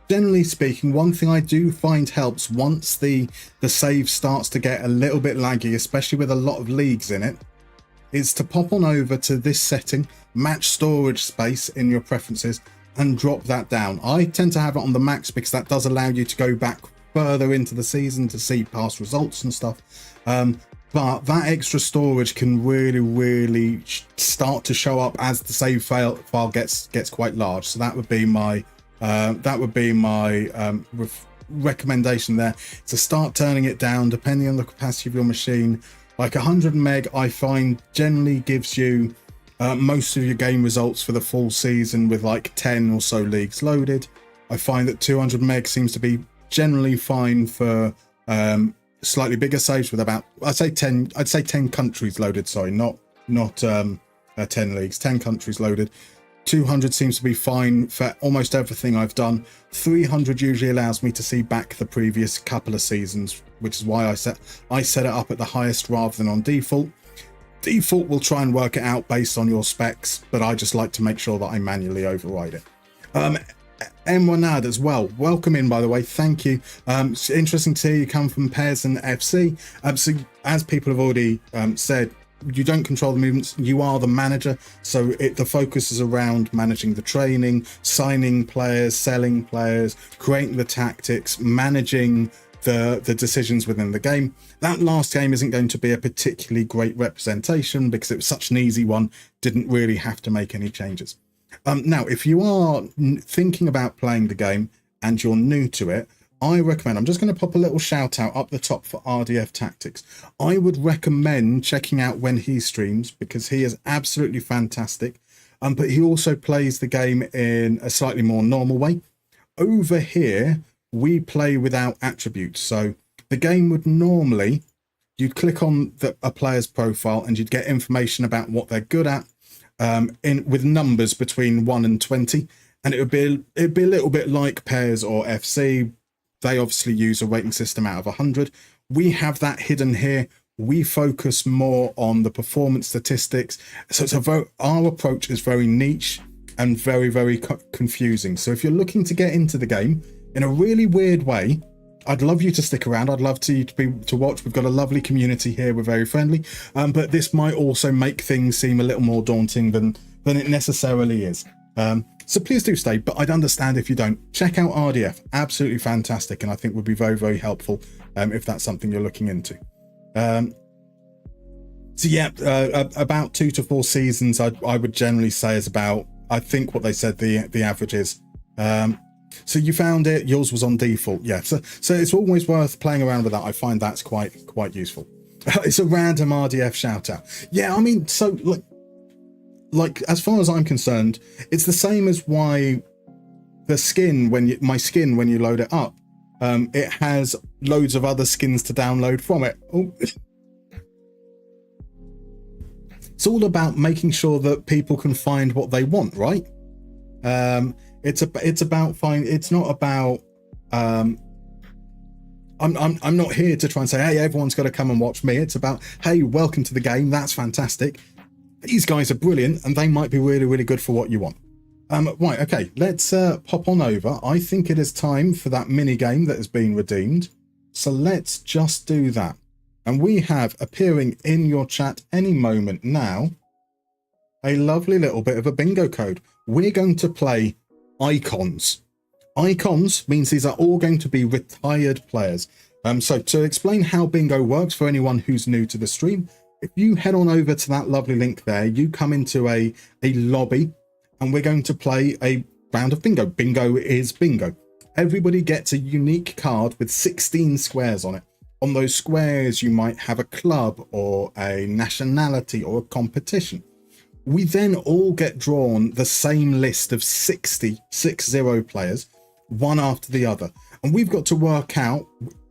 generally speaking, one thing I do find helps once the save starts to get a little bit laggy, especially with a lot of leagues in it, is to pop on over to this setting, match storage space in your preferences, and drop that down. I tend to have it on the max because that does allow you to go back further into the season to see past results and stuff. But that extra storage can really start to show up as the save file gets quite large. So that would be my recommendation there to start turning it down depending on the capacity of your machine. Like 100 meg, I find generally gives you most of your game results for the full season with like 10 or so leagues loaded. I find that 200 meg seems to be generally fine for slightly bigger saves with about, I'd say 10 countries loaded. Sorry, not 10 leagues, 10 countries loaded. 200 seems to be fine for almost everything I've done. 300 usually allows me to see back the previous couple of seasons, which is why I set it up at the highest rather than on default. Default will try and work it out based on your specs, but I just like to make sure that I manually override it. M1ad as well, welcome in, by the way, thank you. It's interesting to see you come from Pairs and FC. So as people have already said, you don't control the movements, you are the manager, so the focus is around managing the training, signing players, selling players, creating the tactics, managing the decisions within the game. That last game isn't going to be a particularly great representation because it was such an easy one, didn't really have to make any changes. Now, if you are thinking about playing the game and you're new to it, I recommend, I'm just going to pop a little shout out up the top for RDF Tactics. I would recommend checking out when he streams because he is absolutely fantastic. But he also plays the game in a slightly more normal way. Over here, we play without attributes. So the game would normally, you'd click on a player's profile and you'd get information about what they're good at with numbers between 1 and 20. And it'd be a little bit like Pairs or FC. They obviously use a rating system out of 100. We have that hidden here. We focus more on the performance statistics. So our approach is very niche and very, very confusing. So if you're looking to get into the game in a really weird way, I'd love you to stick around. I'd love to watch. We've got a lovely community here. We're very friendly. But this might also make things seem a little more daunting than it necessarily is. So please do stay, but I'd understand if you don't. Check out RDF, absolutely fantastic, and I think would be very, very helpful if that's something you're looking into. So yeah, about 2 to 4 seasons, I would generally say is about, I think what they said the average is. So you found it, yours was on default, yeah. So it's always worth playing around with that. I find that's quite useful. It's a random RDF shout out. Yeah, I mean, so like as far as I'm concerned, it's the same as why the skin my skin when you load it up, it has loads of other skins to download from it. Oh. It's all about making sure that people can find what they want, right? It's about finding. It's not about. I'm not here to try and say, hey, everyone's got to come and watch me. It's about, hey, welcome to the game. That's fantastic. These guys are brilliant and they might be really, really good for what you want. Right, okay, let's pop on over. I think it is time for that mini game that has been redeemed. So let's just do that. And we have appearing in your chat any moment now, a lovely little bit of a bingo code. We're going to play icons. Icons means these are all going to be retired players. So to explain how bingo works for anyone who's new to the stream, if you head on over to that lovely link there, you come into a lobby and we're going to play a round of bingo. Bingo is bingo. Everybody gets a unique card with 16 squares on it. On those squares, you might have a club or a nationality or a competition. We then all get drawn the same list of 60 players, one after the other. And we've got to work out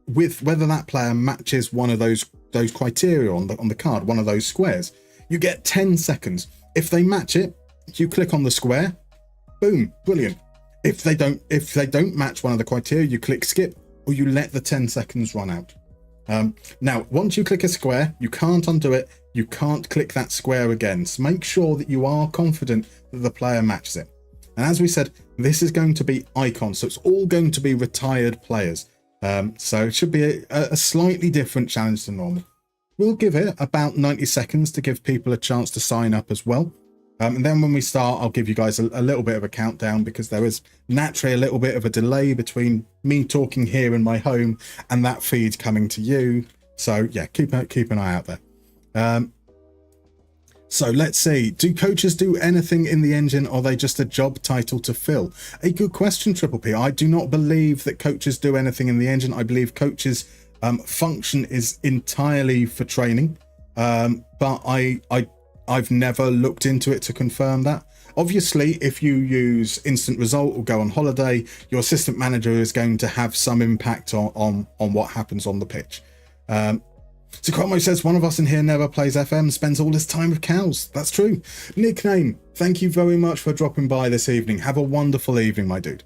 with whether that player matches one of those criteria on the card, one of those squares. You get 10 seconds. If they match it, you click on the square, boom, brilliant. If they don't match one of the criteria, you click skip or you let the 10 seconds run out. Now, once you click a square, you can't undo it. You can't click that square again. So make sure that you are confident that the player matches it. And as we said, this is going to be icons. So it's all going to be retired players. So it should be a slightly different challenge than normal. We'll give it about 90 seconds to give people a chance to sign up as well. And then when we start, I'll give you guys a little bit of a countdown because there is naturally a little bit of a delay between me talking here in my home and that feed coming to you. So yeah, keep an eye out there. So let's see. Do coaches do anything in the engine, or are they just a job title to fill? A good question, Triple P. I do not believe that coaches do anything in the engine. I believe coaches' function is entirely for training. But I've never looked into it to confirm that. Obviously, if you use instant result or go on holiday, your assistant manager is going to have some impact on what happens on the pitch. So Cromwell says, one of us in here never plays FM, spends all his time with cows. That's true. Nickname, thank you very much for dropping by this evening. Have a wonderful evening, my dude.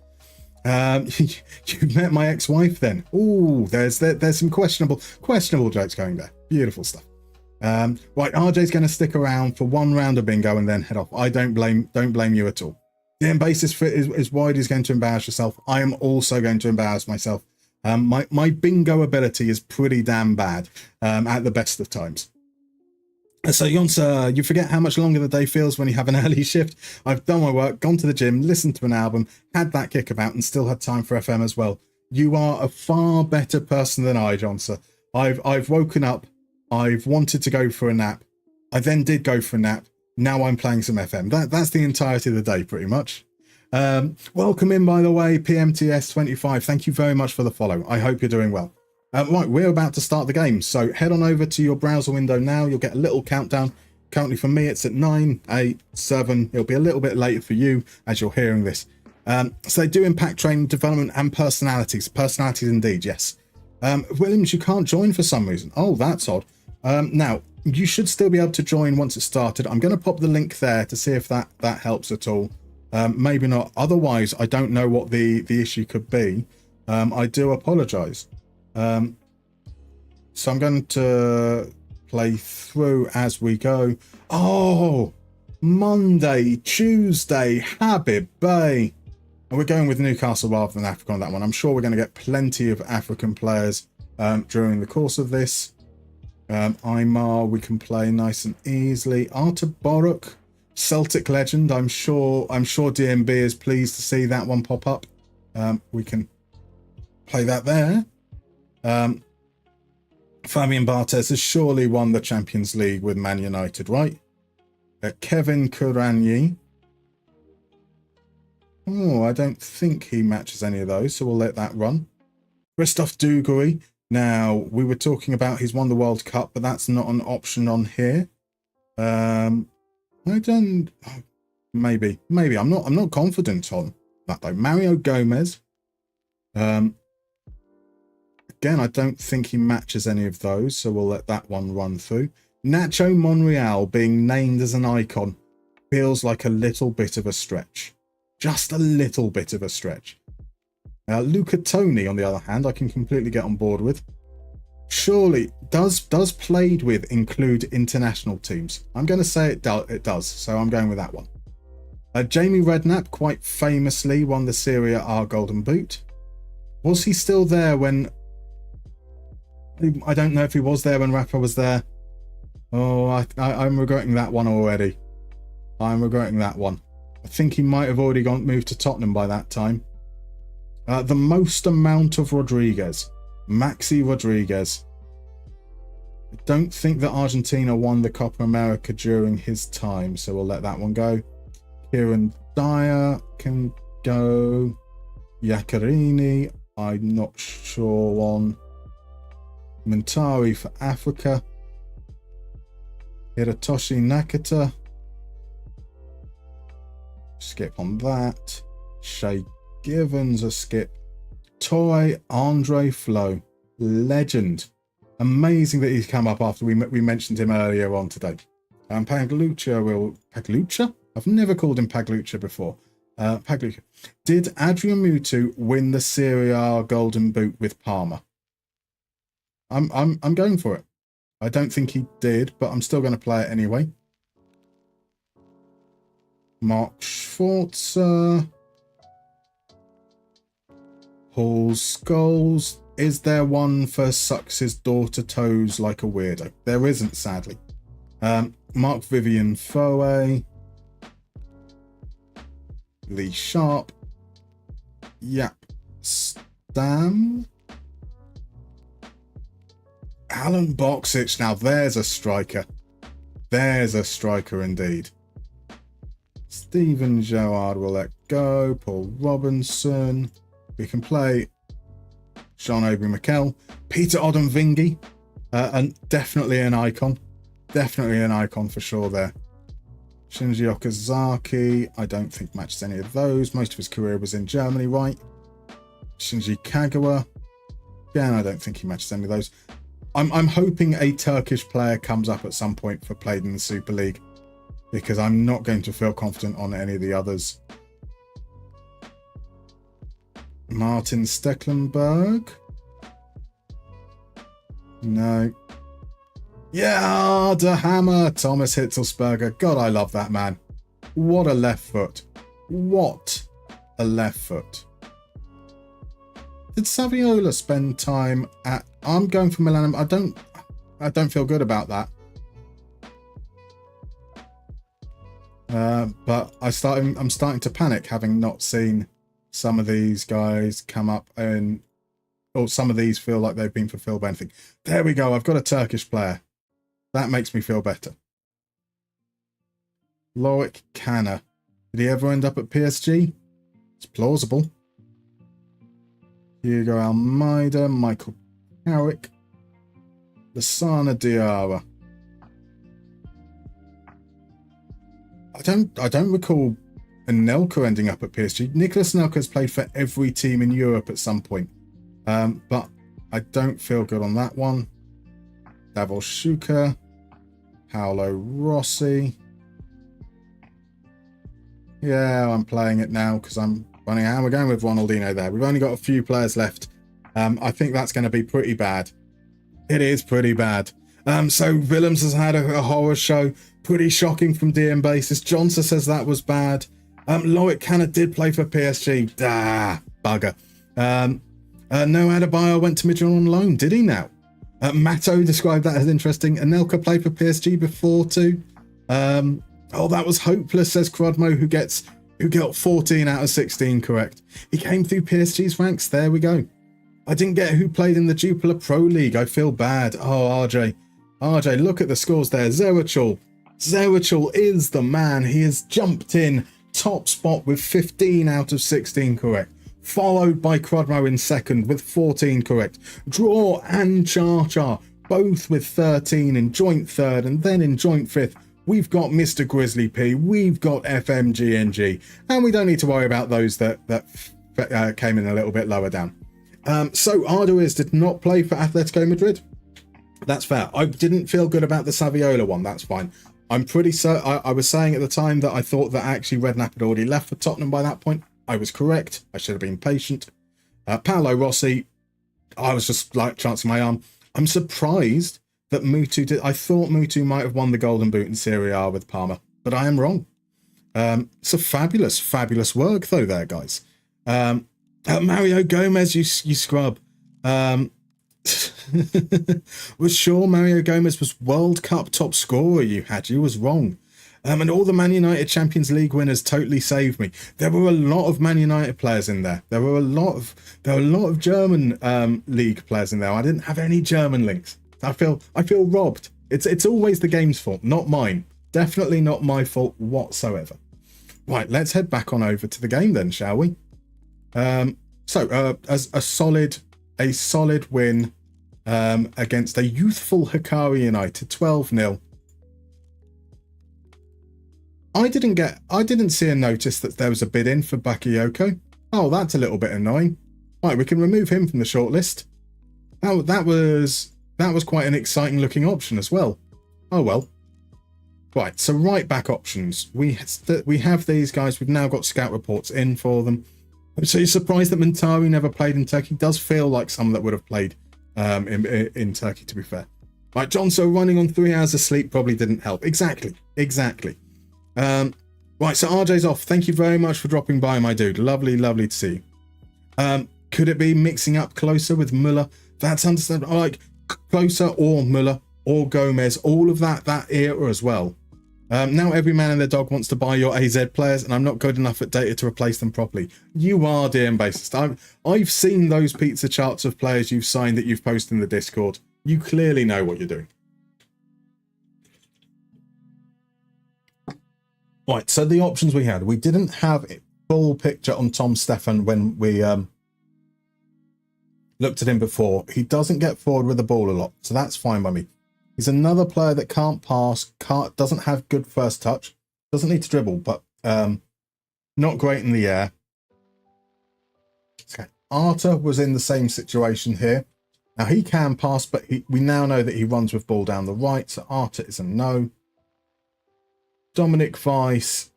You met my ex-wife then. Ooh, there's some questionable jokes going there. Beautiful stuff. Right, RJ's going to stick around for one round of bingo and then head off. I don't blame you at all. The basis for is wide is going to embarrass yourself. I am also going to embarrass myself. My bingo ability is pretty damn bad at the best of times. So Yonsa, you forget how much longer the day feels when you have an early shift. I've done my work, gone to the gym, listened to an album, had that kickabout, and still had time for FM as well. You are a far better person than I, Yonsa. I've woken up, I've wanted to go for a nap. I then did go for a nap. Now I'm playing some FM. That's the entirety of the day, pretty much. Welcome in, by the way, PMTS25. Thank you very much for the follow. I hope you're doing well. Right, we're about to start the game, so head on over to your browser window now. You'll get a little countdown. Currently for me, it's at 9, 8, 7. It'll be a little bit later for you as you're hearing this. So they do impact training, development, and personalities. Personalities indeed, yes. Williams, you can't join for some reason. Oh, that's odd. Now, you should still be able to join once it's started. I'm going to pop the link there to see if that helps at all. Maybe not. Otherwise, I don't know what the issue could be. I do apologise. So I'm going to play through as we go. Oh, Monday, Tuesday, Habib Bay. And we're going with Newcastle rather than Africa on that one. I'm sure we're going to get plenty of African players during the course of this. Aymar, we can play nice and easily. Artur Boruc, Celtic legend. I'm sure DMB is pleased to see that one pop up. We can play that there. Fabian Barthez has surely won the Champions League with Man United, right? Kevin Kuranyi. Oh, I don't think he matches any of those, so we'll let that run. Christophe Duguay. Now, we were talking about he's won the World Cup, but that's not an option on here. Maybe. I'm not confident on that though. Mario Gomez. Again, I don't think he matches any of those, so we'll let that one run through. Nacho Monreal being named as an icon feels like a little bit of a stretch. Just a little bit of a stretch. Luca Toni, on the other hand, I can completely get on board with. Surely, does played with include international teams? I'm going to say it does, so I'm going with that one. Jamie Redknapp quite famously won the Serie A Golden Boot. Was he still there when... I don't know if he was there when Rafa was there. Oh, I'm regretting that one already. I'm regretting that one. I think he might have already moved to Tottenham by that time. The most amount of Rodriguez. Maxi Rodriguez. I don't think that Argentina won the Copa America during his time, so we'll let that one go. Kieran Dyer can go. Iaccarini, I'm not sure on. Mentari for Africa. Hirotoshi Nakata. Skip on that. Shay Givens a skip. Toy Andre Flo. Legend. Amazing that he's come up after we mentioned him earlier on today. Paglucha? I've never called him Paglucha before. Paglucha. Did Adrian Mutu win the Serie A Golden Boot with Parma? I'm going for it. I don't think he did, but I'm still going to play it anyway. Mark Schwarzer. Paul Scholes. Is there one for sucks his daughter toes like a weirdo? There isn't, sadly. Mark Vivian Foe. Lee Sharp. Yap Stam. Alan Boxic. Now there's a striker. There's a striker indeed. Steven Gerrard will let go. Paul Robinson. We can play Jean-Obi Mikel. Peter Odemwingie. And definitely an icon. Definitely an icon for sure there. Shinji Okazaki. I don't think matches any of those. Most of his career was in Germany, right? Shinji Kagawa. Again, I don't think he matches any of those. I'm hoping a Turkish player comes up at some point for played in the Super League, because I'm not going to feel confident on any of the others. Martin Stecklenburg. No. Yeah, De Hammer. Thomas Hitzelsberger. God, I love that man. What a left foot. What a left foot. Did Saviola spend time at... I'm going for Milan. I don't feel good about that. But I'm starting to panic, having not seen some of these guys come up, and or some of these feel like they've been fulfilled by anything. There we go. I've got a Turkish player. That makes me feel better. Loic Kanna. Did he ever end up at PSG? It's plausible. Hugo Almeida, Michael Carrick, Lassana Diarra. I don't recall Anelka ending up at PSG. Nicolas Anelka has played for every team in Europe at some point, but I don't feel good on that one. Davor Schuker, Paolo Rossi. Yeah, I'm playing it now because I'm running out. We're going with Ronaldinho there. We've only got a few players left. I think that's going to be pretty bad. It is pretty bad. So Willems has had a horror show. Pretty shocking from DM Basis. Johnson says that was bad. Loic Kanna did play for PSG. Bugger. No, Adebayo went to Midland on loan. Did he now? Matto described that as interesting. Anelka played for PSG before too. Oh, that was hopeless, says Crodmo, who got 14 out of 16 correct. He came through PSG's ranks. There we go. I didn't get who played in the Jupiler Pro League. I feel bad. Oh, RJ, look at the scores there. Zerachul is the man. He has jumped in top spot with 15 out of 16 correct. Followed by Crodmo in second with 14 correct. Draw and Char both with 13 in joint third, and then in joint fifth we've got Mr. Grizzly P, we've got FMGNG, and we don't need to worry about those that came in a little bit lower down. So Arduiz did not play for Atletico Madrid. That's fair. I didn't feel good about the Saviola one. That's fine. I'm pretty certain. I was saying at the time that I thought that actually Redknapp had already left for Tottenham by that point. I was correct. I should have been patient. Paolo Rossi, I was just like chancing my arm. I'm surprised that Mutu did. I thought Mutu might have won the Golden Boot in Serie A with Parma, but I am wrong. It's a fabulous work though there, guys. Mario Gomez, you scrub. Was sure Mario Gomez was World Cup top scorer you was wrong. And all the Man United Champions League winners totally saved me. There were a lot of Man United players in there. There were a lot of German league players in there. I didn't have any German links. I feel robbed. It's always the game's fault, not mine. Definitely not my fault whatsoever. Right, let's head back on over to the game then, shall we? So as a solid win against a youthful Hikari United, 12-0. I didn't see a notice that there was a bid in for Bakayoko. Oh, that's a little bit annoying. Right, we can remove him from the shortlist. That was quite an exciting looking option as well. Oh well. Right, so right back options. We have these guys. We've now got scout reports in for them. So you're surprised that Mintari never played in Turkey? Does feel like someone that would have played in Turkey, to be fair. Right, Johnso running on 3 hours of sleep probably didn't help. Exactly. Right, so RJ's off. Thank you very much for dropping by, my dude. Lovely to see you. Could it be mixing up closer with Muller? That's understandable. Like closer or Muller or Gomez, all of that era as well. Now every man and their dog wants to buy your AZ players, and I'm not good enough at data to replace them properly. You are, DM Bassist. I've seen those pizza charts of players you've signed that you've posted in the Discord. You clearly know what you're doing. Right, so the options we had. We didn't have a full picture on Tom Stefan when we looked at him before. He doesn't get forward with the ball a lot, so that's fine by me. He's another player that can't pass, doesn't have good first touch, doesn't need to dribble, but not great in the air. Okay. Arta was in the same situation here. Now he can pass, but we now know that he runs with ball down the right, so Arta is a no. Dominic Weiss,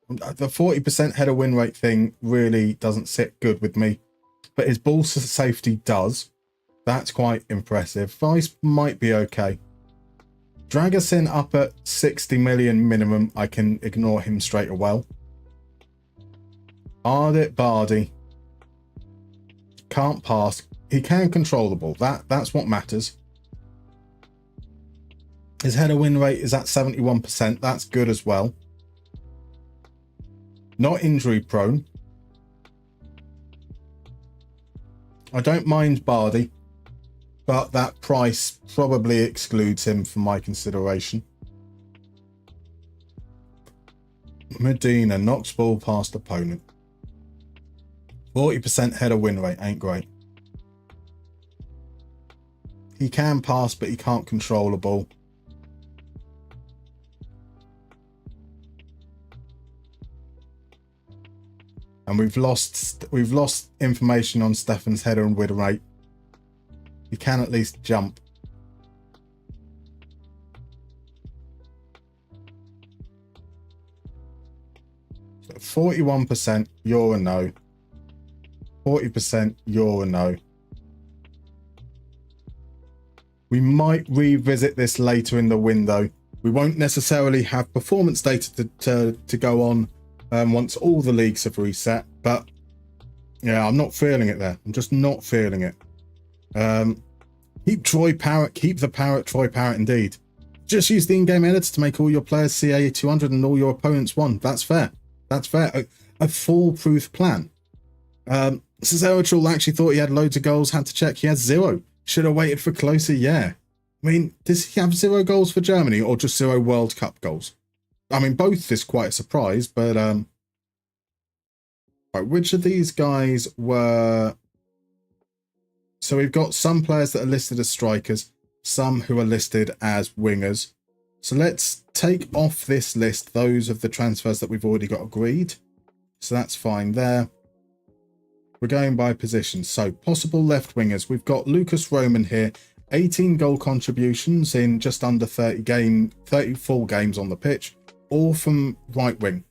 the 40% header win rate thing really doesn't sit good with me, but his ball safety does. That's quite impressive. Weiss might be okay. Dragusin up at 60 million minimum. I can ignore him straight away. Ardit Bardi can't pass. He can control the ball. That's what matters. His header win rate is at 71%. That's good as well. Not injury prone. I don't mind Bardi, but that price probably excludes him from my consideration. Medina knocks ball past opponent. 40% header win rate ain't great. He can pass, but he can't control the ball. And we've lost information on Stefan's header and win rate. He can at least jump. So 41%, you're a no. 40%, you're a no. We might revisit this later in the window. We won't necessarily have performance data to go on once all the leagues have reset, but yeah, I'm not feeling it there. I'm just not feeling it. Keep Troy Parrott, keep the Parrott, Troy Parrott indeed. Just use the in-game editor to make all your players CA 200 and all your opponents 1. That's fair. That's fair. A foolproof plan. Cesarachal actually thought he had loads of goals, had to check. He has 0. Should have waited for closer, yeah. I mean, does he have 0 goals for Germany or just 0 World Cup goals? I mean, both is quite a surprise, but right, which of these guys were... So we've got some players that are listed as strikers, some who are listed as wingers. So let's take off this list those of the transfers that we've already got agreed. So that's fine there. We're going by position. So possible left wingers. We've got Lucas Roman here. 18 goal contributions in just under 30 full games on the pitch. All from right wing.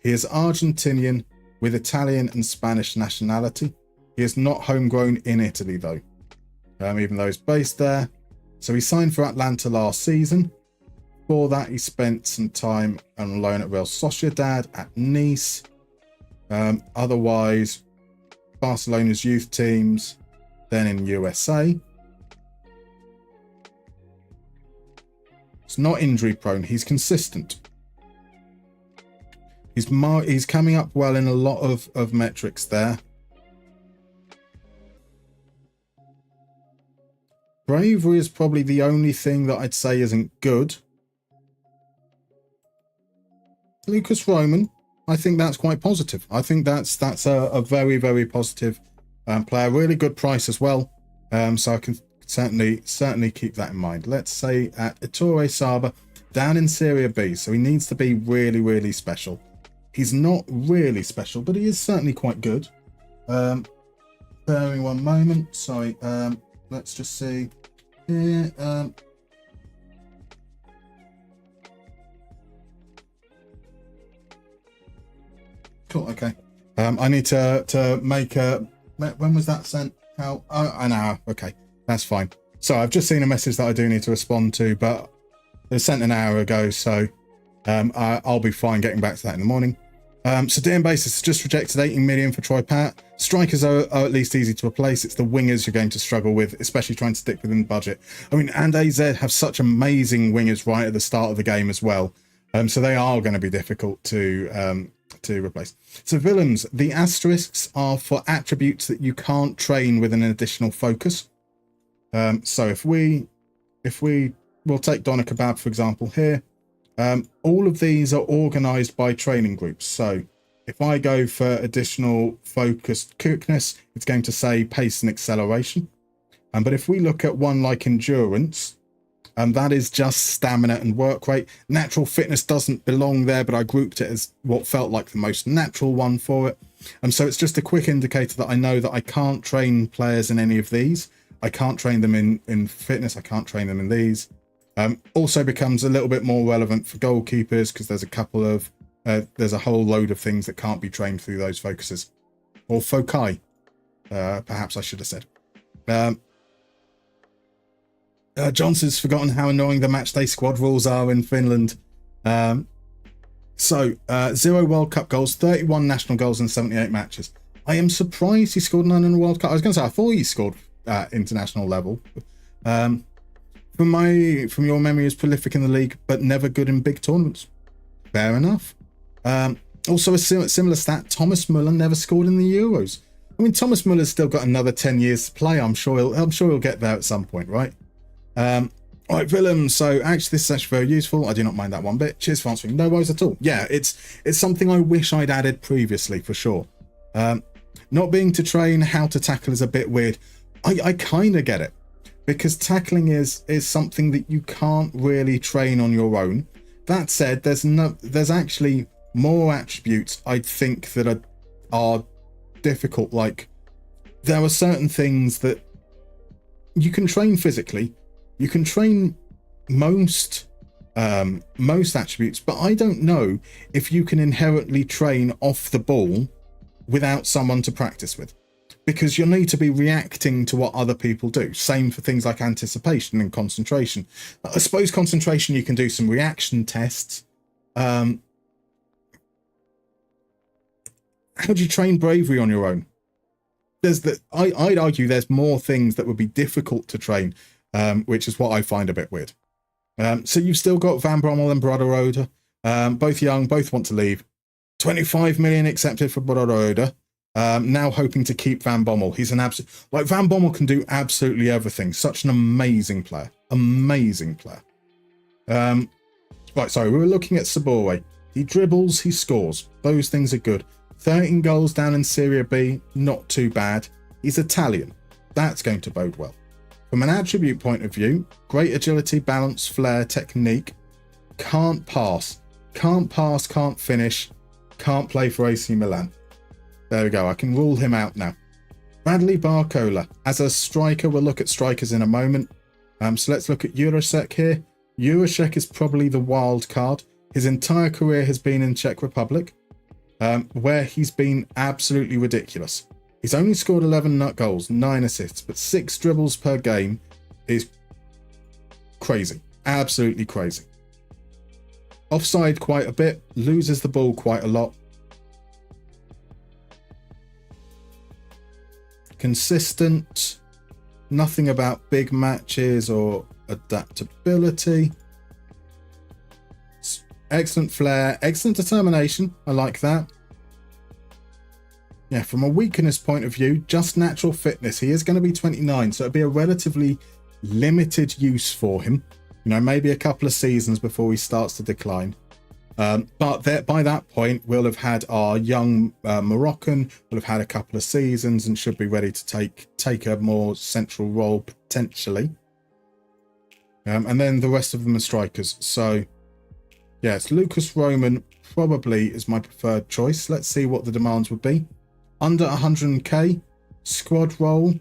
He is Argentinian with Italian and Spanish nationality. He is not homegrown in Italy though, even though he's based there. So he signed for Atlanta last season. Before that, he spent some time on loan at Real Sociedad, at Nice. Otherwise, Barcelona's youth teams, then in USA. It's not injury prone. He's consistent. He's coming up well in a lot of metrics there. Bravery is probably the only thing that I'd say isn't good. Lucas Roman, I think that's quite positive. I think that's a very, very positive player. Really good price as well. So I can certainly keep that in mind. Let's say at Ettore Saba, down in Serie B. So he needs to be really, really special. He's not really special, but he is certainly quite good. Bear me one moment. Sorry. Let's just see here. Cool. Okay. I need to make a. When was that sent out? Oh, an hour. Okay, that's fine. So I've just seen a message that I do need to respond to, but it was sent an hour ago, so I'll be fine getting back to that in the morning. So DM Basis just rejected 18 million for Troy Parrott. Strikers are at least easy to replace. It's the wingers you're going to struggle with, especially trying to stick within the budget. I mean, and AZ have such amazing wingers right at the start of the game as well. So they are going to be difficult to replace. So Willems, the asterisks are for attributes that you can't train with an additional focus. So if we'll take Doner Kebab, for example, here. All of these are organised by training groups. So if I go for additional focused quickness, it's going to say pace and acceleration. But if we look at one like endurance, that is just stamina and work rate. Natural fitness doesn't belong there, but I grouped it as what felt like the most natural one for it. And so it's just a quick indicator that I know that I can't train players in any of these. I can't train them in fitness. I can't train them in these. Also becomes a little bit more relevant for goalkeepers because there's a couple of, there's a whole load of things that can't be trained through those focuses. Or foci, perhaps I should have said. Johnson's forgotten how annoying the matchday squad rules are in Finland. 0 World Cup goals, 31 national goals in 78 matches. I am surprised he scored none in the World Cup. I was going to say, I thought he scored at international level. From your memory, is prolific in the league, but never good in big tournaments. Fair enough. Also, a similar stat, Thomas Muller never scored in the Euros. I mean, Thomas Muller's still got another 10 years to play. I'm sure he'll get there at some point, right? Right, Willem. So actually, this is actually very useful. I do not mind that one bit. Cheers for answering. No worries at all. Yeah, it's something I wish I'd added previously for sure. Not being to train how to tackle is a bit weird. I kind of get it, because tackling is something that you can't really train on your own. That said, there's actually more attributes I think that are difficult. Like, there are certain things that you can train physically. You can train most attributes, but I don't know if you can inherently train off the ball without someone to practice with, because you'll need to be reacting to what other people do. Same for things like anticipation and concentration. I suppose concentration, you can do some reaction tests. How do you train bravery on your own? I'd argue there's more things that would be difficult to train, which is what I find a bit weird. So you've still got Van Bommel and Brotherode, both young, both want to leave. 25 million accepted for Brotherode. Now hoping to keep Van Bommel. He's an absolute, like, Van Bommel can do absolutely everything. Such an amazing player. Amazing player. Right, sorry, we were looking at Sabore. He dribbles, he scores. Those things are good. 13 goals down in Serie B, not too bad. He's Italian. That's going to bode well. From an attribute point of view, great agility, balance, flair, technique. Can't pass, can't finish, can't play for AC Milan. There we go, I can rule him out now. Bradley Barcola. As a striker, we'll look at strikers in a moment. So let's look at Jurasek here. Jurasek is probably the wild card. His entire career has been in Czech Republic, where he's been absolutely ridiculous. He's only scored 11 nut goals, 9 assists, but 6 dribbles per game is crazy. Absolutely crazy. Offside quite a bit, loses the ball quite a lot. Consistent, nothing about big matches or adaptability. Excellent flair, excellent determination. I like that. Yeah, from a weakness point of view, just natural fitness. He is going to be 29, so it'll be a relatively limited use for him. You know, maybe a couple of seasons before he starts to decline. But by that point, we'll have had our young Moroccan, we'll have had a couple of seasons and should be ready to take a more central role potentially. And then the rest of them are strikers. So, yes, Lucas Roman probably is my preferred choice. Let's see what the demands would be. Under 100k, squad role,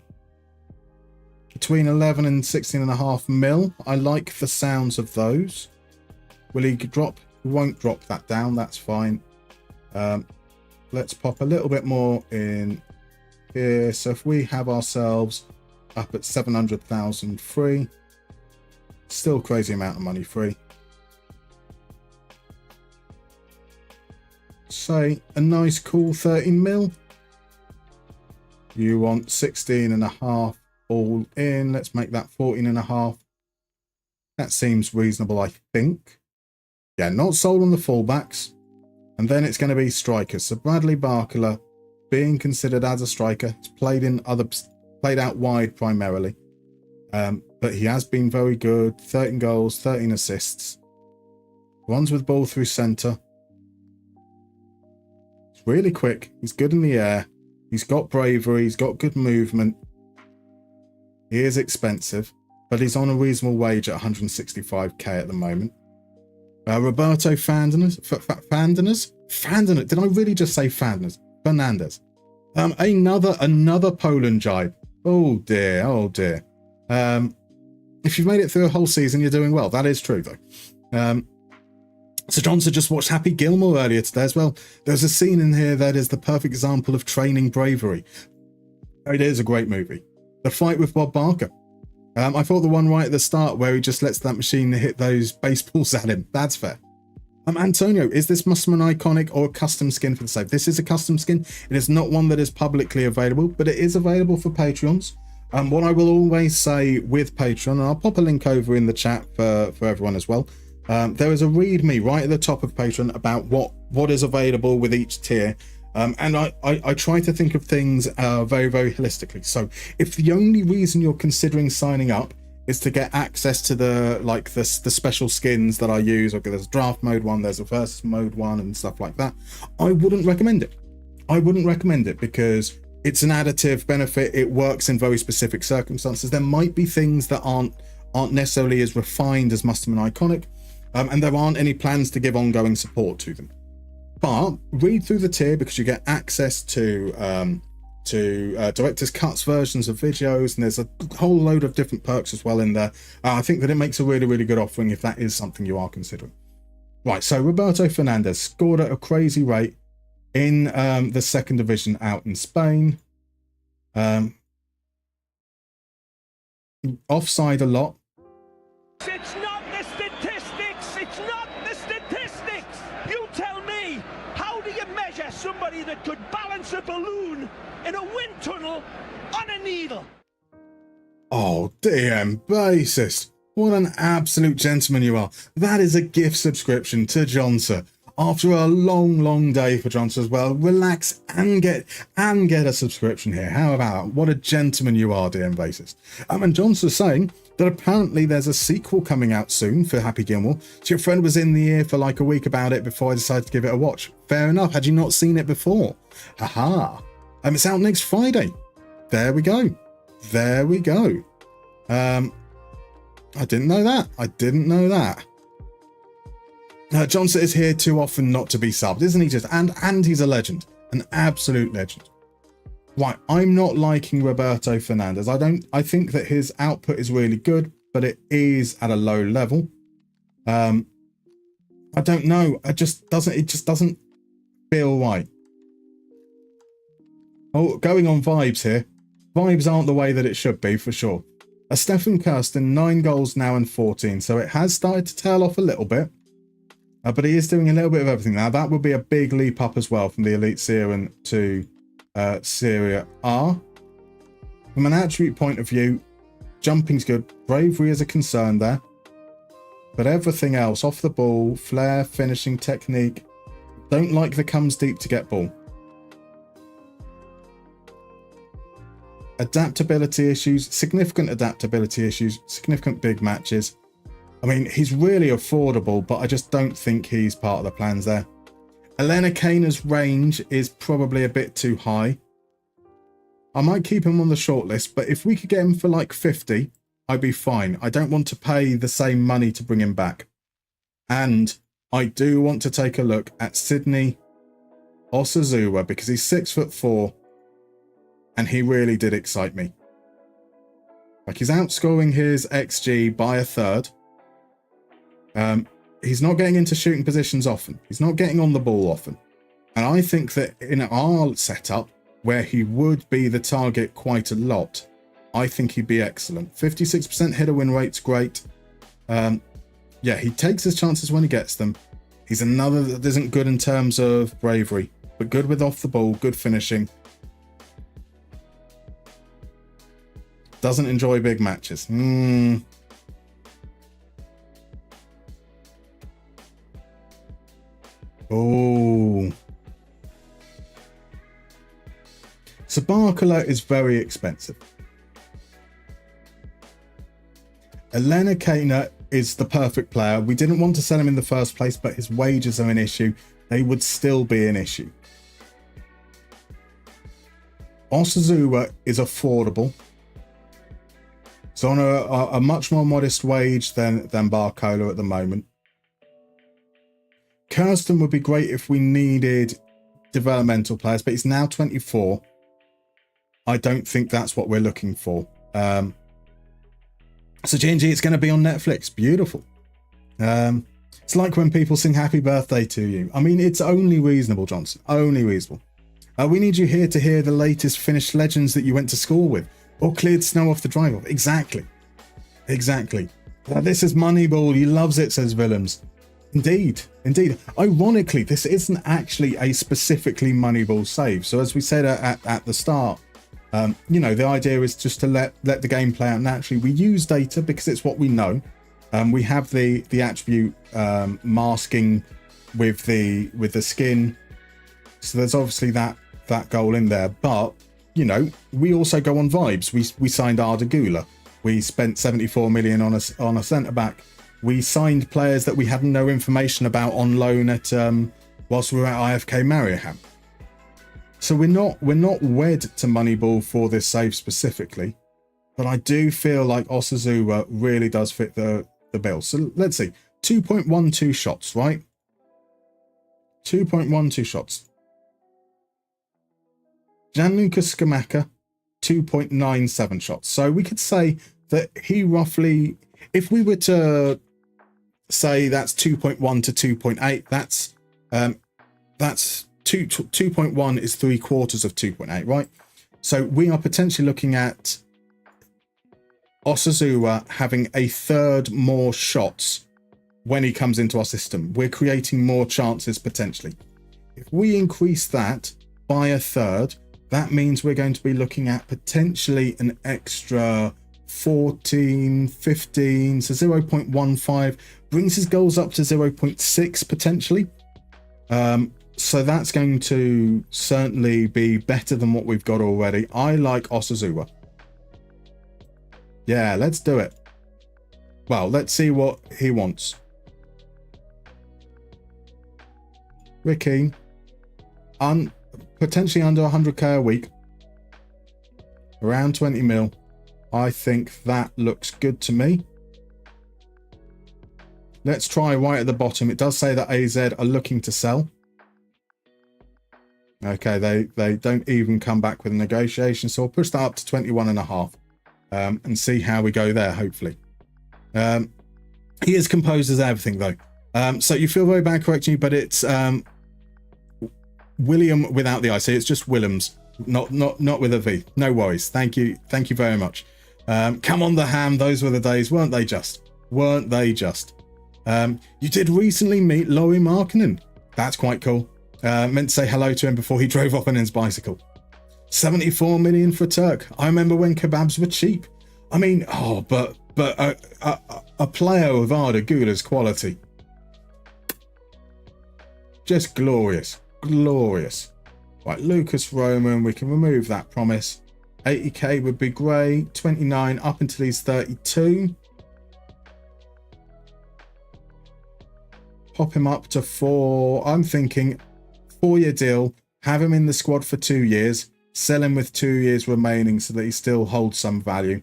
between 11 and 16.5 mil. I like the sounds of those. Will he drop? He won't drop that down, that's fine. Let's pop a little bit more in here. So if we have ourselves up at 700,000 free, still crazy amount of money free. Say a nice cool 13 mil. You want 16.5 all in. Let's make that 14.5. That seems reasonable, I think. Yeah, not sold on the fullbacks. And then it's going to be strikers. So Bradley Barcola, being considered as a striker, he's played out wide primarily. But he has been very good. 13 goals, 13 assists. Runs with ball through centre. He's really quick. He's good in the air. He's got bravery. He's got good movement. He is expensive, but he's on a reasonable wage at 165k at the moment. Roberto Fernandes. Did I really just say Fernandes? Another Poland jibe. Oh dear, oh dear. If you've made it through a whole season, you're doing well. That is true, though. So Johnson just watched Happy Gilmore earlier today as well. There's a scene in here that is the perfect example of training bravery. It is a great movie. The fight with Bob Barker. I thought the one right at the start where he just lets that machine hit those baseballs at him. That's fair. Antonio, is this Mustermann Iconic or a custom skin for the save? This is a custom skin. It is not one that is publicly available, but it is available for Patreons. What I will always say with Patreon, and I'll pop a link over in the chat for everyone as well. There is a README right at the top of Patreon about what is available with each tier. And I try to think of things very, very holistically. So if the only reason you're considering signing up is to get access to the special skins that I use, okay, there's a draft mode one, there's a versus mode one and stuff like that, I wouldn't recommend it. I wouldn't recommend it because it's an additive benefit. It works in very specific circumstances. There might be things that aren't necessarily as refined as Mustermann Iconic, and there aren't any plans to give ongoing support to them. But read through the tier because you get access to director's cuts versions of videos, and there's a whole load of different perks as well in there. I think that it makes a really, really good offering if that is something you are considering. Right, so Roberto Fernandes scored at a crazy rate in the second division out in Spain. Offside a lot. It's not the statistics. It's not the statistics. You tell me, how do you measure somebody that could balance a balloon in a wind tunnel on a needle? Oh, DM bassist. What an absolute gentleman you are. That is a gift subscription to Johnson. After a long day for Johnson as well, relax and get a subscription here. How about? What a gentleman you are, DM bassist. And Johnson's saying that apparently there's a sequel coming out soon for Happy Gilmore. So your friend was in the ear for like a week about it before I decided to give it a watch. Fair enough. Had you not seen it before? Haha. It's out next Friday. There we go. There we go. I didn't know that. I didn't know that. Johnson is here too often not to be subbed, isn't he? Just and he's a legend, an absolute legend. Right, I'm not liking Roberto Fernandes. I think that his output is really good, but it is at a low level. I don't know. It just doesn't feel right. Oh, going on vibes here. Vibes aren't the way that it should be for sure. Stefan Kirsten, 9 goals now and 14, so it has started to tail off a little bit. But he is doing a little bit of everything now. That would be a big leap up as well from the Elite Serie to Serie A. From an attribute point of view, jumping's good. Bravery is a concern there. But everything else, off the ball, flair, finishing, technique, don't like the comes deep to get ball. Adaptability issues, significant adaptability issues, significant big matches. I mean, he's really affordable, but I just don't think he's part of the plans there. Elena Kaner's range is probably a bit too high. I might keep him on the shortlist, but if we could get him for like 50, I'd be fine. I don't want to pay the same money to bring him back. And I do want to take a look at Sydney Osazuwa because he's 6'4", and he really did excite me. Like, he's outscoring his XG by a third. He's not getting into shooting positions often. He's not getting on the ball often. And I think that in our setup, where he would be the target quite a lot, I think he'd be excellent. 56% hitter win rate's great. Yeah, he takes his chances when he gets them. He's another that isn't good in terms of bravery, but good with off the ball, good finishing. Doesn't enjoy big matches. Oh. Sabakala is very expensive. Elena Kaner is the perfect player. We didn't want to sell him in the first place, but his wages are an issue. They would still be an issue. Osazua is affordable. It's on a much more modest wage than Barcola at the moment. Kirsten would be great if we needed developmental players, but he's now 24. I don't think that's what we're looking for. So G&G, it's going to be on Netflix. Beautiful. It's like when people sing happy birthday to you. I mean, it's only reasonable, Johnson. Only reasonable. We need you here to hear the latest Finnish legends that you went to school with or cleared snow off the drive-off. Exactly. Exactly. This is Moneyball. He loves it, says Willems. Indeed. Indeed. Ironically, this isn't actually a specifically Moneyball save. So as we said at the start, you know, the idea is just to let the game play out naturally. We use data because it's what we know. We have the attribute masking with the skin. So there's obviously that goal in there. But, you know, we also go on vibes. We signed Arda Güler. We spent 74 million on a centre-back. We signed players that we had no information about on loan at whilst we were at IFK Mariehamn. So we're not wed to Moneyball for this save specifically, but I do feel like Osazua really does fit the bill. So let's see, 2.12 shots, right? 2.12 shots. Gianluca Scamacca, 2.97 shots. So we could say that he roughly, if we were to say that's 2.1 to 2.8, that's 2.1 is 3/4 of 2.8, right? So we are potentially looking at Osazua having a third more shots when he comes into our system. We're creating more chances potentially. If we increase that by a third, that means we're going to be looking at potentially an extra 14, 15, so 0.15, brings his goals up to 0.6 potentially. So that's going to certainly be better than what we've got already. I like Osazua. Yeah, let's do it. Well, let's see what he wants. We're keen. Potentially under 100k a week. Around 20 mil. I think that looks good to me. Let's try right at the bottom. It does say that AZ are looking to sell. Okay, they don't even come back with a negotiation, so we'll push that up to 21.5 and see how we go there, hopefully. He is composed as everything, though. So you feel very bad correcting you, but it's William without the I. So it's just Willems, not with a V. No worries. Thank you very much. Come on the ham. Those were the days, weren't they just? Weren't they just? You did recently meet Laurie Markkinen. That's quite cool. Meant to say hello to him before he drove off on his bicycle. 74 million for Turk. I remember when kebabs were cheap. I mean, but a player of Arda Güler's quality. Just glorious. Glorious. Right, Lucas Roman, we can remove that promise. 80k would be great. 29 up until he's 32. Pop him up to 4. I'm thinking 4-year deal. Have him in the squad for 2 years. Sell him with 2 years remaining so that he still holds some value.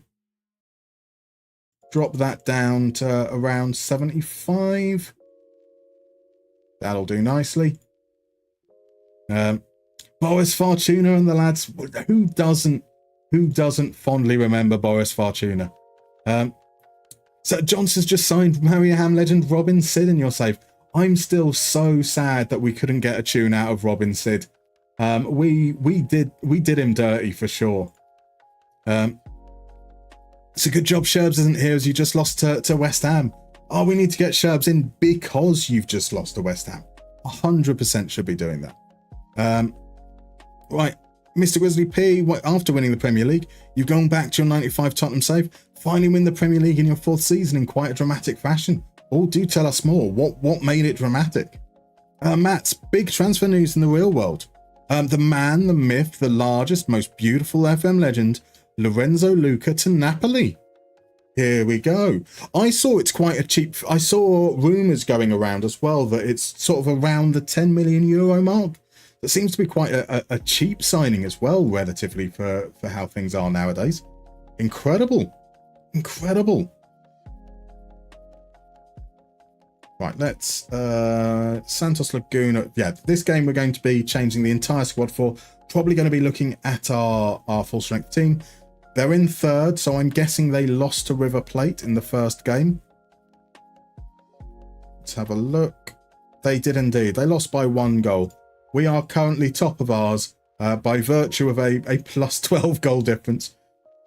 Drop that down to around 75. That'll do nicely. Boris Fortuna and the lads. Who doesn't fondly remember Boris Fortuna? So Johnson's just signed Mariehamn legend Robin Sid in your save. I'm still so sad that we couldn't get a tune out of Robin Sid. We did him dirty for sure. It's a good job Sherbs isn't here as you just lost to West Ham. Oh, we need to get Sherbs in because you've just lost to West Ham. 100% should be doing that. Right, Mr. Grizzly P, after winning the Premier League, you've gone back to your 95 Tottenham save, finally win the Premier League in your 4th season in quite a dramatic fashion. Oh, do tell us more. What made it dramatic? Matt's big transfer news in the real world. The man, the myth, the largest, most beautiful FM legend, Lorenzo Luca to Napoli. Here we go. I saw it's quite a cheap. I saw rumours going around as well that it's sort of around the 10 million euro mark. That seems to be quite a cheap signing as well, relatively for how things are nowadays. Incredible. Incredible. Right, let's Santos Laguna. Yeah, this game we're going to be changing the entire squad for. Probably going to be looking at our full strength team. They're in third, so I'm guessing they lost to River Plate in the first game. Let's have a look. They did indeed. They lost by 1 goal. We are currently top of ours by virtue of a plus 12 goal difference.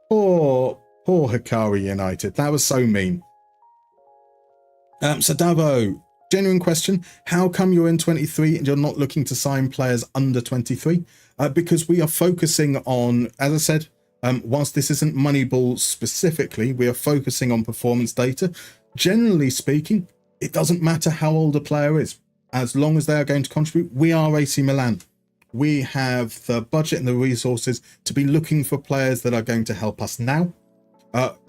Poor Hikari United. That was so mean. So Davo, genuine question. How come you're in 23 and you're not looking to sign players under 23? Because we are focusing on, as I said, whilst this isn't Moneyball specifically, we are focusing on performance data. Generally speaking, it doesn't matter how old a player is. As long as they are going to contribute, we are AC Milan. We have the budget and the resources to be looking for players that are going to help us now.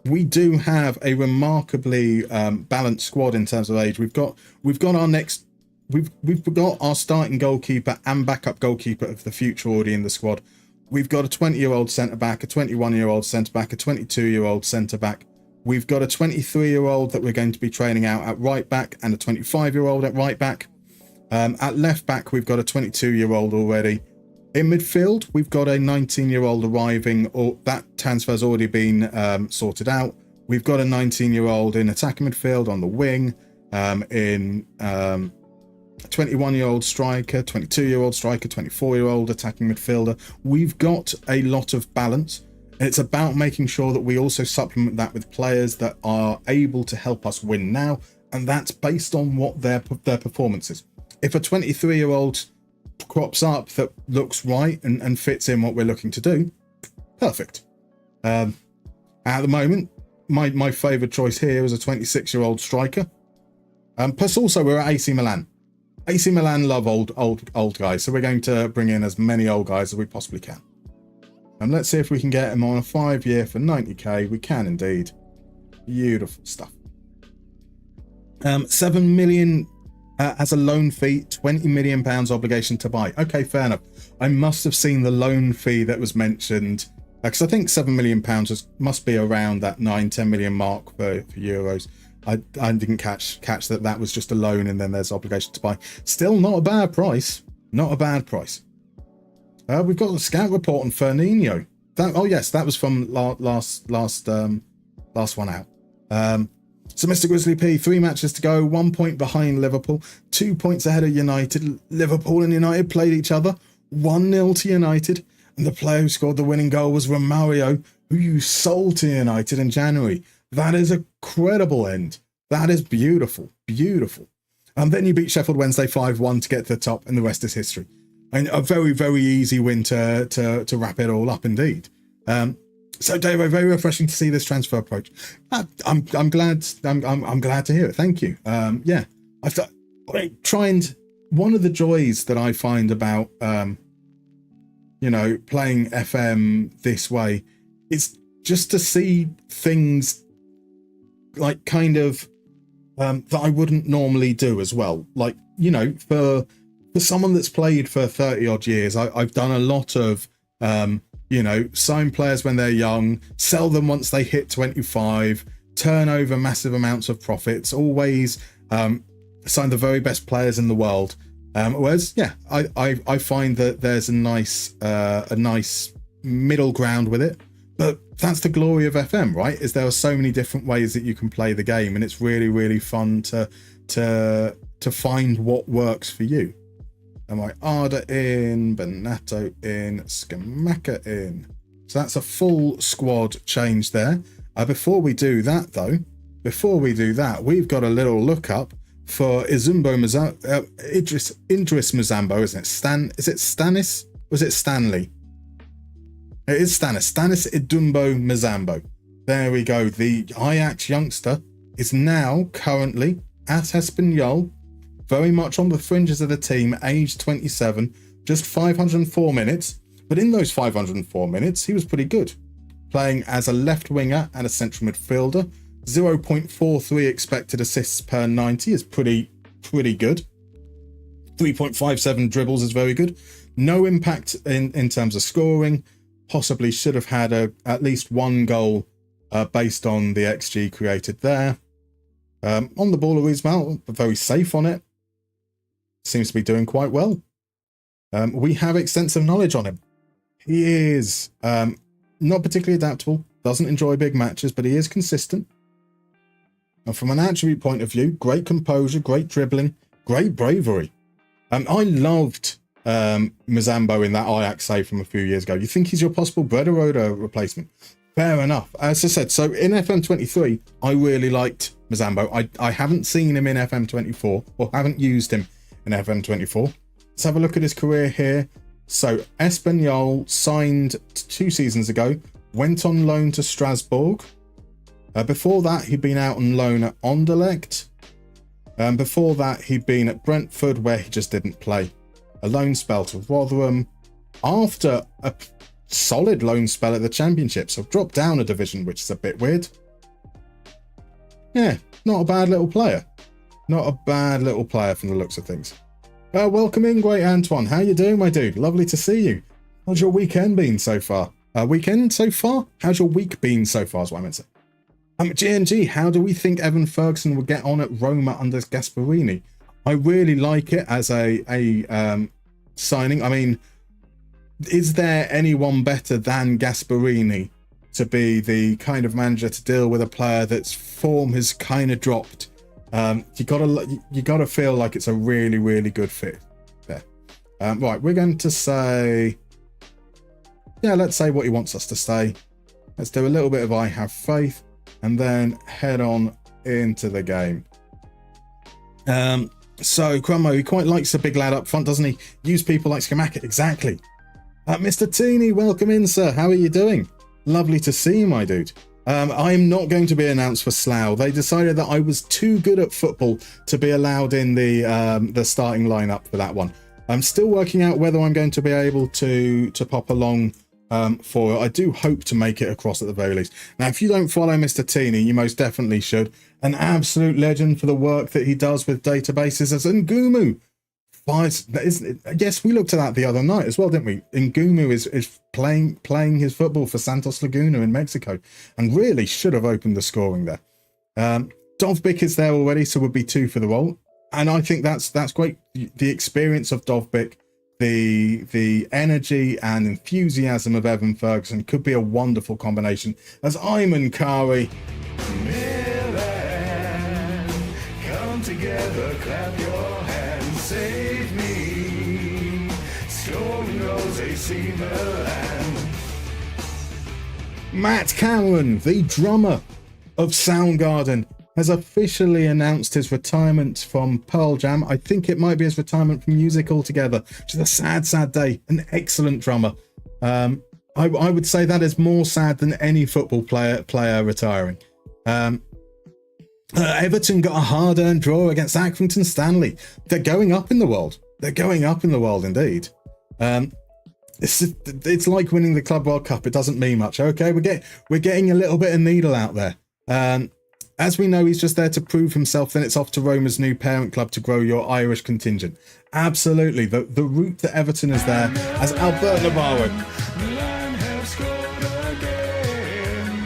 We do have a remarkably balanced squad in terms of age. We've got our starting goalkeeper and backup goalkeeper of the future already in the squad. We've got a 20-year-old centre-back, a 21-year-old centre-back, a 22-year-old centre-back. We've got a 23-year-old that we're going to be training out at right-back and a 25-year-old at right-back. At left-back, we've got a 22-year-old already. In midfield, we've got a 19-year-old arriving, or that transfer's already been sorted out. We've got a 19-year-old in attacking midfield on the wing, in 21-year-old striker, 22-year-old striker, 24-year-old attacking midfielder. We've got a lot of balance. It's about making sure that we also supplement that with players that are able to help us win now, and that's based on what their performance is. If a 23-year-old crops up that looks right and fits in what we're looking to do, perfect. At the moment, my favourite choice here is a 26-year-old striker. Plus also we're at AC Milan. AC Milan love old guys, so we're going to bring in as many old guys as we possibly can. And let's see if we can get him on a 5-year for 90k. We can indeed. Beautiful stuff. 7 million as a loan fee, 20 million pounds obligation to buy. Okay, fair enough. I must have seen the loan fee that was mentioned, because I think 7 million pounds must be around that 9-10 million mark for euros. I didn't catch that was just a loan and then there's obligation to buy. Still not a bad price. Not a bad price. We've got a scout report on Fernandinho. Oh yes, that was from last one out. So Mr. Grizzly P, 3 matches to go, 1 point behind Liverpool, 2 points ahead of United. Liverpool and United played each other, 1-0 to United, and the player who scored the winning goal was Romario, who you sold to United in January. That is a credible end. That is beautiful, beautiful. And then you beat Sheffield Wednesday 5-1 to get to the top, and the rest is history. And a very, very easy win to wrap it all up, indeed. So, Dave, very refreshing to see this transfer approach. I'm glad. I'm glad to hear it. Thank you. Yeah, one of the joys that I find about playing FM this way is just to see things like kind of that I wouldn't normally do as well. Like, for someone that's played for 30 odd years, I've done a lot of sign players when they're young, sell them once they hit 25, turn over massive amounts of profits, always sign the very best players in the world. Whereas, yeah, I find that there's a nice middle ground with it. But that's the glory of FM, right? Is there are so many different ways that you can play the game, and it's really, really fun to find what works for you. Am I Arda in, Benato in, Scamacca in? So that's a full squad change there. Before we do that, though, we've got a little look up for Idris Muzambo, isn't it? Is it Stanis? Or is it Stanley? It is Stanis Idumbo Muzambo. There we go. The Ajax youngster is now currently at Espanyol, very much on the fringes of the team, aged 27, just 504 minutes. But in those 504 minutes, he was pretty good, playing as a left winger and a central midfielder. 0.43 expected assists per 90 is pretty good. 3.57 dribbles is very good. No impact in terms of scoring. Possibly should have had at least one goal based on the XG created there. On the ball, Ismail, very safe on it. Seems to be doing quite well. We have extensive knowledge on him. He is not particularly adaptable, doesn't enjoy big matches, but he is consistent. And from an attribute point of view, great composure, great dribbling, great bravery. I loved Mizambo in that Ajax save from a few years ago. You think he's your possible Brederode replacement? Fair enough. As I said, so in FM23, I really liked Mizambo. I haven't seen him in FM24, or haven't used him in FM24. Let's have a look at his career here. So Espanyol signed 2 seasons ago, went on loan to Strasbourg. Before that, he'd been out on loan at Anderlecht. Before that, he'd been at Brentford, where he just didn't play. A loan spell to Rotherham. After a solid loan spell at the Championship, so dropped down a division, which is a bit weird. Yeah, not a bad little player. Not a bad little player from the looks of things. Welcome in, Great Antoine. How you doing, my dude? Lovely to see you. How's your weekend been so far? Weekend so far? How's your week been so far, is what I meant to say. G&G, how do we think Evan Ferguson will get on at Roma under Gasperini? I really like it as a signing. I mean, is there anyone better than Gasperini to be the kind of manager to deal with a player that's form has kind of dropped? You gotta feel like it's a really, really good fit there. Right, we're going to say, yeah, let's say what he wants us to say. Let's do a little bit of I have faith, and then head on into the game. So Crummo, he quite likes a big lad up front, doesn't he? Use people like Skamaka. Exactly. Mr. Teeny, welcome in, sir. How are you doing? Lovely to see you, my dude. I'm not going to be announced for Slough. They decided that I was too good at football to be allowed in the starting lineup for that one. I'm still working out whether I'm going to be able to pop along for it. I do hope to make it across at the very least. Now, if you don't follow Mr. Teeny, you most definitely should. An absolute legend for the work that he does with databases as Ngumu. Yes, we looked at that the other night as well, didn't we? Ngumu is playing his football for Santos Laguna in Mexico, and really should have opened the scoring there. Dovbyk is there already, so would be 2 for the role, and I think that's great. The experience of Dovbyk, the energy and enthusiasm of Evan Ferguson could be a wonderful combination. As Ayman Kari, Milan, come together, clap your hands, save me, scoring goals, AC Milan. Matt Cameron, the drummer of Soundgarden, has officially announced his retirement from Pearl Jam. I think it might be his retirement from music altogether, which is a sad, sad day. An excellent drummer. I would say that is more sad than any football player retiring. Everton got a hard-earned draw against Accrington Stanley. They're going up in the world. They're going up in the world indeed. It's like winning the Club World Cup. It doesn't mean much. Okay, we're getting a little bit of needle out there. As we know, he's just there to prove himself. Then it's off to Roma's new parent club to grow your Irish contingent. Absolutely. The route that Everton is there as Albert Navarro. Milan have scored again.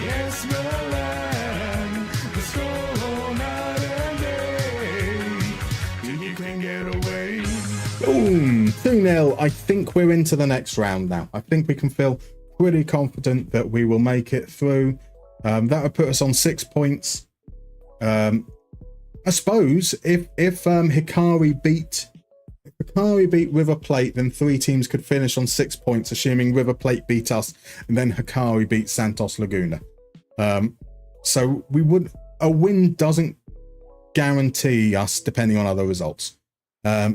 Yes, Milan, the score night and day. You can get away. Boom, 2-0. I think we're into the next round now. I think we can feel pretty confident that we will make it through. That would put us on 6 points. I suppose if Hikari beat River Plate, then 3 teams could finish on 6 points, assuming River Plate beat us and then Hikari beat Santos Laguna. So a win doesn't guarantee us, depending on other results. So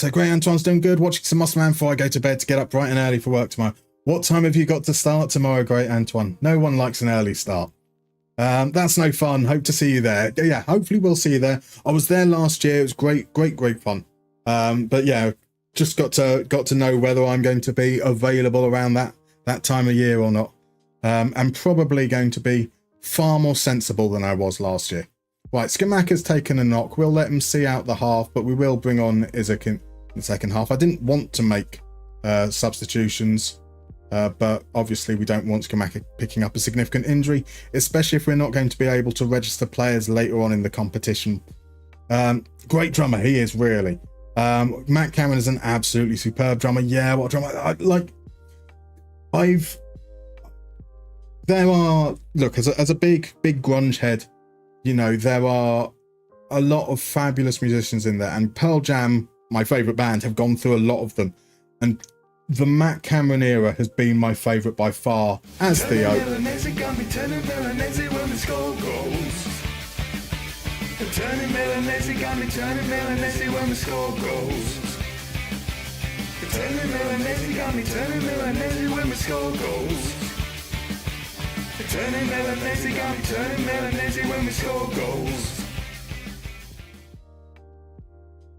Great Antoine's doing good. Watching some Musterman before I go to bed to get up bright and early for work tomorrow. What time have you got to start tomorrow, Great Antoine? No one likes an early start. That's no fun. Hope to see you there. Yeah, hopefully we'll see you there. I was there last year. It was great fun. But yeah, just got to know whether I'm going to be available around that time of year or not. and probably going to be far more sensible than I was last year. Right, Skamaka's taken a knock. We'll let him see out the half, but we will bring on Isaac in the second half. I didn't want to make substitutions, but obviously we don't want Skamaka picking up a significant injury, especially if we're not going to be able to register players later on in the competition. Great drummer, he is really. Matt Cameron is an absolutely superb drummer. Yeah, what a drummer. Look, as a big grunge head, you know, there are a lot of fabulous musicians in there, and Pearl Jam, my favourite band, have gone through a lot of them, and the Matt Cameron era has been my favourite by far, as Theo. Turning Milanese got me turning Milanese when the score goes. Turning Milanese got me turning Milanese when the score goes. Turning Milanese got me turning Milanese when the score goes. Turning Milanese got me turning Milanese when the score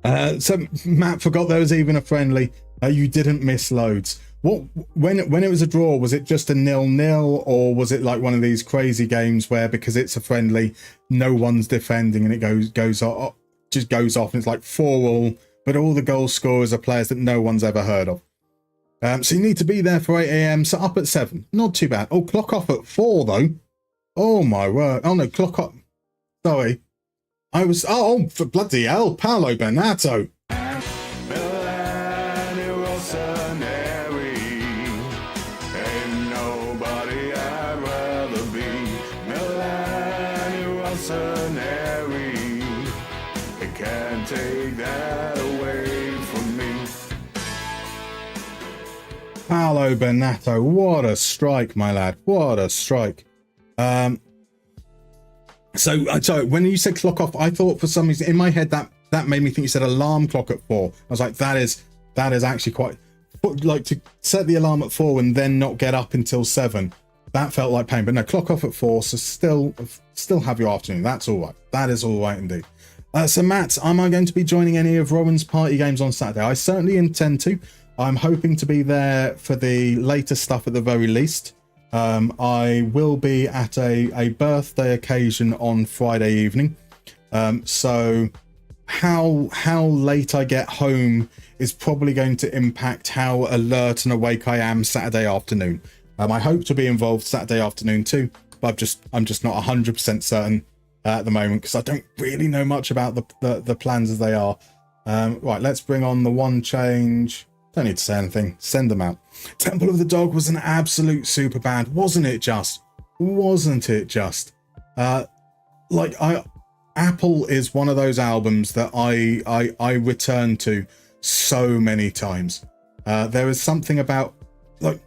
goes. So Matt forgot there was even a friendly. You didn't miss loads. When it was a draw, was it just a 0-0, or was it like one of these crazy games where because it's a friendly, no one's defending and it goes off, and it's like 4-4, but all the goal scorers are players that no one's ever heard of. So you need to be there for 8 a.m. So up at 7, not too bad. Oh, clock off at 4 though. Oh my word! Oh no, clock off. Sorry, I was. Oh, for bloody hell, Paolo Benato. Paolo Benato, what a strike, my lad! What a strike. So when you said clock off, I thought for some reason in my head that made me think you said alarm clock at 4. I was like, that is actually quite like to set the alarm at 4 and then not get up until 7. That felt like pain, but no, clock off at 4. So still have your afternoon. That's all right. That is all right indeed. So Matt, am I going to be joining any of Rowan's party games on Saturday? I certainly intend to. I'm hoping to be there for the later stuff at the very least. I will be at a birthday occasion on Friday evening. So how late I get home is probably going to impact how alert and awake I am Saturday afternoon. I hope to be involved Saturday afternoon too, but I'm just not 100% certain at the moment because I don't really know much about the plans as they are. Right, let's bring on the one change. Don't need to say anything. Send them out. Temple of the Dog was an absolute super band, wasn't it? Just Apple is one of those albums that I return to so many times. There is something about like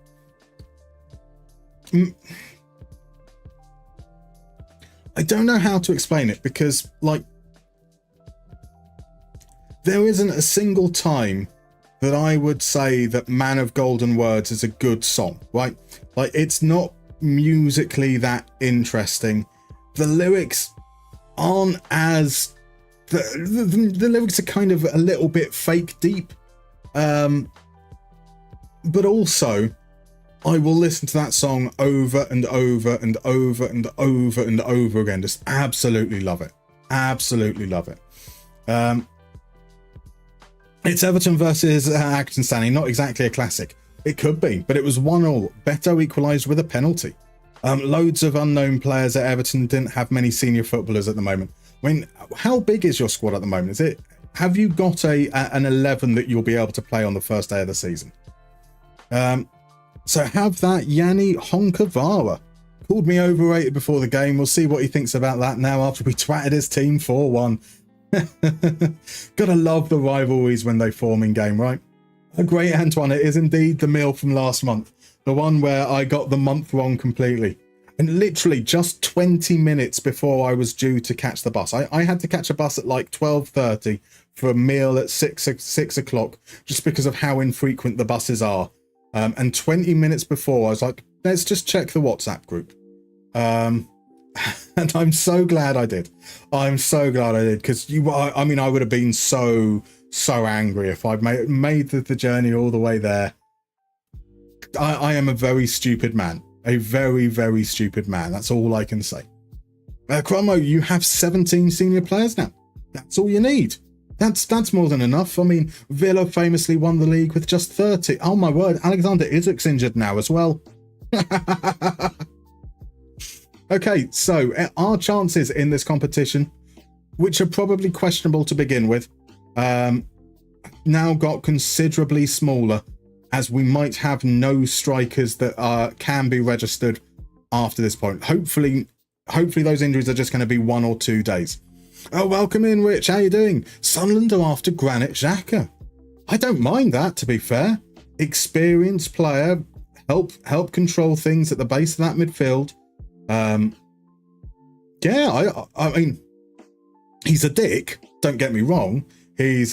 I don't know how to explain it because like there isn't a single time that I would say that Man of Golden Words is a good song, right? Like, it's not musically that interesting. The lyrics aren't as... The lyrics are kind of a little bit fake deep. But also, I will listen to that song over and over and over and over and over again. Just absolutely love it. Absolutely love it. It's Everton versus Accrington Stanley, not exactly a classic. It could be, but it was 1-1. Beto equalised with a penalty. Loads of unknown players at Everton, didn't have many senior footballers at the moment. I mean, how big is your squad at the moment? Have you got an 11 that you'll be able to play on the first day of the season? So have that. Yanni Honkavara called me overrated before the game. We'll see what he thinks about that now after we twatted his team 4-1. Gotta love the rivalries when they form in game, right? A great Antoine, it is indeed the meal from last month, the one where I got the month wrong completely, and literally just 20 minutes before I was due to catch the bus. I had to catch a bus at like 12:30 for a meal at 6 o'clock just because of how infrequent the buses are, and 20 minutes before I was like, let's just check the WhatsApp group. And I'm so glad I did. I'm so glad I did because I mean, I would have been so angry if I'd made the journey all the way there. I am a very stupid man. A very, very stupid man. That's all I can say. Cromo, you have 17 senior players now. That's all you need. That's more than enough. I mean, Villa famously won the league with just 30. Oh my word, Alexander Isak's injured now as well. Okay, so our chances in this competition, which are probably questionable to begin with, now got considerably smaller, as we might have no strikers that can be registered after this point. Hopefully those injuries are just going to be 1 or 2 days. Oh, welcome in, Rich. How you doing? Sunderland are after Granit Xhaka. I don't mind that, to be fair. Experienced player, help control things at the base of that midfield. Yeah, I mean, he's a dick. Don't get me wrong. He's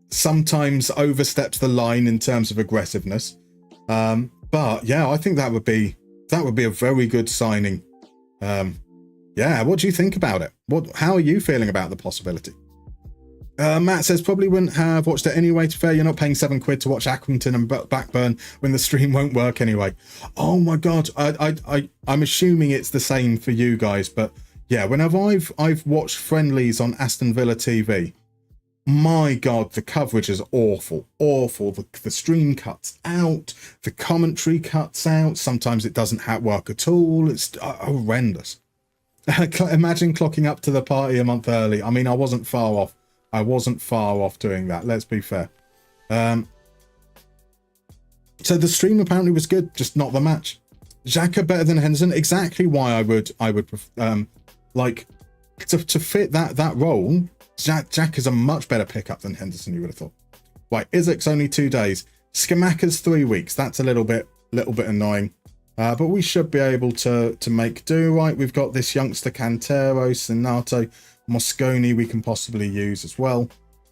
sometimes oversteps the line in terms of aggressiveness. But yeah, I think that would be a very good signing. Yeah, what do you think about it? How are you feeling about the possibility? Matt says, probably wouldn't have watched it anyway. To fair, you're not paying £7 to watch Accrington and Blackburn when the stream won't work anyway. Oh my god, I'm assuming it's the same for you guys, but yeah, whenever I've watched friendlies on Aston Villa TV, my god, the coverage is awful. The stream cuts out, the commentary cuts out. Sometimes it doesn't work at all. It's horrendous. Imagine clocking up to the party a month early. I mean, I wasn't far off doing that, let's be fair. So the stream apparently was good, just not the match. Xhaka better than Henderson. Exactly why I would like to fit that role. Jack is a much better pickup than Henderson, you would have thought. Right, Isak's only 2 days. Skamaka's 3 weeks. That's a little bit annoying. But we should be able to make do, right? We've got this youngster Cantero, Sinato, Mosconi we can possibly use as well.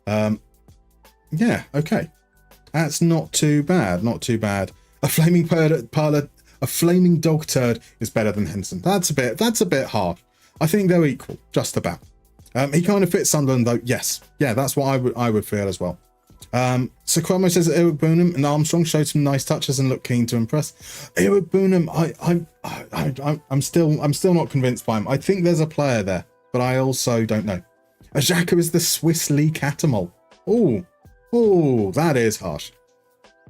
Yeah, okay. That's not too bad, not too bad. A flaming dog turd is better than Henderson. That's a bit hard. I think they're equal, just about. He kind of fits Sunderland though. Yes. Yeah, that's what I would feel as well. So Cromo says that Eric Boonham and Armstrong showed some nice touches and looked keen to impress. Eric Boonham, I'm still not convinced by him. I think there's a player there, but I also don't know. Xhaka is the Swiss Lee Catamol. Oh, that is harsh.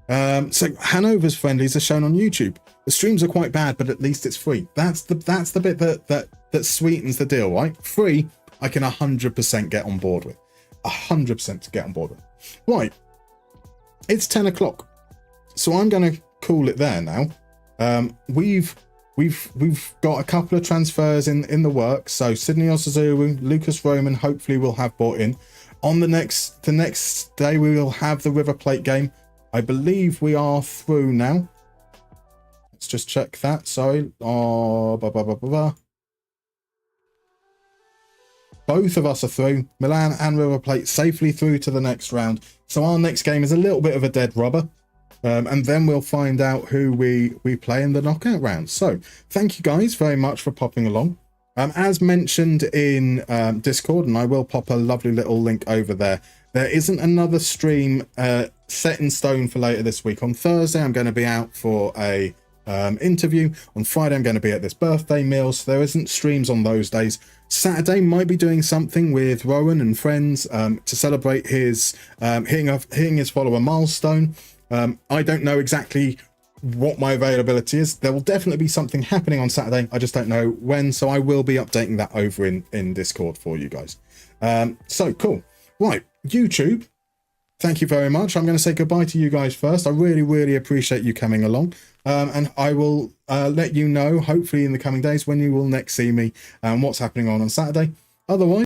So Hanover's friendlies are shown on YouTube. The streams are quite bad, but at least it's free. That's the bit that sweetens the deal, right? Free, I can 100% get on board with. 100% get on board with. Right, it's 10 o'clock, so I'm going to call it there now. We've got a couple of transfers in the works. So Sydney Osazuru, Lucas Roman, hopefully we'll have bought in. On the next day, we will have the River Plate game. I believe we are through now. Let's just check that. Sorry. Both of us are through. Milan and River Plate safely through to the next round. So our next game is a little bit of a dead rubber. And then we'll find out who we play in the knockout round. So thank you guys very much for popping along. As mentioned in Discord, and I will pop a lovely little link over there, there isn't another stream set in stone for later this week. On Thursday, I'm going to be out for a interview. On Friday, I'm going to be at this birthday meal, so there isn't streams on those days. Saturday might be doing something with Rowan and friends to celebrate his hitting his follower milestone. I don't know exactly what my availability is. There will definitely be something happening on Saturday. I just don't know when, so I will be updating that over in Discord for you guys. So cool. Right, YouTube, thank you very much. I'm going to say goodbye to you guys first. I really appreciate you coming along. And I will let you know, hopefully in the coming days, when you will next see me and what's happening on Saturday. Otherwise,